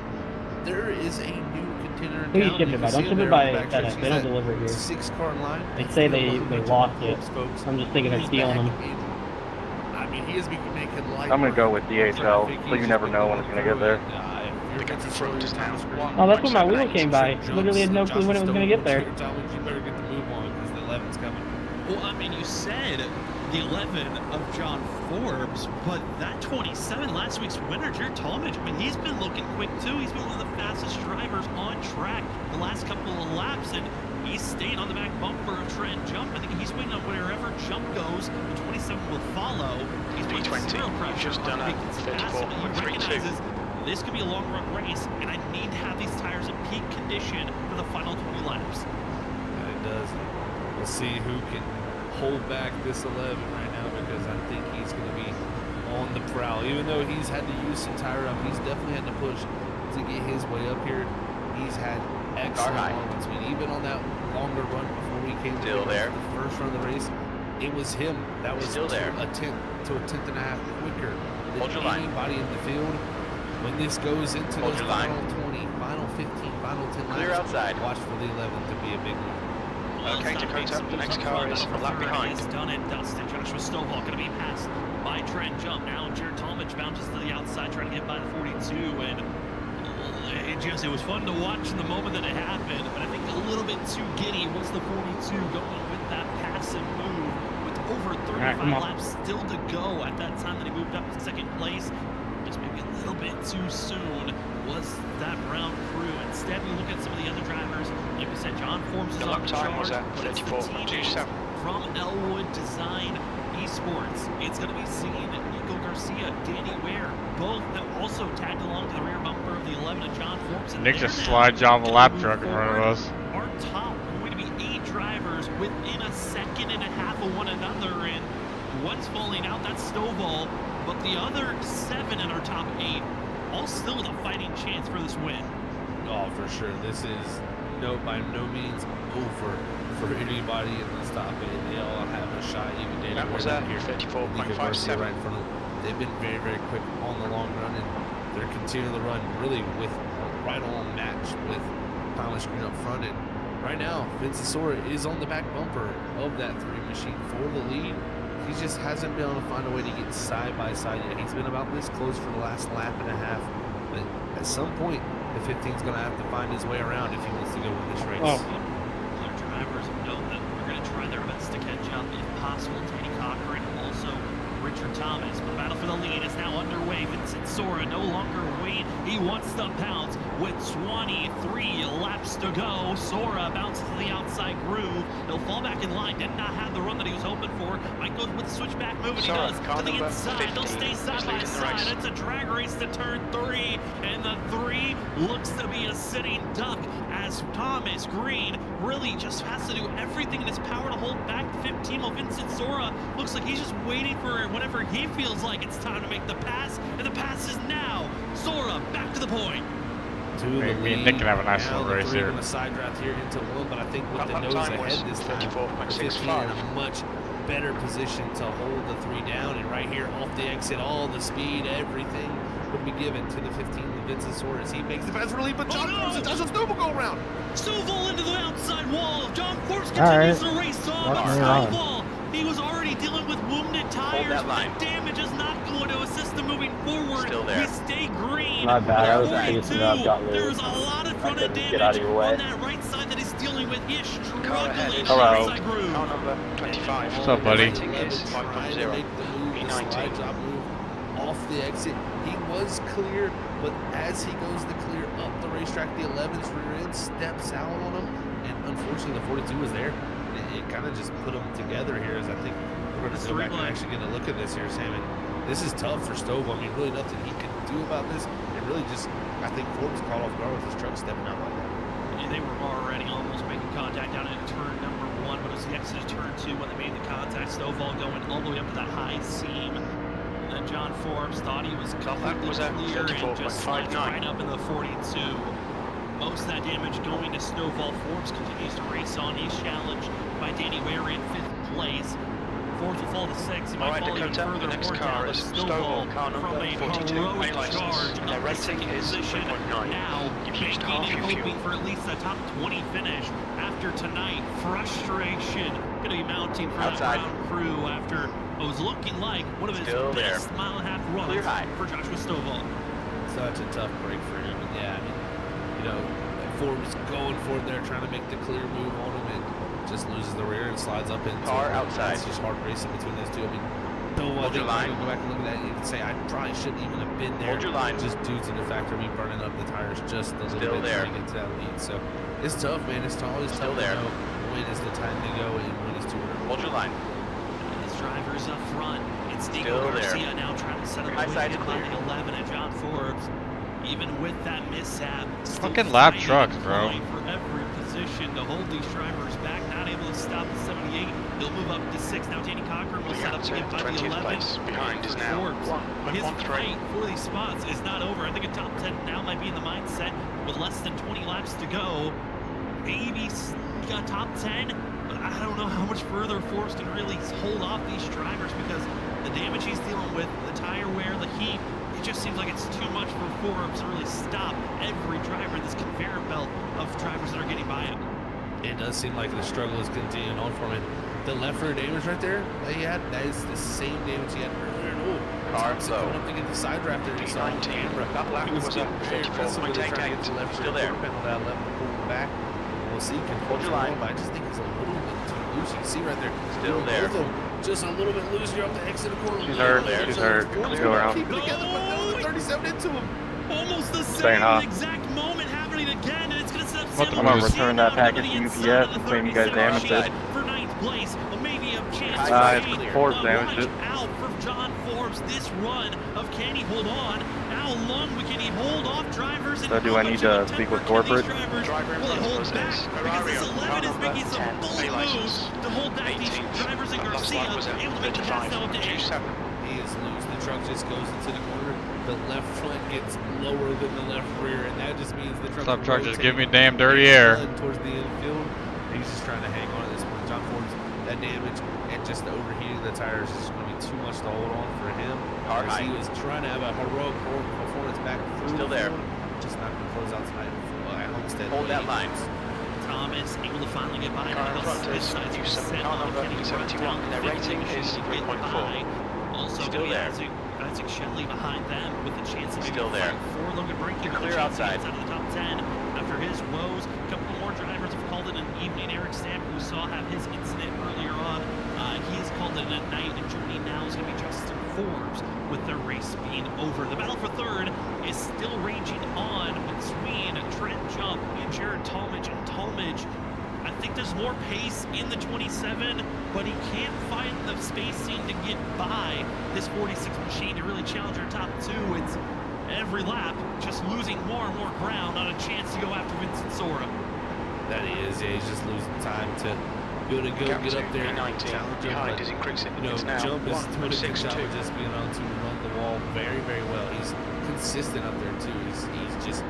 There is a new contender in Who you town. shipping it by? can Don't see ship him it there on by the back FedEx. stretch. They don't He's at deliver here. 6-car line. They say they lost it. Folks. I'm just thinking they're stealing them. I mean, he is making light. I'm gonna go with DHL, so you never know when it's gonna get there. You're going to throw this down. Oh, that's when my wheel came by. Literally had no clue when it was going to get there. You better get the move on because the 11's coming. Well, I mean, you said the 11 of John Forbes, but that 27, last week's winner, Jared Talmadge, I mean, he's been looking quick too. He's been one of the fastest drivers on track the last couple of laps, and he's staying on the back bumper of Trent Jump. I think he's waiting on wherever Jump goes. The 27 will follow. He's putting V20, zero pressure you've just done on a Bacon Sebastian. He 34.32. recognizes this could be a long run race, and I need to have these tires in peak condition for the final 20 laps. Yeah, it does. We'll see who can hold back this 11 right now, because I think he's going to be on the prowl. Even though he's had to use some tire up, he's definitely had to push to get his way up here. He's had excellent moments. I mean, even on that longer run before we came to the first run of the race, it was him that was still there a tenth and a half quicker than anybody in the field. When this goes into the final 20, final 15, final 10 laps, outside. Watch for the 11 to be a big one. Okay, Dakota, the next car is a lap behind. It's done and dusted. Joshua Stovall going to be passed by Trent Jump. Now Jared Talmadge bounces to the outside, trying to get by the 42, and it was fun to watch in the moment that it happened, but I think a little bit too giddy was the 42 going with that passive move with over 35 laps still to go at that time that he moved up to second place. Just maybe a little bit too soon was that Brown crew. Instead, we look at some of the other drivers. Like we said, John Forbes is on the time was chart, at but it's the 34.27. from Elwood Design Esports. It's going to be seen Nico Garcia, Danny Ware, both that also tagged along to the rear bumper of the 11 of John Forbes. Nick just slides off the lap truck in front of us. Our top going to be 8 drivers within a second and a half of one another, and one's falling out, that's Stovall, but the other 7 in our top 8 all still with a fighting chance for this win. Oh, for sure. This is by no means over for anybody in this top 8. They all have a shot. Even Danny That was at 34.57. right in front of them. They've been very, very quick on the long run, and they're continuing to run really with right on match with Thomas Green up front. And right now, Vincent Sora is on the back bumper of that 3 machine for the lead. He just hasn't been able to find a way to get side by side yet. He's been about this close for the last lap and a half. But at some point, the 15's going to have to find his way around if he wants to go win this race. Our drivers know that we're going to try their best to catch up if possible. Danny Cochran, also Richard Thomas. But the battle for the lead is now underway. Vincent Sora no longer wait. He wants the pounce with 23 laps to go. Sora bounces to the outside groove. He'll fall back in line. Did not have the run that he was hoping for. Mike goes with the switchback move, and he does to the inside. They'll stay side by side. It's a drag race to turn 3, and the 3 looks to be a sitting duck as Thomas Green really just has to do everything in his power to hold back 15. While Vincent Sora looks like he's just waiting for whenever he feels like it's time to make the pass, and the pass is now. Sora back to the point. Me and Nick can have a nice little race here. On a side draft here into 1, but I think with the nose ahead this time, 15 in a much better position to hold the 3 down, and right here off the exit, all the speed, everything would be given to the 15 with Vincent Sora as he makes the pass relief, but John Forbes and does a Stovall go around. Stovall into the outside wall. John Forbes continues to race on, but Stovall, he was already dealing with wounded tires, but the damage is not going to assist him moving forward. We stay green. Not bad. I was thinking I've got There's a lot of front end damage on that right side that he's dealing with. He is struggling in the outside groove. Car number 25. What's up, buddy? Rating is 5.0. P19 off the exit. He was clear, but as he goes to clear up the racetrack, the 11's rear end steps out on him, and unfortunately the 42 was there. It kind of just put them together here, as I think we're going to go back and actually get a look at this here, Sam. And this is tough for Stovall. I mean, really nothing he can do about this. It really just, I think Forbes caught off guard with his truck stepping out like that. Yeah, they were already almost making contact down at turn number 1, but it was the exit of turn 2 when they made the contact. Stovall going all the way up to that high seam. And John Forbes thought he was completely clear and just slides right up in the 42. Most of that damage going to Stovall. Forbes continues to race on. He's challenged by Danny Ware in 5th place. Forbes will fall to 6th. He might fall even further. The next car is Stovall, car number 42, heroic license. charge Their of rating second is position. 3.9. Now You've used making half and your hoping fuel. for at least a top 20 finish after tonight. Frustration going to be mounting for that round crew after it was looking like one of his best mile-and-a-half runs for Joshua Stovall. Such a tough break for him. And yeah, I mean, you know, Forbes going for it there, trying to make the clear move on him, and just loses the rear and slides up into car outside. It's just hard racing between those two. I mean, I think when you go back and look at that, you can say I probably shouldn't even have been there. Hold your line. Just due to the fact of me burning up the tires just a little bit trying to get to that lead. So it's tough, man. It's always tough to know when is the time to go and when is too early. Hold your line. His drivers up front. It's Nico Garcia now trying to set up the lead by the 11 and John Forbes. Even with that mishap, fucking lap trucks, bro. For every position to hold these drivers back, not able to stop the 78. He'll move up to 6. Now Danny Cochran will set up to get by the 11. Behind is now His fight for these spots is not over. I think a top 10 now might be in the mindset with less than 20 laps to go. Maybe got top 10. I don't know how much further Forbes can really hold off these drivers because the damage he's dealing with, the tire wear, the heat, it just seems like it's too much for Forbes to really stop every driver in this conveyor belt of drivers that are getting by him. It does seem like the struggle is continuing on for him. The left rear damage right there that he had, that is the same damage he had earlier. Coming up to get the side draft there. You saw on camera. That lap was a 44.88. Still there. That left pull back. We'll see. Can hold your line, but I just think it's a little bit too loose. You can see right there. Still there. Just a little bit loose here off the exit of the corner. She's hurt. She's hurt. Let's go around. Keep it together, but no, the 37 into him. Almost the same exact moment happening again, and it's going to set up I'm going to return that package to UPS and claim you guys damaged it. For 9th place, maybe a chance Forbes damaged it. Out for John Forbes. This run of can he hold on? How long can he hold off drivers? So do I need to speak with corporate? Driver in front of us is Ferrario, car number 10, A license. To hold back these drivers and Garcia able to make the pass now up to 8. He is loose. The truck just goes into the corner. The left front gets lower than the left rear, and that just means the truck. Stop truck, just give me damn dirty air. Towards the infield. He's just trying to hang on at this point. John Forbes, that damage and just the overheating of the tires is just going to be too much to hold on for him. He was trying to have a heroic performance back through. Still there. Just not going to close out tonight at Homestead. Hold that line. Thomas able to finally get by. Car in front is car number 71. Their rating is 3.4. Also still there. Isaac Shelley behind them with a chance to still there. For Logan Brinkley, clear outside out of the top 10 after his woes. A couple more drivers have called it an evening. Eric Stamp, who we saw have his incident earlier on He has called it a night, and Germany now is going to be Justin Forbes with their race being over. The battle for third is still raging on between Trent Jump and Jared Talmadge. And Talmadge, I think there's more pace in the 27, but he can't find the spacing to get by this 46 machine to really challenge our top two. It's every lap just losing more and more ground, not a chance to go after Vincent Sora. That he is, yeah, he's just losing time to be able to go get up there and challenge him. But, you know, Jump is to an extent with just being able to run the wall very, very well. He's consistent up there too. He's just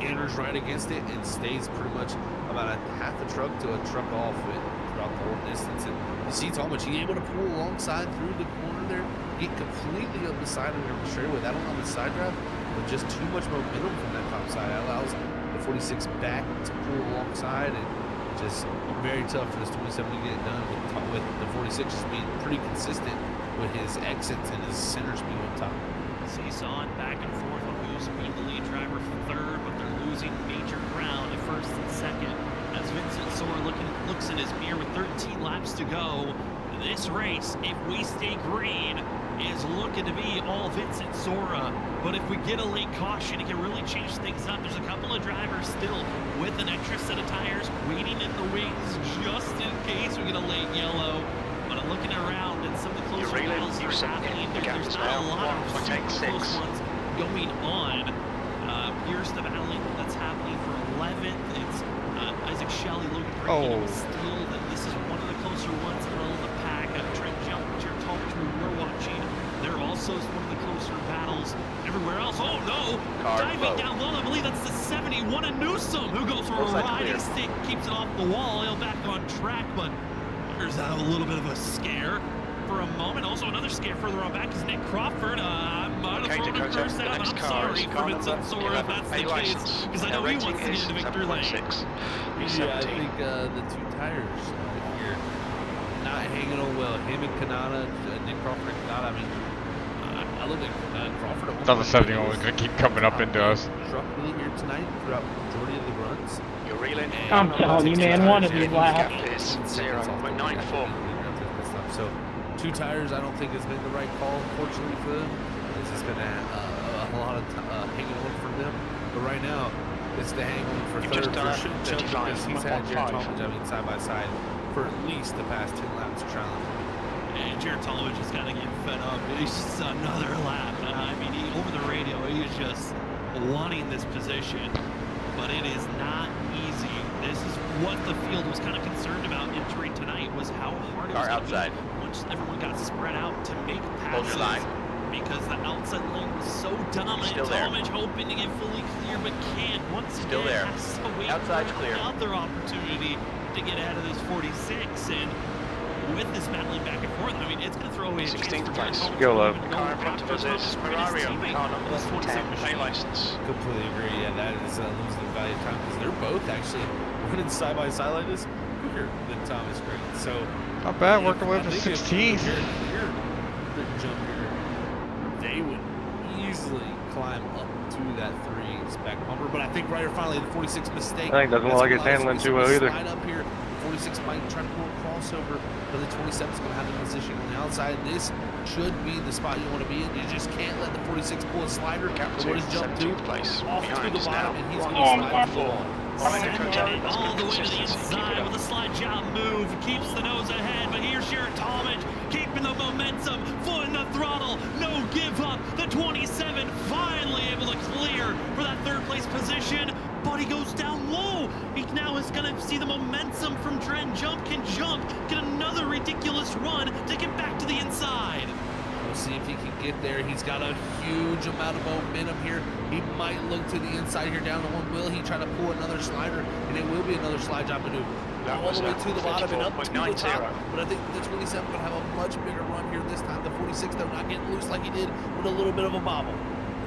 enters right against it and stays pretty much about a half a truck to a truck off it throughout the whole distance. And you see Talmadge, he's able to pull alongside through the corner there, get completely up the side of the straightaway. That on the side drive, with just too much momentum from that top side, that allows the 46 back to pull alongside, and just very tough for this 27 to get it done with the 46 just being pretty consistent with his exits and his center speed on top. Seesaw back and forth on who's being the lead driver for third, but they're losing major ground at first and second as Vincent Sora looks in his mirror with 13 laps to go. This race, if we stay green, is looking to be all Vincent Sora, but if we get a late caution, it can really change things up. There's a couple of drivers still with an extra set of tires waiting in the wings just in case we get a late yellow. But I'm looking around and some of the closer battles are happening. There's not a lot of super close ones going on. Here's the battling that's happening for 11th. It's Isaac Shelley, Logan Brady, Steele. This is one of the closer ones in the middle of the pack. Trent Jump, Jared Talmadge, who we're watching. They're also one of the closer battles everywhere else. Oh no! Diving down low, I believe that's the 71 and Newsom, who goes for a riding stick, keeps it off the wall, he'll back on track, but there's a little bit of a scare for a moment. Also another scare further on back is Nick Crawford. I might have thrown him first out, but I'm sorry for Vincent Sora if that's the case, because I know he wants to get into victory lane. Yeah, I think the two tires here not hanging on well. Him and Kanata, Nick Crawford and Kanata, I mean, I look at Crawford at one thought the 71 was going to keep coming up into us. Truck really here tonight throughout the majority of the runs. You're reeling. I'm telling you, man, one of these laps. Is 0.94. So 2 tires I don't think has been the right call, unfortunately, for them. This has been a lot of hanging on for them. But right now, it's the hang on for third for Jump, because he's had Jared Talmadge, I mean, side by side for at least the past 10 laps trailing. And Jared Talmadge is kind of getting fed up. It's just another lap. I mean, over the radio, he is just wanting this position, but it is not easy. This is what the field was kind of concerned about entering tonight, was how hard it was outside. Once everyone got spread out to make passes, because the outside lane was so dominant. Talmadge hoping to get fully clear, but can't. Once again, has to wait for another opportunity to get out of this 46, and with this battling back and forth, I mean, it's going to throw away a chance for Jared Talmadge. Car in front of us is Ferrari on car number 10, A license. Completely agree. Yeah, that is losing value of time, because they're both actually running side by side like this quicker than Thomas Green. So not bad, working with the 16th. The jump here, they would easily climb up to that 3 spec bumper. But I think right here, finally, the 46 mistake. I think doesn't look like it's handling too well either. Slide up here. 46 might try to pull a crossover, but the 27 is going to have the position on the outside. This should be the spot you want to be in. You just can't let the 46 pull a slider. What does Jump do? Off to the bottom, and he's going to slide the ball. All the way to the inside with a slide job move, keeps the nose ahead, but here's Jared Talmadge keeping the momentum, foot in the throttle, no give up. The 27 finally able to clear for that 3rd place position, but he goes down low. He now is going to see the momentum from Trent Jump, can jump, get another ridiculous run to get back to the inside. We'll see if he can get there. He's got a huge amount of momentum here. He might look to the inside here down to one. Will he try to pull another slider? And it will be another slide job maneuver. All the way to the bottom and up to the top. But I think the 27 will have a much bigger run here this time. The 46, though, not getting loose like he did with a little bit of a bobble. A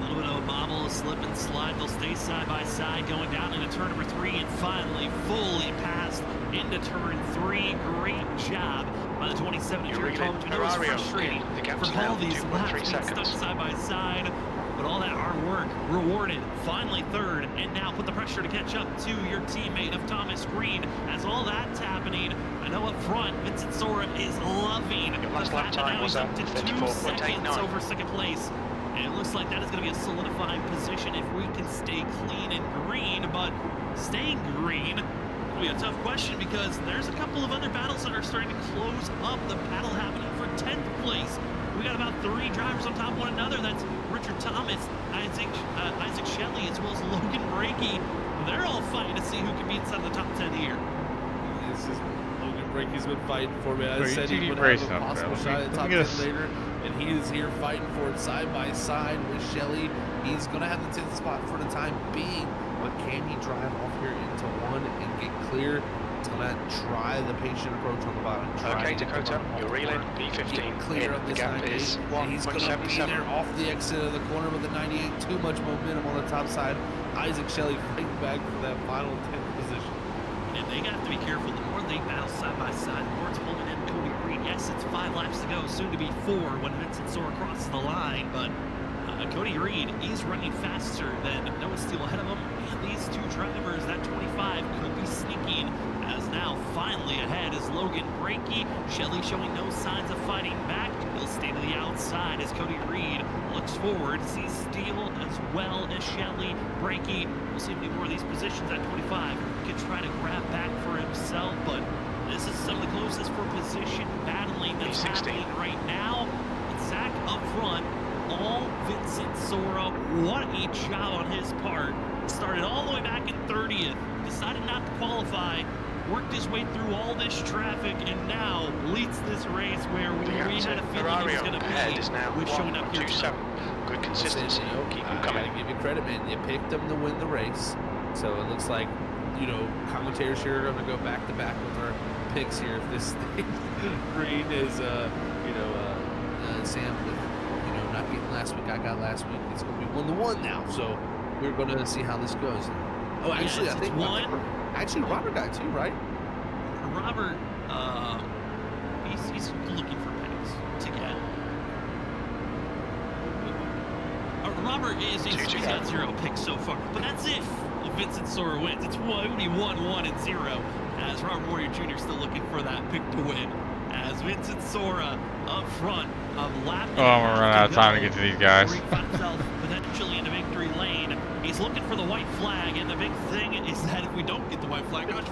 little bit of a bobble, a slip and slide. They'll stay side by side going down into turn number 3 and finally fully passed into turn 3. Great job by the 27 Jared Talmadge. I know it's frustrating for all these laps being stuck side by side, but all that hard work work rewarded. Finally third, and now put the pressure to catch up to your teammate of Thomas Green. As all that's happening, I know up front, Vincent Sora is loving Your last lap time was at 54.89 over second place. And it looks like that is going to be a solidifying position if we can stay clean and green. But staying green will be a tough question because there's a couple of other battles that are starting to close up. The battle happening for 10th place. We got about 3 drivers on top of one another. That's Richard Thomas, Isaac Shelley, as well as Logan Brakey. They're all fighting to see who can be inside the top 10 here. This is Logan Brakey's been fighting for me. I Bro, said you he would race have a up, possible bro. shot at top Let me 10 get later, and he is here fighting for it side by side with Shelley. He's going to have the 10th spot for the time being, but can he drive off here into 1 and get clear? He's going to try the patient approach on the bottom. Okay, Dakota, you're reeling. B15 clear up the this gap 98, is and he's going to be there 1.77. off the exit of the corner with the 98. Too much momentum on the top side. Isaac Shelley fighting back for that final 10th position. And they have to be careful. The more they battle side by side, the more it's pulling in Cody Reed. Yes, it's 5 laps to go, soon to be 4 when Vincent Sora crosses the line, but Cody Reed is running faster than Noah Steele ahead of him, and these 2 drivers, that 25, could be sneaking, as now finally ahead is Logan Brakey. Shelley showing no signs of fighting back. He'll stay to the outside as Cody Reed looks forward, sees Steele as well as Shelley. Brakey will see any more of these positions at 25. He can try to grab back for himself, but this is some of the closest for position battling that's happening right now. Zach up front, all Vincent Sora. What a job on his part. Started all the way back in 30th, decided not to qualify, worked his way through all this traffic, and now leads this race where we had a feeling he was going to be with showing up here. Good consistency. Keep him coming. I gotta give you credit, man. You picked them to win the race, so it looks like, you know, commentators here are going to go back to back with our picks here. If this thing green is, Sam, with, not getting last week, I got last week. It's going to be 1-1 now, so we're going to see how this goes. Oh, actually, I think actually Robert got 2, right? Robert, he's looking for picks to get. Robert he's got 0 picks so far, but that's if Vincent Sora wins. It's 1-1-0, as Robert Warrior Jr. still looking for that pick to win. As Vincent Sora up front of lap. Oh, I'm gonna run out of time to get to these guys. Potentially into victory lane. He's looking for the white flag, and the big thing is that if we don't get the white flag comes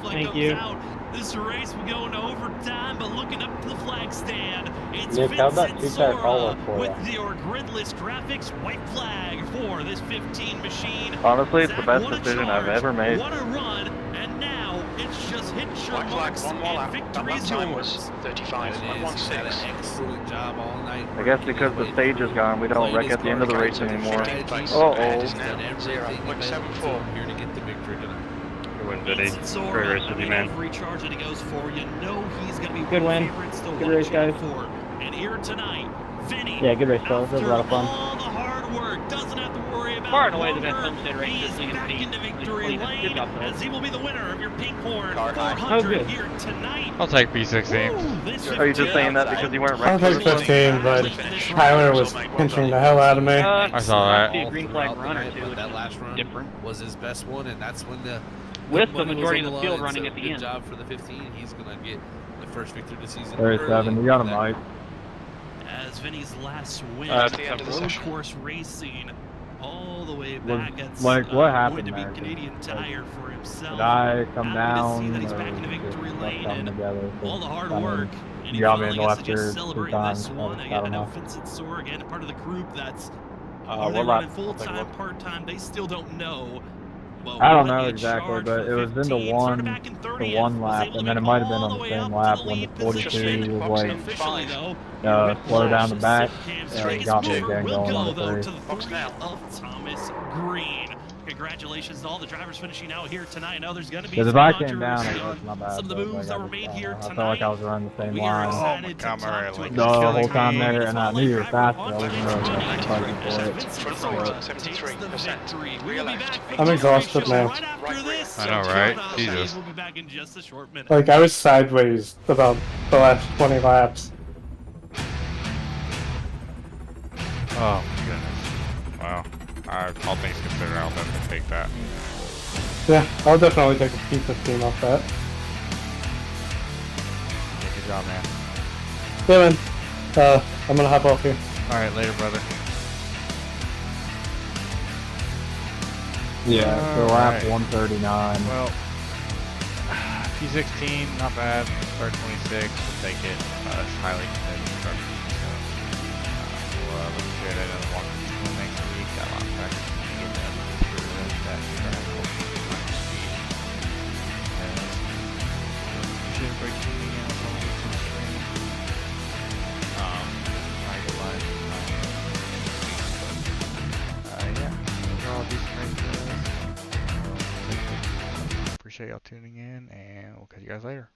out, this race will go into overtime. But looking up to the flag stand, it's Vincent Sora with your gridless graphics. White flag for this 15 machine. Honestly, it's the best decision I've ever made. What a run, and now it's just hit your marks, and victory is yours. 35.16. Excellent job all night. I guess because the stage is gone, we don't wreck at the end of the race anymore. Uh-oh. 0.74 here to get the victory tonight. Good win, Vinny. Great race with you, man. Every charge that he goes for, you know he's going to be Good win. Good race, guys. And here tonight, Vinny. Yeah, good race, fellas. It was a lot of fun. All the hard work, doesn't have to worry about far and away the best Homestead race He's back into victory lane as he will be the winner of your Pinkhorn 400 here tonight. I'll take B16. Are you just saying that because you weren't I'll wrecked? take 15, but Tyler was pinching the hell out of me. I saw that. Green flag run or 2. That last run different. was his best one, and that's when the with the majority of the field running at the end. end. Good job for the 15. He's gonna get the first victory of the season. 37. You got him right. As Vinny's last win, the road course racing all the way back. It's like, what going happened to be there? Canadian Tire for himself. Did I come Happy to see down? that he's or back in the victory just lane coming and together? all the hard I mean, work. And he got me finally in the gets left to just here 2 celebrate times. this one. I Again, I don't know know. Vincent Sora, again, part of the group that's what they're lap? running full-time, part-time. They still don't know. Well, I don't what know you exactly, charge but for it was into 15, started back in 30th, lap, was able and to then it make might have been all on the the way same up lap to the when the lead 42 position. was like Officially, though, slow down the back. Straightest Got me mover again will going go, on though, the to 3. the 3 of Thomas Green. Congratulations to all the drivers finishing out here tonight. I know there's going to be Because some if I came down, controversy it was on not bad. some of the but, moves like, that were made here I felt tonight. like I was running the same We are line. excited to God, talk Murray, to like, a The Chili whole time King. there, and I knew you were faster. I wasn't really Running. fighting for it. Vincent Sora takes the victory. We'll be back. I'm exhausted now. Right after this. I know, right? So Jesus. We'll be back in just a short minute. Like, I was sideways about the last 20 laps. Oh my goodness. Wow. all things considered, I'll definitely take that. Yeah, I'll definitely take a P15 off that. Yeah, good job, man. Yeah, man. I'm gonna hop off here. Alright, later, brother. Yeah, so lap Alright. 139. Well, P16, not bad. Start 26, we'll take it. It's highly competitive structure, so we'll look good at another one next week. Got a lot of practice to get that through that track. Hopefully, find speed. Should break tuning in as long as it's in the stream. I go live. Yeah, those are all decent races. Appreciate y'all tuning in, and we'll catch you guys later.